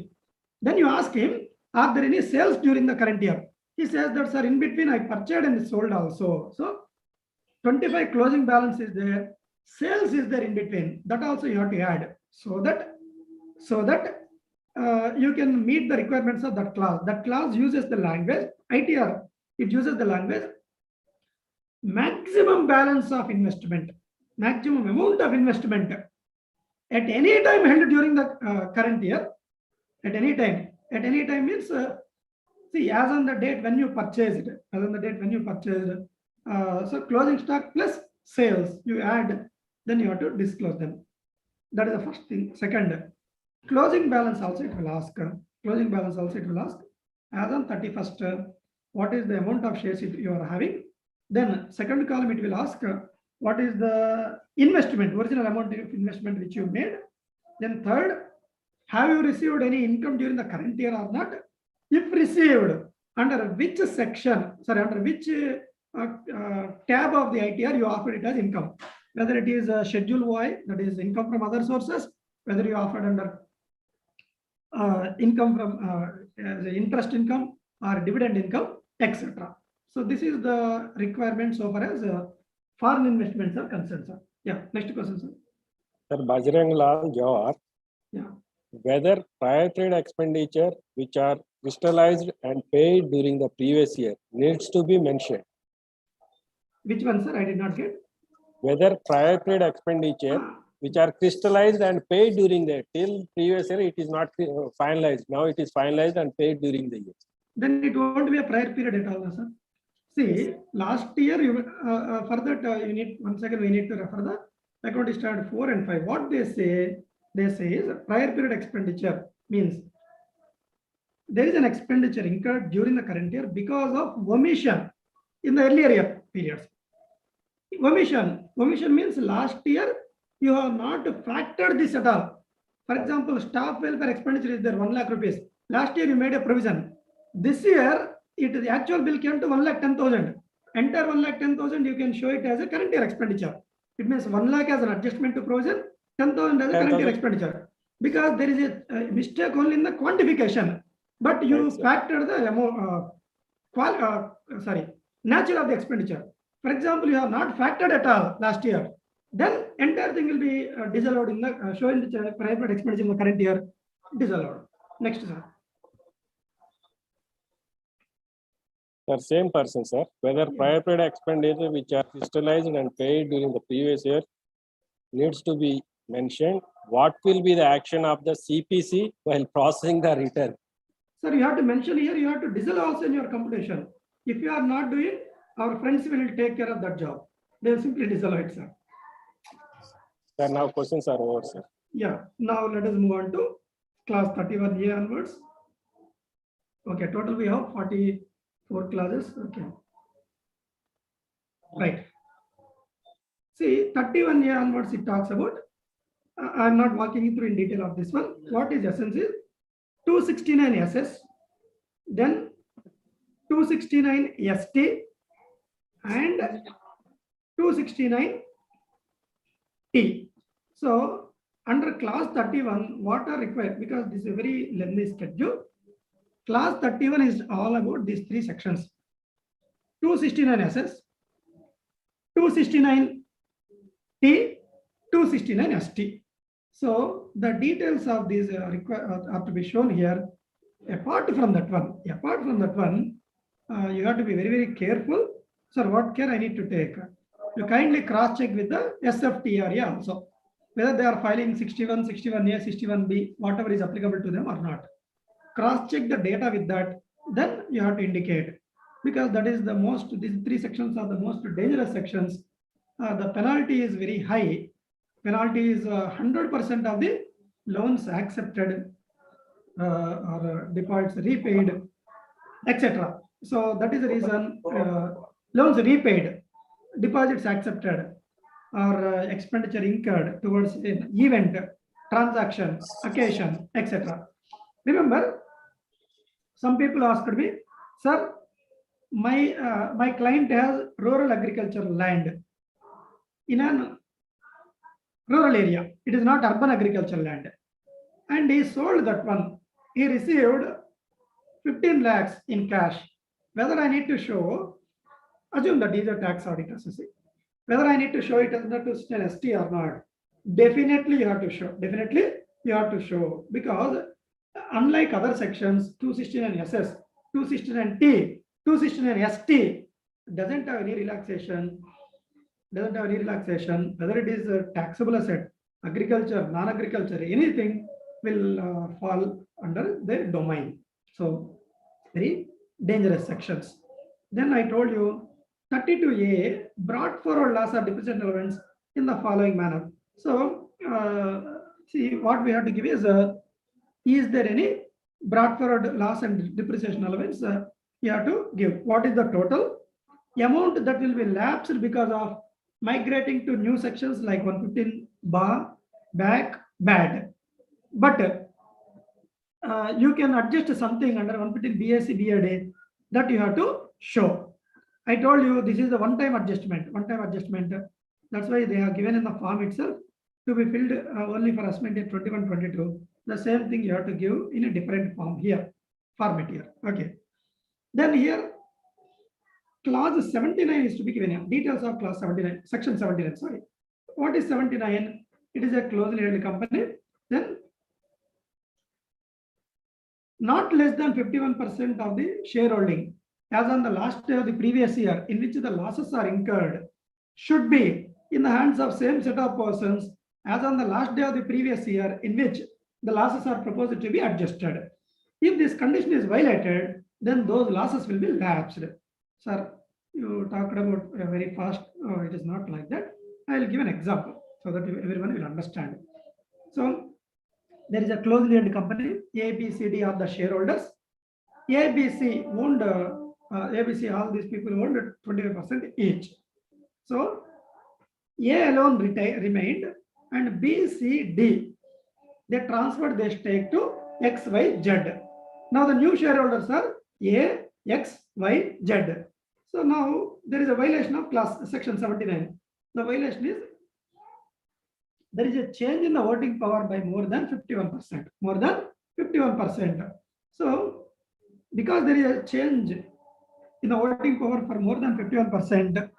Then you ask him, are there any sales during the current year? He says that, sir, in between I purchased and sold also. So 25 closing balance is there, sales is there in between. That also you have to add so that you can meet the requirements of that clause. That clause uses the language, ITR, it uses the language, maximum balance of investment, maximum amount of investment at any time held during the current year, at any time means, see, as on the date when you purchased, so closing stock plus sales, you add, then you have to disclose them. That is the first thing. Second, closing balance also it will ask. Closing balance also it will ask. As on 31st, what is the amount of shares you are having? Then second column it will ask what is the investment, original amount of investment which you made. Then third, have you received any income during the current year or not? If received, under which section, sorry, under which tab of the ITR you offered it as income? Whether it is Schedule Y, that is income from other sources, whether you offered under income from interest income or dividend income, etc. So this is the requirement so far as foreign investments are concerned, sir. Yeah, next question, sir. Sir, Bajrang Lal Jawar, Yeah. whether prior period expenditure which are crystallized and paid during the previous year needs to be mentioned. Which one, sir? I did not get. Whether prior period expenditure which are crystallized and paid during the till previous year, it is not finalized. Now it is finalized and paid during the year. Then it won't be a prior period at all, sir. See, last year, you for that you need, once again, we need to refer the account standard 4 and 5. What they say is prior period expenditure means there is an expenditure incurred during the current year because of omission in the earlier year periods. Omission means last year you have not factored this at all. For example, staff welfare expenditure is there 1 lakh rupees. Last year you made a provision. This year the actual bill came to 1,10,000. Entire 1,10,000 you can show it as a current year expenditure. It means 1 lakh as an adjustment to provision, 10,000 as a current year expenditure. Because there is a mistake only in the quantification, but you factor the amount, nature of the expenditure. For example, you have not factored at all last year, then entire thing will be disallowed in the showing the private expenditure in the current year, disallowed. Next, sir. Sir, same person, sir. Whether prior period expenditure which are crystallized and paid during the previous year needs to be mentioned. What will be the action of the CPC while processing the return? Sir, you have to mention here, you have to dissolve also in your computation. If you are not doing, our friends will take care of that job. They will simply dissolve it, sir. Sir, now questions are over, sir. Yeah, now let us move on to class 31A onwards. Okay, total we have 44 classes. Okay. Right. See, 31A onwards, it talks about, I'm not walking through in detail of this one. What is essence is 269 SS, then 269 ST, and 269 T. So under class 31, what are required? Because this is a very lengthy schedule. Class 31 is all about these three sections: 269 SS, 269 T, 269 ST. So the details of these are to be shown here. Apart from that one, you have to be very, very careful. Sir, what care I need to take? You kindly cross-check with the SFTRA also, whether they are filing 61, 61A, 61B, whatever is applicable to them or not. Cross-check the data with that, then you have to indicate. Because that is the most, these three sections are the most dangerous sections. The penalty is very high. Penalty is 100% of the loans accepted or deposits repaid, etc. So that is the reason loans repaid, deposits accepted, or expenditure incurred towards an event, transaction, occasion, etc. Remember, some people asked me, sir, my client has rural agricultural land in an rural area. It is not urban agricultural land. And he sold that one. He received 15 lakhs in cash. Whether I need to show, assume that these are tax auditors, you see. Whether I need to show it as not to an ST or not, definitely you have to show. Definitely you have to show, because unlike other sections, 269 SS, 269 T, 269 ST doesn't have any relaxation. Whether it is a taxable asset, agriculture, non-agriculture, anything will fall under their domain. So very dangerous sections. Then I told you 32A brought forward loss or depreciation allowance in the following manner. So see, what we have to give is there any brought forward loss and depreciation allowance? You have to give. What is the total amount that will be lapsed because of migrating to new sections like 115 bar, back, bad. But you can adjust something under 115 BSc BAD that you have to show. I told you this is a one-time adjustment. That's why they have given in the form itself to be filled only for assessment at 21-22. The same thing you have to give in a different form here, format here. Okay. Then here, clause 79 is to be given here. Details of clause 79, section 79. Sorry. What is 79? It is a closely held company. Then not less than 51% of the shareholding as on the last day of the previous year in which the losses are incurred should be in the hands of same set of persons as on the last day of the previous year in which the losses are proposed to be adjusted. If this condition is violated, then those losses will be lapsed. Sir, you talked about very fast. It is not like that. I will give an example so that everyone will understand. So there is a closely held company, ABCD are the shareholders. ABC owned, ABC, all these people owned 25% each. So A alone remained, and B, C, D, they transferred their stake to X, Y, Z. Now the new shareholders are A, X, Y, Z. So now there is a violation of clause section 79. The violation is there is a change in the voting power by more than 51%. More than 51%. So because there is a change in the voting power for more than 51%,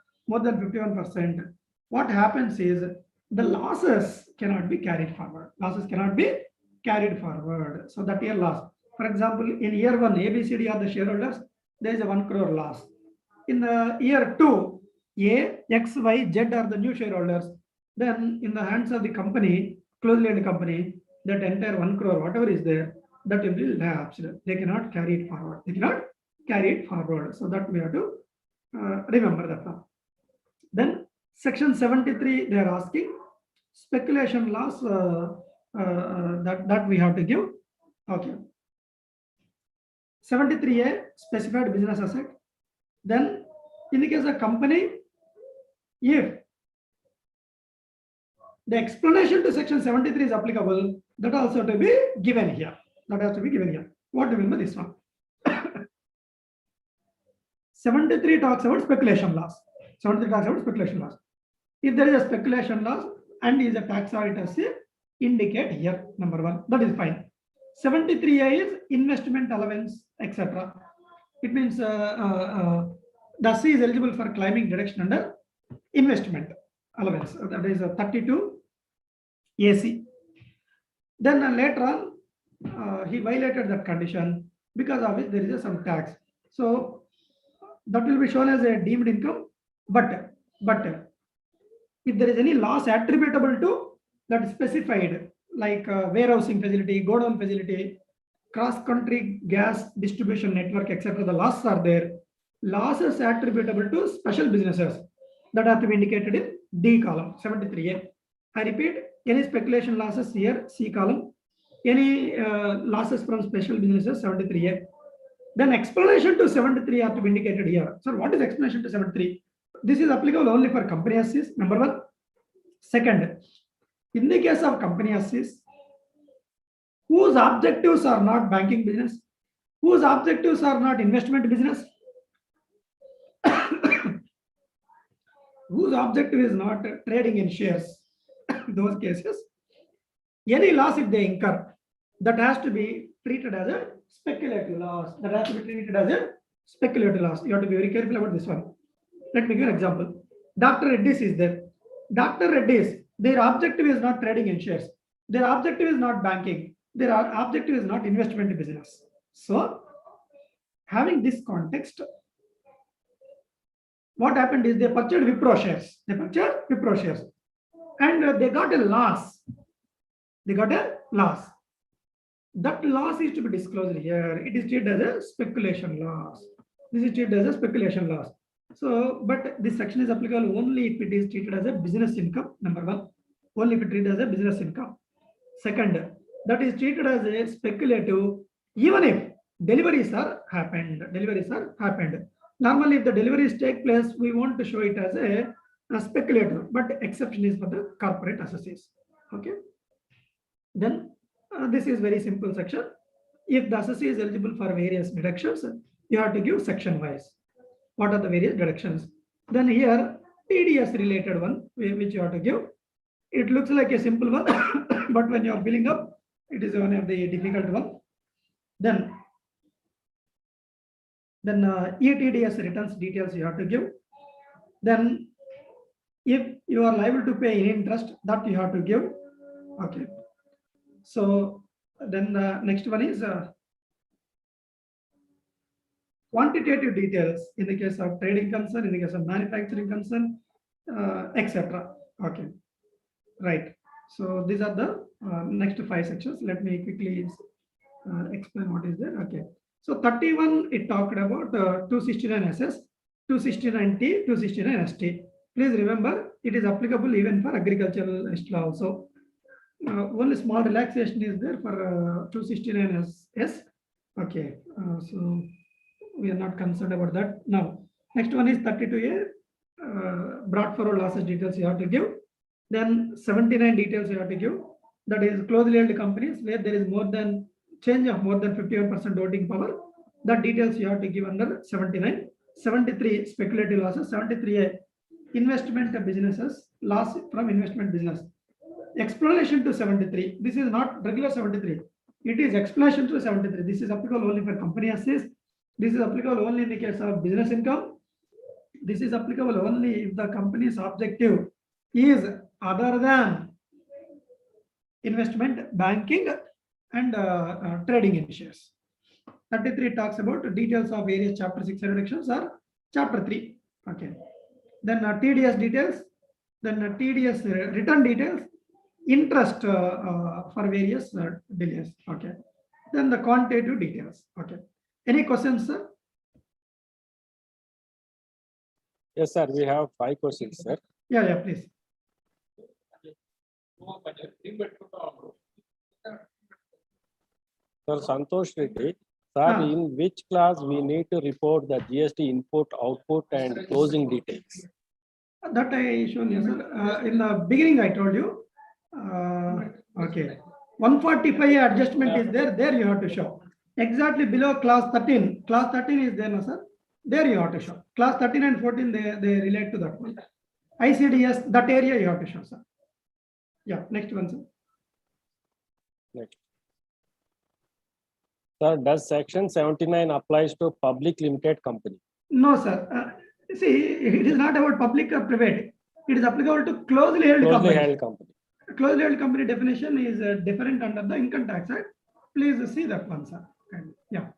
what happens is the losses cannot be carried forward. So that year loss. For example, in year 1, ABCD are the shareholders, there is a 1 crore loss. In the year 2, A, X, Y, Z are the new shareholders. then in the hands of the company, closely held company, that entire 1 crore, whatever is there, that will be lapsed. They cannot carry it forward. They cannot carry it forward. So that we have to remember that one. Then section 73, they are asking speculation loss that we have to give. Okay. 73A, specified business asset. Then in the case of company, if the explanation to section 73 is applicable, that also to be given here. That has to be given here. What do you mean by this one? 73 talks about speculation loss. 73 talks about speculation loss. If there is a speculation loss and is a tax auditor, indicate here, number 1. That is fine. 73A is investment allowance, etc. It means the C is eligible for claiming deduction under investment allowance. That is 32 AC. Then later on, he violated that condition, because of which there is some tax. So that will be shown as a deemed income. But if there is any loss attributable to that specified, like warehousing facility, godown facility, cross-country gas distribution network, etc., the losses are there. Losses attributable to special businesses, that have to be indicated in D column, 73A. I repeat, any speculation losses here, C column. Any losses from special businesses, 73A. Then explanation to 73 have to be indicated here. So what is explanation to 73? This is applicable only for company assets, number 1. Second, in the case of company assets, whose objectives are not banking business, whose objectives are not investment business, whose objective is not trading in shares, those cases, any loss if they incur, that has to be treated as a speculative loss. That has to be treated as a speculative loss. You have to be very careful about this one. Let me give you an example. Dr. Reddy's is there. Dr. Reddy's, their objective is not trading in shares. Their objective is not banking. Their objective is not investment business. So, having this context, what happened is they purchased Wipro shares. They purchased Wipro shares. And they got a loss. They got a loss. That loss is to be disclosed here. It is treated as a speculation loss. This is treated as a speculation loss. So, but this section is applicable only if it is treated as a business income, number 1. Only if it is treated as a business income. Second, that is treated as a speculative, even if deliveries are happened. Deliveries are happened. Normally, if the deliveries take place, we want to show it as a speculative, but exception is for the corporate associates. Okay. Then this is very simple section. If the associate is eligible for various deductions, you have to give section wise. What are the various deductions? Then here, TDS related one, which you have to give. It looks like a simple one, but when you are filling up, it is one of the difficult one. Then ETDS returns details you have to give. Then if you are liable to pay any interest, that you have to give. Okay. So then the next one is quantitative details in the case of trading concern, in the case of manufacturing concern, etc. Okay, right. So these are the next 5 sections. Let me quickly explain what is there. Okay. So 31, it talked about 269 SS, 269T, 269 ST. Please remember, it is applicable even for agricultural law also. Only small relaxation is there for 269 SS. Okay, so we are not concerned about that. Now, next one is 32A, brought forward losses details you have to give. Then 79 details you have to give. That is closely held companies where there is more than change of more than 51% voting power. That details you have to give under 79. 73 speculative losses. 73A investment businesses, loss from investment business. Explanation to 73. This is not regular 73. It is explanation to 73. This is applicable only for company assets. This is applicable only in the case of business income. This is applicable only if the company's objective is other than investment, banking, and trading in shares. 33 talks about details of various chapter 6 reductions or chapter 3. Okay. Then TDS details. then TDS return details, interest for various delays. Okay. Then the quantitative details. Okay. Any questions, sir? Yes, sir. We have 5 questions, sir. Yeah, please. Sir Santosh Reddy, sir, in which class we need to report the GST input, output, and closing details? That I shown you, sir. In the beginning, I told you. Okay. 145 adjustment is there. There you have to show. Exactly below class 13. Class 13 is there, no, sir? There you have to show. Class 13 and 14, they relate to that one. ICDS, that area you have to show, sir. Yeah, next one, sir. Next. Sir, does section 79 applies to public limited company? No, sir. See, it is not about public or private. It is applicable to closely held Closely company. held company. Closely held company definition is different under the Income Tax Act. Please see that one, sir. Yeah.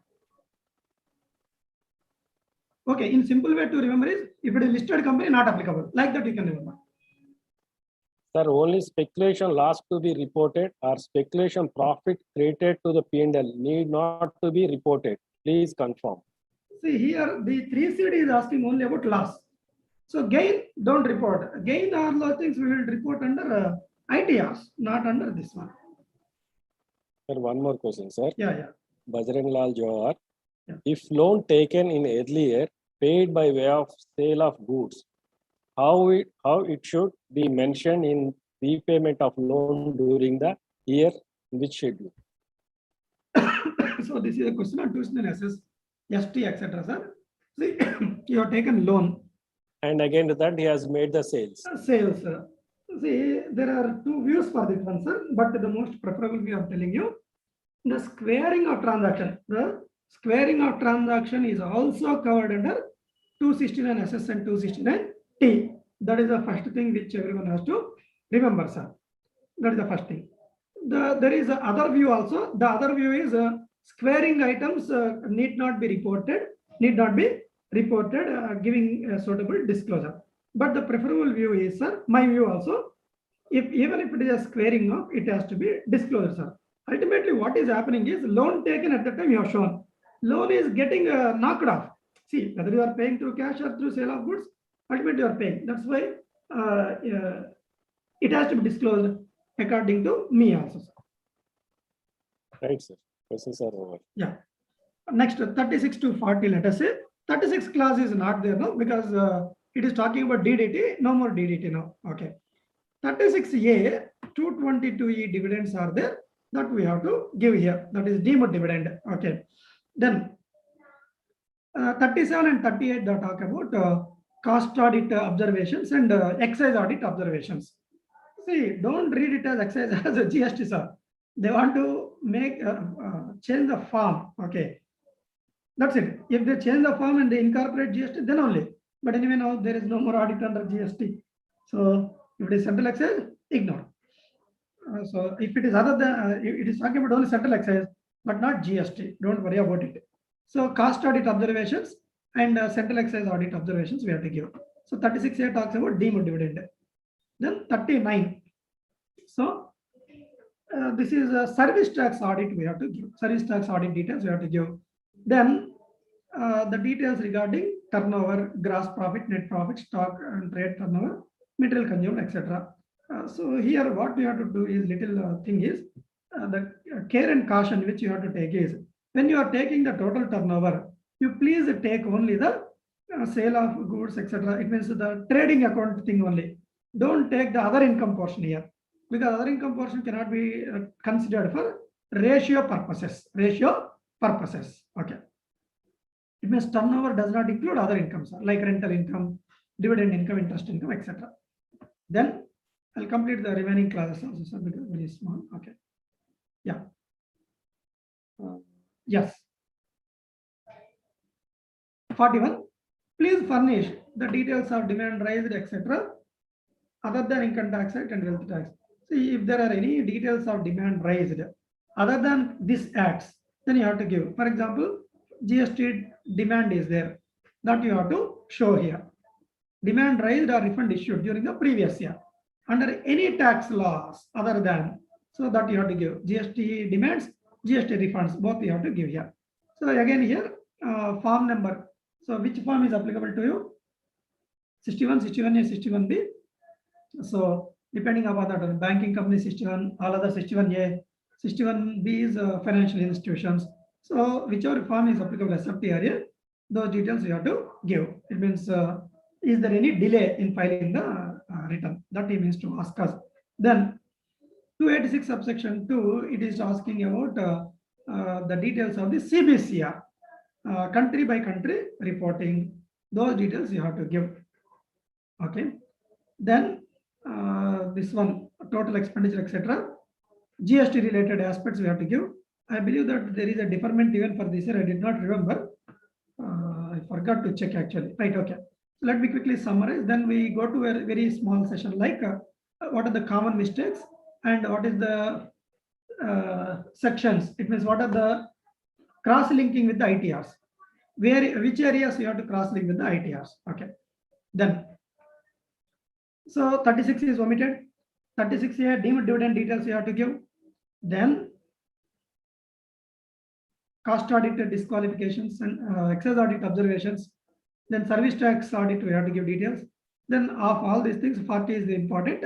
Okay, in simple way to remember is, if it is listed company, not applicable. Like that you can remember. Sir, only speculation loss to be reported or speculation profit created to the P&L need not to be reported. Please confirm. See here, the 3CD is asking only about loss. So gain, don't report. Gain or loss things we will report under ITRs, not under this one. Sir, one more question, sir. Yeah. Bajrang Lal Johar. Yeah. If loan taken in earlier paid by way of sale of goods, how it should be mentioned in repayment of loan during the year in which schedule? So this is a question on tuition and assess, ST, etc. Sir, see, you have taken loan. And again to that, he has made the sales. Sales. See, there are two views for this one, sir. But the most preferable way of telling you, the squaring of transaction. The squaring of transaction is also covered under 269 SS and 269 T. That is the first thing which everyone has to remember, sir. That is the first thing. There is other view also. The other view is squaring items need not be reported, giving a suitable disclosure. But the preferable view is, sir, my view also, even if it is a squaring of, it has to be disclosed, sir. Ultimately, what is happening is loan taken at the time you have shown. Loan is getting knocked off. See, whether you are paying through cash or through sale of goods, ultimately you are paying. That's why it has to be disclosed according to me also, sir. Right, sir. Questions are over. Yeah. Next, 36 to 40, let us say. 36 clause is not there now because it is talking about DDT, no more DDT now. Okay. 36A, 222E dividends are there that we have to give here. That is deemed dividend. Okay. Then 37 and 38 that talk about cost audit observations and excise audit observations. See, don't read it as excise as a GST, sir. They want to make change the form. Okay. That's it. If they change the form and they incorporate GST, then only. But anyway, now there is no more audit under GST. So if it is central excise, ignore. So if it is other than, it is talking about only central excise, but not GST. Don't worry about it. So cost audit observations and central excise audit observations we have to give. So 36 here talks about deemed dividend. Then 39. So this is a service tax audit we have to give. Service tax audit details we have to give. Then the details regarding turnover, gross profit, net profit, stock and trade turnover, material consumed, etc. So here what we have to do is little thing is the care and caution which you have to take is when you are taking the total turnover, you please take only the sale of goods, etc. It means the trading account thing only. Don't take the other income portion here because other income portion cannot be considered for ratio purposes. Okay. It means turnover does not include other incomes like rental income, dividend income, interest income, etc. Then I'll complete the remaining classes also, sir, because very small. Okay. Yeah. Yes. 41. Please furnish the details of demand raised, etc. other than income tax act and wealth tax. See, if there are any details of demand raised other than this acts, then you have to give. For example, GST demand is there that you have to show here. demand raised or refund issued during the previous year under any tax laws other than, so that you have to give GST demands, GST refunds, both you have to give here. So again here, form number. So which form is applicable to you? 61, 61A, 61B. So depending upon that, banking company 61, all other 61A, 61B is financial institutions. So whichever form is applicable except area, those details you have to give. It means, is there any delay in filing the return? That he means to ask us. Then 286 subsection 2, it is asking about the details of the CBCR, country by country reporting. Those details you have to give. Okay. Then this one, total expenditure, etc. GST related aspects we have to give. I believe that there is a deferment even for this year. I did not remember. I forgot to check actually. Right. Okay. So let me quickly summarize. Then we go to a very small session like what are the common mistakes and what is the sections. It means what are the cross linking with the ITRs. Which areas you have to cross link with the ITRs. Okay. Then. So 36 is omitted. 36 here, deemed dividend details you have to give. Then cost audit disqualifications and excess audit observations. Then service tax audit we have to give details. Then of all these things, 40 is the important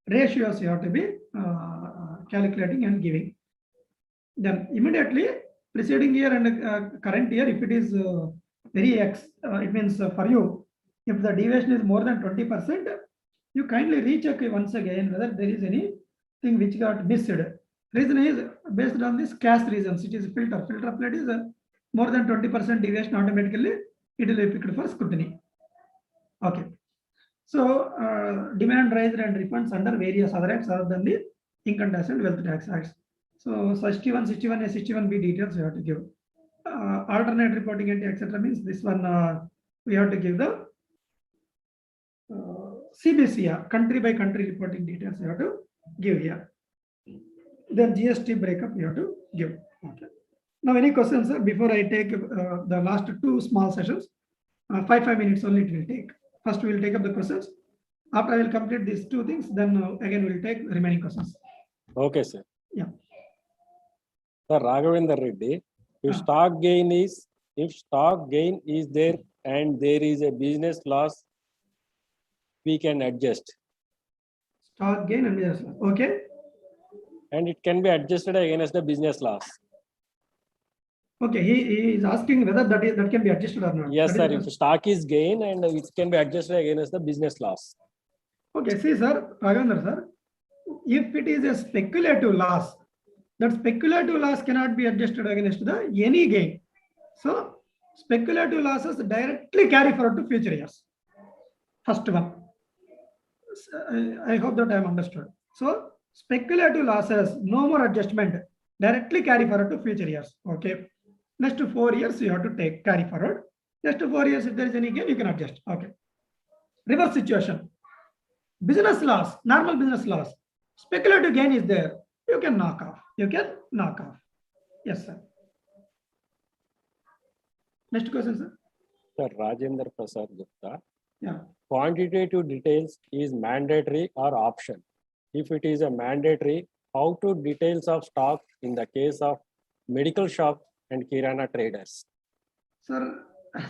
ratios you have to be calculating and giving. Then immediately preceding year and current year, if it is it means for you, if the deviation is more than 20%, you kindly recheck once again whether there is anything which got missed. Reason is based on this CAS reasons. It is filter. Filter plate is more than 20% deviation automatically it will be picked for scrutiny. Okay. So demand raised and refunds under various other acts other than the income tax and wealth tax acts. So 61, 61A, 61B details you have to give. Alternate reporting entity, etc. means this one we have to give the CBCR, country by country reporting details you have to give here. Then GST breakup you have to give. Okay. Now any questions, sir? Before I take the last two small sessions, 5 minutes only it will take. First we will take up the questions. After I will complete these two things, then again we will take remaining questions. Okay, sir. Yeah. Sir, Raghavendra Reddy, if stock gain is there and there is a business loss, we can adjust. Stock gain and business loss. Okay. And it can be adjusted against the business loss. Okay, he is asking whether that can be adjusted or not. Yes, sir. If stock is gain and it can be adjusted against the business loss. Okay, see, sir, Raghavendra, sir, if it is a speculative loss, that speculative loss cannot be adjusted against the any gain. So, speculative losses directly carry forward to future years. First one. I hope that I am understood. So, speculative losses, no more adjustment, directly carry forward to future years. Okay. Next 4 years, you have to carry forward. Next 4 years, if there is any gain, you can adjust. Okay. Reverse situation. Business loss, normal business loss. Speculative gain is there. You can knock off. Yes, sir. Next question, sir. Sir, Rajendra Prasad Gupta. Yeah. Quantitative details is mandatory or option? If it is a mandatory, how to details of stock in the case of medical shop and kirana traders? Sir,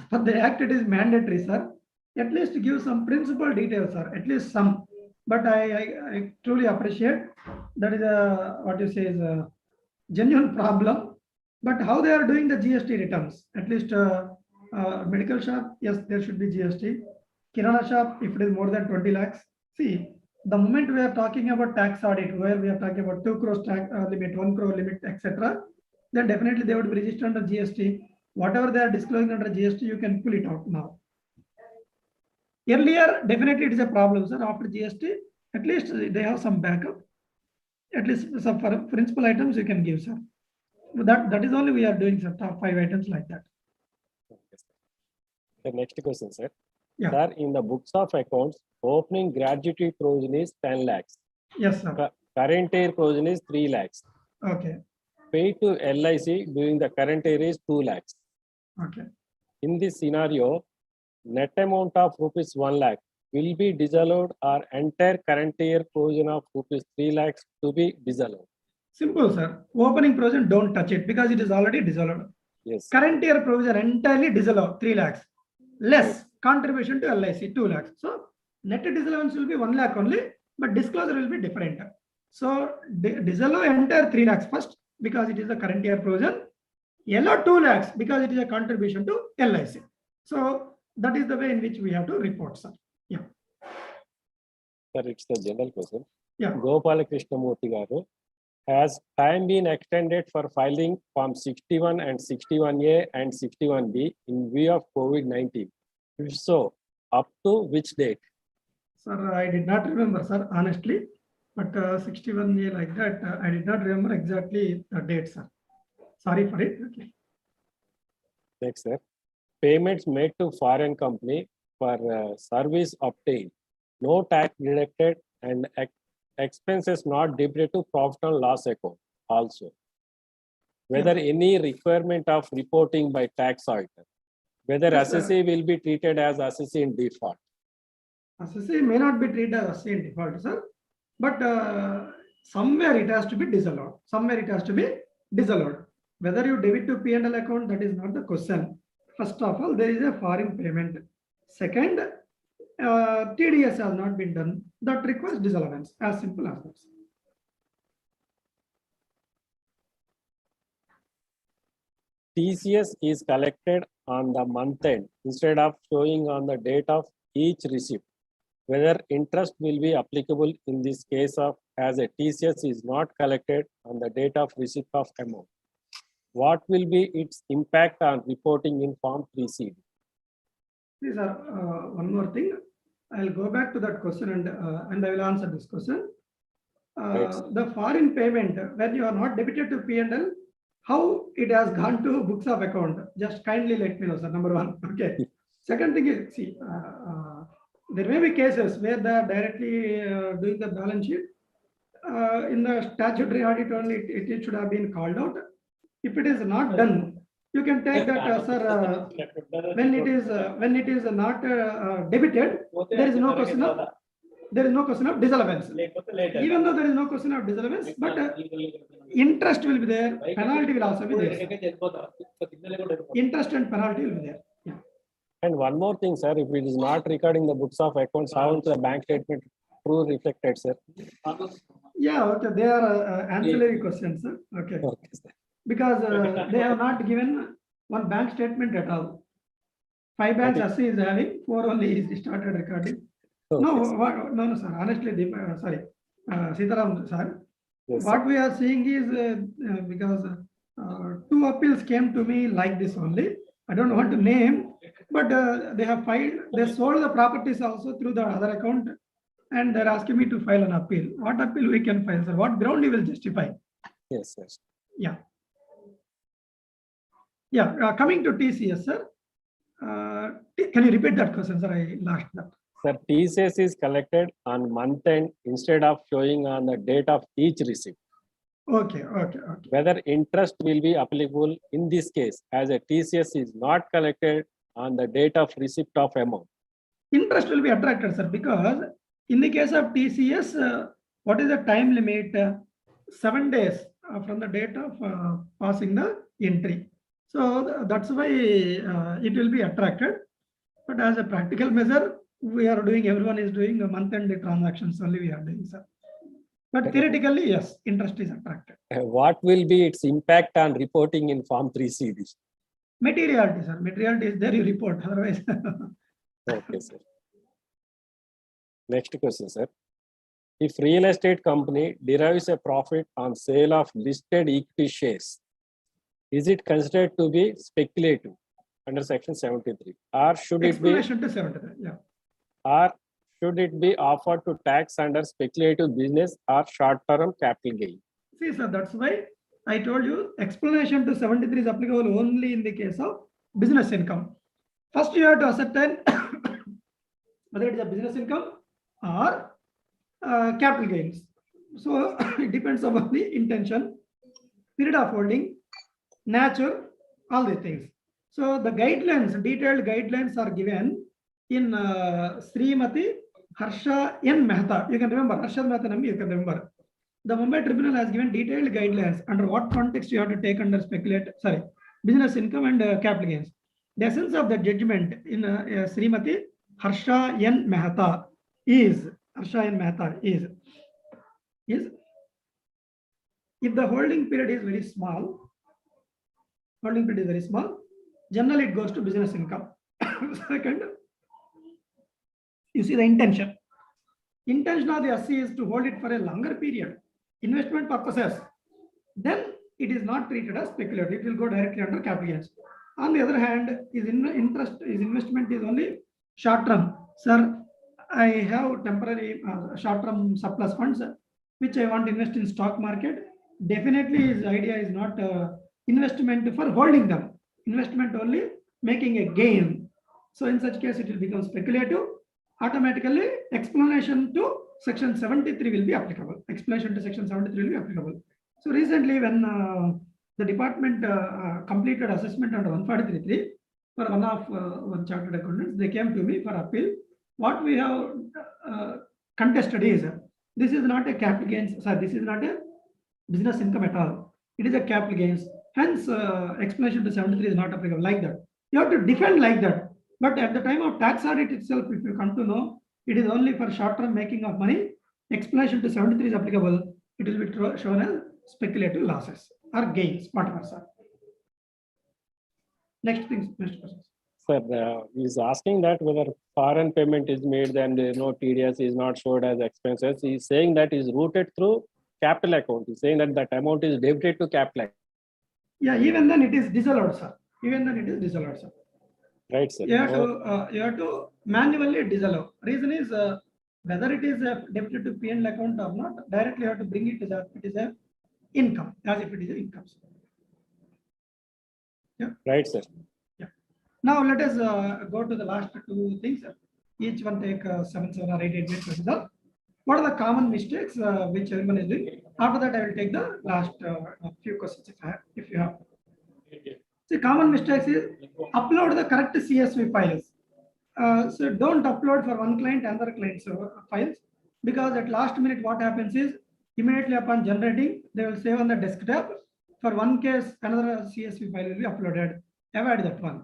for the act it is mandatory, sir. At least give some principal details, sir. At least some. But I truly appreciate that is what you say is a genuine problem. But how they are doing the GST returns? At least medical shop, yes, there should be GST. Kirana shop, if it is more than 20 lakhs. See, the moment we are talking about tax audit, where we are talking about 2 crores tax limit, 1 crore limit, etc., then definitely they would be registered under GST. Whatever they are disclosing under GST, you can pull it out now. Earlier, definitely it is a problem, sir. After GST, at least they have some backup. At least some for principal items you can give, sir. That is only we are doing, sir. Top 5 items like that. The next question, sir. Yeah. Sir, in the books of accounts, opening gratuity provision is 10 lakhs. Yes, sir. Current year provision is 3 lakhs. Okay. Paid to LIC during the current year is 2 lakhs. Okay. In this scenario, net amount of rupees 1 lakh will be disallowed or entire current year provision of rupees 3 lakhs to be disallowed? Simple, sir. Opening provision, don't touch it because it is already disallowed. Yes. Current year provision entirely disallowed, 3 lakhs. Less Yes. contribution to LIC, 2 lakhs. So net disallowance will be 1 lakh only, but disclosure will be different. So disallow entire 3 lakhs first because it is the current year provision. Allow 2 lakhs because it is a contribution to LIC. So that is the way in which we have to report, sir. Yeah. Sir, it's the general question. Yeah. Gopala Krishnamurthy garu, has time been extended for filing Form 61 and 61A and 61B in view of COVID-19? If so, up to which date? Sir, I did not remember, sir, honestly, but 61A like that, I did not remember exactly the date, sir. Sorry for it. Okay. Next, sir. Payments made to foreign company for service obtained, no tax deducted, and expenses not debited to profit and loss account also. Whether any requirement of reporting by tax auditor, whether Yes, sir. assessee will be treated as assessee in default. Assessee may not be treated as assessee in default, sir, but somewhere it has to be disallowed. Somewhere it has to be disallowed. Whether you debit to P&L account, that is not the question. First of all, there is a foreign payment. Second, TDS has not been done. That requires disallowance. As simple as that. TCS is collected on the month end instead of showing on the date of each receipt. Whether interest will be applicable in this case of as a TCS is not collected on the date of receipt of amount. What will be its impact on reporting in Form 3CD? These are one more thing. I'll go back to that question and I will answer this question. Right. The foreign payment, when you are not debited to P&L, how it has gone to books of account? Just kindly let me know, sir. Number one. Okay. Second thing is, see, there may be cases where they are directly doing the balance sheet. In the statutory audit only, it should have been called out. If it is not done, you can take that, sir. When it is not debited, there is no question of disallowance. Even though there is no question of disallowance, but interest will be there, penalty will also be there. Interest and penalty will be there. Yeah. And one more thing, sir, if it is not recording the books of accounts, how is the bank statement true reflected, sir? Yeah, okay. They are ancillary questions, sir. Okay. Okay, sir. Because they have not given one bank statement at all. 5 banks assay is having, 4 only is started recording. Okay, No, sir. Honestly, sorry, Sitaram, sir. yes, What we are seeing is because 2 appeals came to me like this only. I don't want to name, but they have filed. They sold the properties also through the other account, and they're asking me to file an appeal. What appeal we can file, sir? What ground you will justify? yes, sir. Yeah. Yeah, coming to TCS, sir. Can you repeat that question, sir? I lost that. Sir, TCS is collected on month end instead of showing on the date of each receipt. Okay. Whether interest will be applicable in this case as a TCS is not collected on the date of receipt of amount. Interest will be attracted, sir, because in the case of TCS, what is the time limit? 7 days from the date of passing the entry. So that's why it will be attracted. But as a practical measure, everyone is doing the month-end transactions only we are doing, sir. But theoretically, yes, interest is attracted. What will be its impact on reporting in Form 3CD? Materiality, sir. Materiality is there, you report, otherwise. Okay, sir. Next question, sir. If real estate company derives a profit on sale of listed equity shares, is it considered to be speculative under Section 73? Or should it be? Explanation to 73, yeah. Or should it be offered to tax under speculative business or short-term capital gain? See, sir, that's why I told you explanation to 73 is applicable only in the case of business income. First, you have to ascertain whether it is a business income or capital gains. So it depends upon the intention, period of holding, nature, all these things. So the guidelines, detailed guidelines are given in Srimati Harsha N. Mehta. You can remember Harsha Mehta name. You can remember. The Mumbai Tribunal has given detailed guidelines under what context you have to take under business income and capital gains. The essence of the judgment in Srimati Harsha N. Mehta is if the holding period is very small, generally it goes to business income. Second, you see the intention. Intention of the SC is to hold it for a longer period, investment purposes. Then it is not treated as speculative. It will go directly under capital gains. On the other hand, his investment is only short term. Sir, I have temporary short term surplus funds which I want to invest in stock market. Definitely, his idea is not investment for holding them. Investment only making a gain. So in such case, it will become speculative. Automatically, explanation to section 73 will be applicable. Explanation to section 73 will be applicable. So recently, when the department completed assessment under 143.3 for one chartered accountants, they came to me for appeal. What we have contested is this is not a capital gains. Sir, this is not a business income at all. It is a capital gains. Hence, explanation to 73 is not applicable like that. You have to defend like that. But at the time of tax audit itself, if you come to know, it is only for short-term making of money. Explanation to 73 is applicable. It will be shown as speculative losses or gains, whatever, sir. Next thing, next question. Sir, he's asking that whether foreign payment is made, then no TDS is not showed as expenses. He's saying that is routed through capital account. He's saying that amount is debited to capital account. Yeah, even then it is disallowed, sir. Right, sir. You have to manually disallow. Reason is whether it is debited to P&L account or not, directly you have to bring it as it is a income, as if it is an income. Yeah. Right, sir. Yeah. Now let us go to the last two things. Each one take 7 or 8 minutes. What are the common mistakes which everyone is doing? After that, I will take the last few questions if you have. The common mistakes is upload the correct CSV files. So don't upload for one client and other client's files, because at last minute what happens is immediately upon generating, they will save on the desktop. For one case, another CSV file will be uploaded. Avoid that one.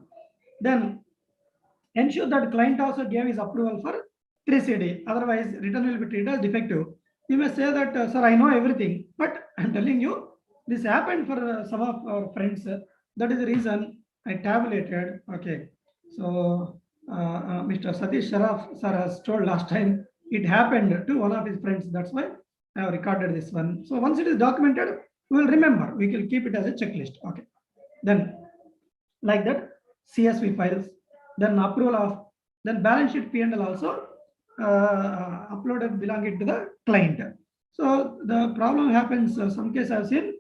Then ensure that client also gave his approval for 3CD. Otherwise, return will be treated as defective. You may say that, sir, I know everything, but I'm telling you, this happened for some of our friends. That is the reason I tabulated. Okay. So Mr. Satish Sharaf sir has told last time it happened to one of his friends. That's why I have recorded this one. So once it is documented, we will remember. We will keep it as a checklist. Okay. Then like that, CSV files, then approval of, then balance sheet P&L also uploaded belonging to the client. So the problem happens, some cases I've seen,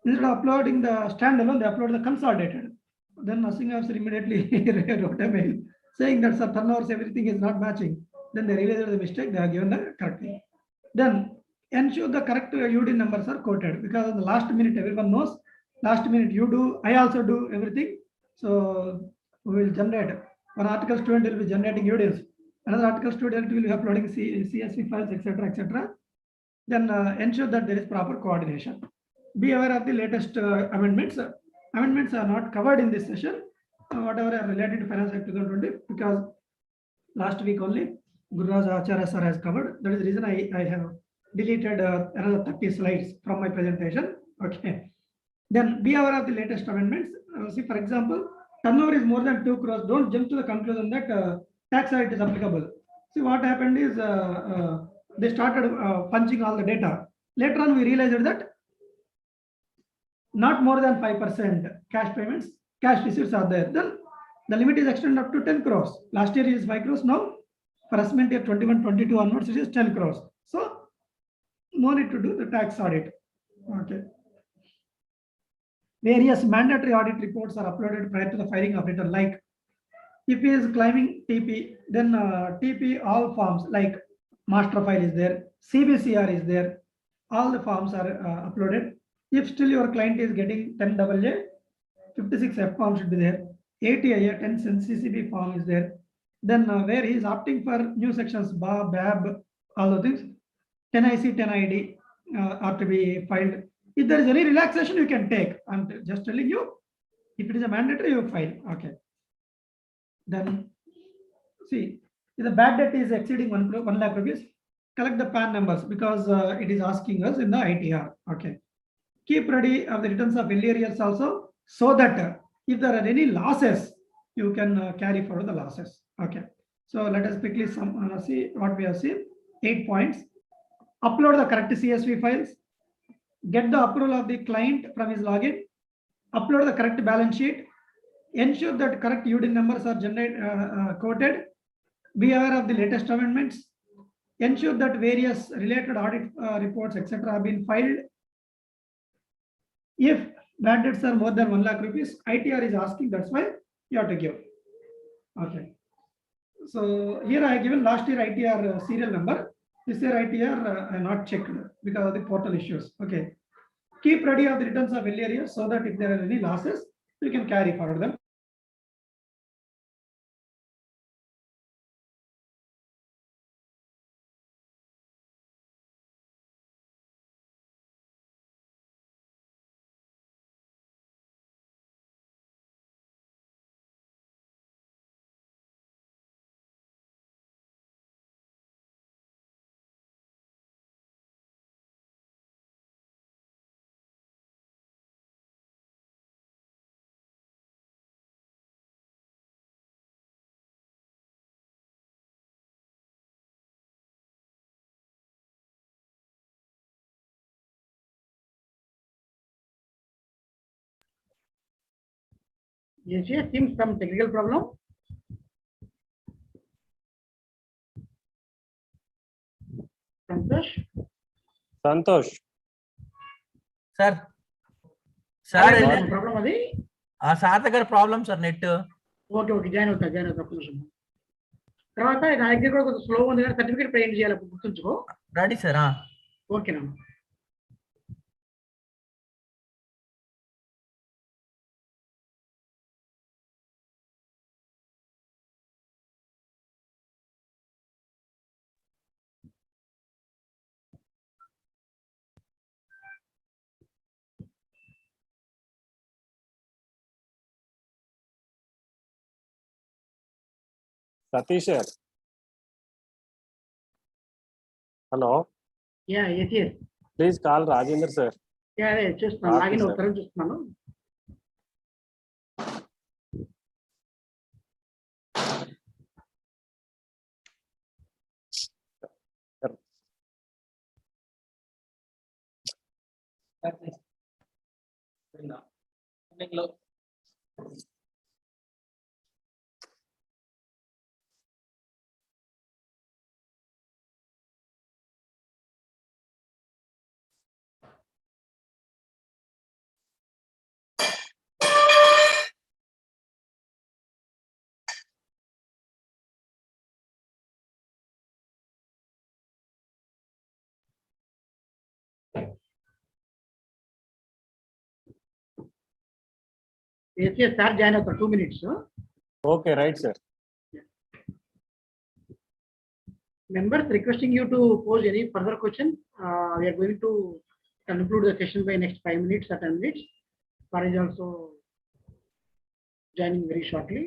instead of uploading the standalone, they upload the consolidated. Then nothing else immediately wrote a mail saying that sir, turnovers, everything is not matching. Then they realize the mistake, they are given the correct thing. Then ensure the correct UD numbers are quoted, because in the last minute, everyone knows, last minute you do, I also do everything. So we will generate, one article student will be generating UDs, another article student will be uploading CSV files, etc. Then ensure that there is proper coordination. Be aware of the latest amendments. Amendments are not covered in this session, whatever are related to Finance Act 2020, because last week only Gururaj Acharya sir has covered. That is the reason I have deleted another 30 slides from my presentation. Okay. Then be aware of the latest amendments. See, for example, turnover is more than 2 crores. Don't jump to the conclusion that tax audit is applicable. See, what happened is they started punching all the data. Later on, we realized that not more than 5% cash payments, cash receipts are there. Then the limit is extended up to 10 crores. Last year is 5 crores. Now, for assessment year 21-22 onwards, it is 10 crores. So, no need to do the tax audit. Okay. Various mandatory audit reports are uploaded prior to the filing of return. Like if he is claiming TP, then TP all forms like master file is there, CBCR is there. All the forms are uploaded. If still your client is getting 10 AA, 56F form should be there. 80IA, 10 CCB form is there. Then where he is opting for new sections, BA, BAB, all the things, 10 IC, 10 ID are to be filed. If there is any relaxation, you can take. I'm just telling you, if it is a mandatory, you file. Okay. Then see, if the bad debt is exceeding 1 lakh rupees, collect the PAN numbers because it is asking us in the ITR. Okay. Keep ready of the returns of earlier years also, so that if there are any losses, you can carry forward the losses. Okay. So let us quickly see what we have seen. 8 points. Upload the correct CSV files. Get the approval of the client from his login. Upload the correct balance sheet. Ensure that correct UDIN numbers are quoted. Be aware of the latest amendments. Ensure that various related audit reports, etc., have been filed. If bad debts are more than 1 lakh rupees, ITR is asking, that's why you have to give. Okay. So here I have given last year ITR serial number. This year ITR I not checked because of the portal issues. Okay. Keep ready of the returns of earlier years so that if there are any losses, you can carry forward them. Yes, yes, seems some technical problem. Santosh? Santosh, sir sir Hello. Problem అది sir దగ్గర problem sir net okay okay join అవుతా ఒక్క నిమిషం. తర్వాత నా దగ్గర కూడా కొంచెం స్లో ఉంది కానీ సర్టిఫికేట్ ప్రింట్ చేయాలి గుర్తుంచుకో. రెడీ సార్ ఓకేనా. Satish sir. Hello. Yeah yes yes. Please call Rajendra sir. Yeah అదే చూస్తున్నాను, Okay, లాగిన్ sir. అవుతారని చూస్తున్నాను. ఎస్ ఎస్ సార్ జాయిన్ అవుతారు 2 minutes. Okay, right sir. Members requesting you to pose any further question. We are going to conclude the session by next 5 minutes or 10 minutes. Sir is also joining very shortly.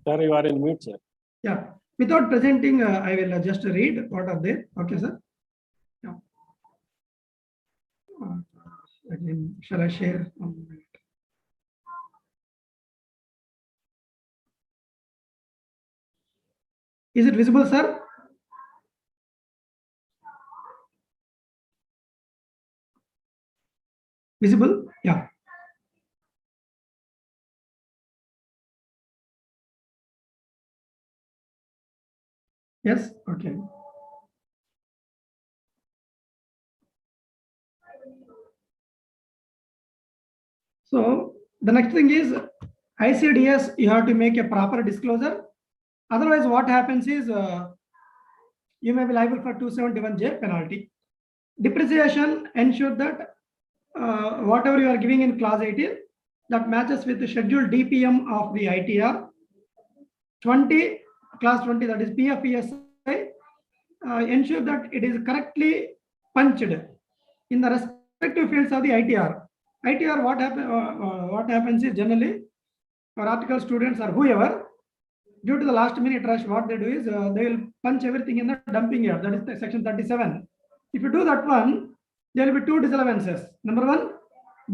Sir, you are in mute, sir. Yeah, without presenting, I will just read what are there. Okay, sir. Yeah. Again, shall I share? Is it visible, sir? Visible? Yeah. Yes. Okay. So the next thing is ICDS, you have to make a proper disclosure. Otherwise, what happens is you may be liable for 271J penalty. Depreciation, ensure that whatever you are giving in clause 18, that matches with the scheduled DPM of the ITR. 20, class 20, that is PFESI, ensure that it is correctly punched in the respective fields of the ITR. ITR, what happens is generally for article students or whoever, due to the last minute rush, what they do is they will punch everything in the dumping yard. That is the section 37. If you do that one, there will be two disallowances. Number one,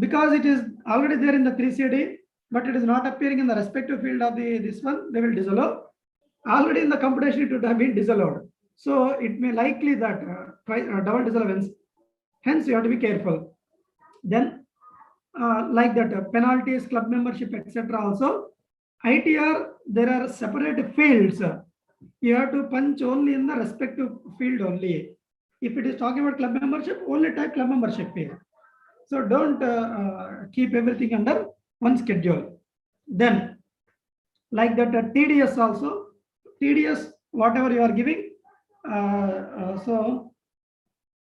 because it is already there in the 3CD, but it is not appearing in the respective field of this one, they will disallow. Already in the computation, it would have been disallowed. So it may likely that double disallowance. Hence, you have to be careful. Then, like that, penalties, club membership, etc. Also, ITR, there are separate fields. You have to punch only in the respective field only. If it is talking about club membership, only type club membership field. So don't keep everything under one schedule. Then, like that, TDS also, TDS, whatever you are giving, so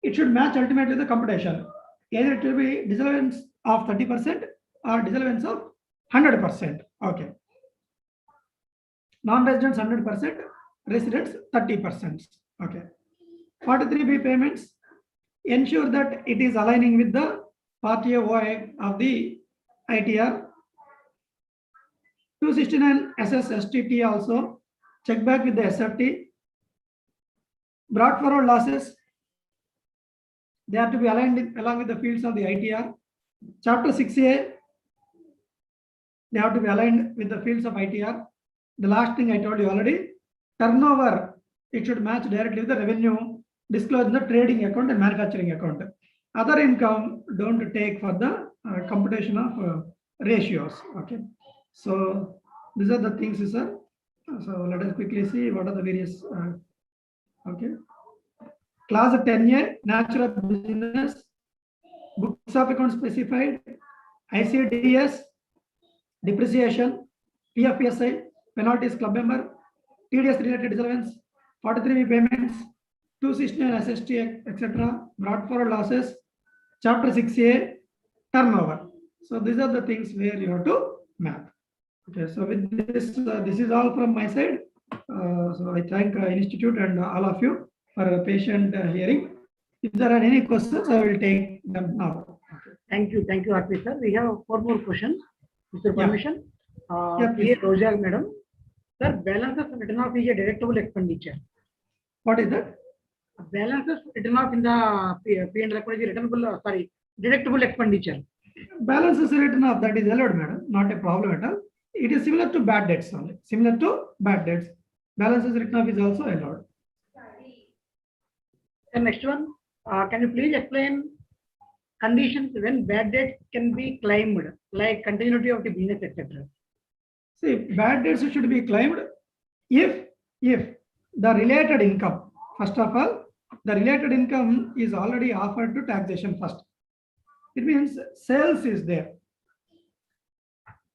it should match ultimately the computation. Either it will be disallowance of 30% or disallowance of 100%. Okay. Non-residents 100%, residents 30%. Okay. 43B payments, ensure that it is aligning with the Part A OI of the ITR. 269 SS STT also, check back with the SFT. Brought forward losses, they have to be aligned along with the fields of the ITR. Chapter 6A, they have to be aligned with the fields of ITR. The last thing I told you already, turnover, it should match directly with the revenue disclosed in the trading account and manufacturing account. Other income, don't take for the computation of ratios. Okay. So these are the things, sir. So let us quickly see what are the various. Okay. Clause 10A, nature of business, books of account specified, ICDS, depreciation, PFPSI, penalties club member, TDS related disallowance, 43B payments, 269 SST, etc., brought forward losses, chapter 6A, turnover. So these are the things where you have to map. Okay, so with this, this is all from my side. So I thank Institute and all of you for patient hearing. If there are any questions, I will take them now. Okay. Thank you, RP sir. We have 4 more questions. With your permission, Yeah, please. Roja madam. Sir, balances written off is a deductible expenditure. What is that? Balances written off in the P&L account is returnable, deductible expenditure. Balance is written off, that is allowed, madam. Not a problem at all. It is similar to bad debts only. Similar to bad debts. Balance is written off is also allowed. And next one, can you please explain conditions when bad debt can be claimed, like continuity of the business, etc. See, bad debts should be claimed if the related income, first of all, the related income is already offered to taxation first. It means sales is there,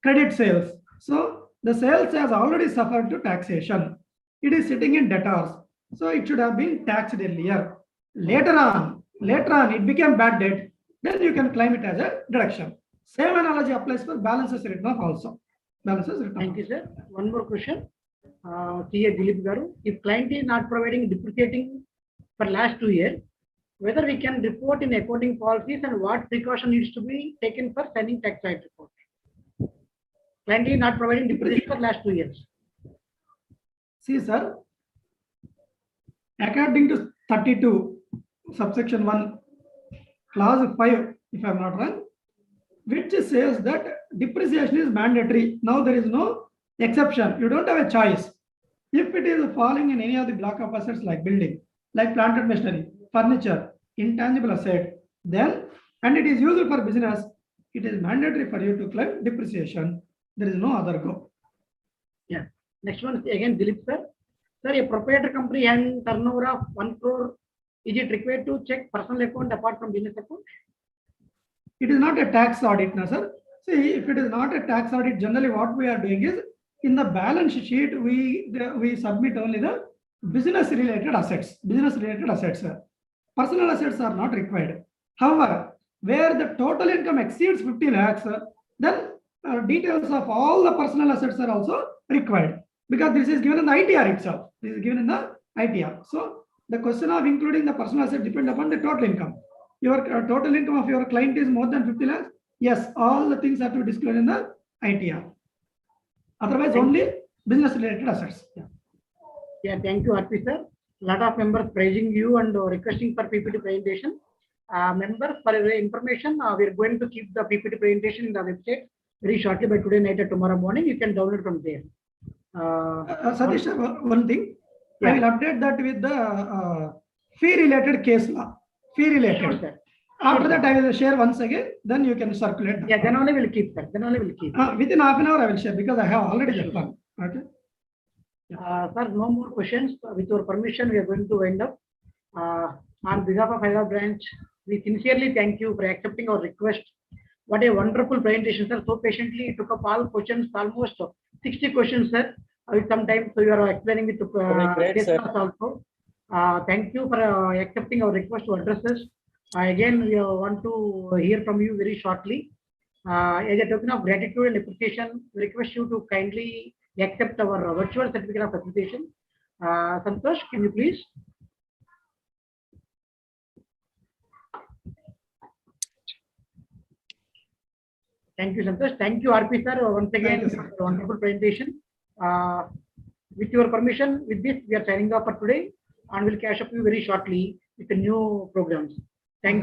credit sales. So the sales has already suffered to taxation. It is sitting in debtors. So it should have been taxed earlier. Later on, it became bad debt. Then you can claim it as a deduction. Same analogy applies for balances written off also. Balances written off. Thank you, sir. One more question. CA Dilip Garu, if client is not providing depreciating for last 2 years, whether we can report in accounting policies and what precaution needs to be taken for sending tax side report. Client is not providing depreciation for last 2 years. See, sir, according to 32, subsection 1, clause 5, if I am not wrong, which says that depreciation is mandatory. Now there is no exception. You don't have a choice. If it is falling in any of the block of assets like building, like planted machinery, furniture, intangible asset, then, and it is used for business, it is mandatory for you to claim depreciation. There is no other go. Yeah. Next one is again Dilip sir. Sir, a proprietor company having turnover of 1 crore, is it required to check personal account apart from business account? It is not a tax audit, no, sir. See, if it is not a tax audit, generally what we are doing is in the balance sheet, we submit only the business related assets. Sir. Personal assets are not required. However, where the total income exceeds 50 lakhs, then details of all the personal assets are also required, because this is given in the ITR itself. This is given in the ITR. So the question of including the personal asset depends upon the total income. Your total income of your client is more than 50 lakhs. Yes, all the things have to be disclosed in the ITR. Otherwise, only business related assets. Yeah, thank you, RP sir. Lot of members praising you and requesting for PPT presentation. Members, for your information, we are going to keep the PPT presentation in the website very shortly by today night or tomorrow morning. You can download from there. Satish, one thing, Yeah. I will update that with the fee related case law. Fee related. Sure, sir. After that, I will share once again. Then you can circulate. That. Yeah, then only we'll keep that. Then only we'll keep. Within half an hour, I will share because I have already that one. Okay. Sir, no more questions. With your permission, we are going to wind up. On behalf of Hyderabad branch, we sincerely thank you for accepting our request. What a wonderful presentation, sir. So patiently took up all questions, almost 60 questions, sir. With some time, so you are explaining it to Great, sir. also. Thank you for accepting our request to address us. Again, we want to hear from you very shortly. As a token of gratitude and appreciation, we request you to kindly accept our virtual certificate of appreciation. Santosh, can you please? Thank you, Santosh. Thank you, RP sir, once again you, for the wonderful presentation. With your permission, with this, we are signing off for today, and we'll catch up you very shortly with the new programs.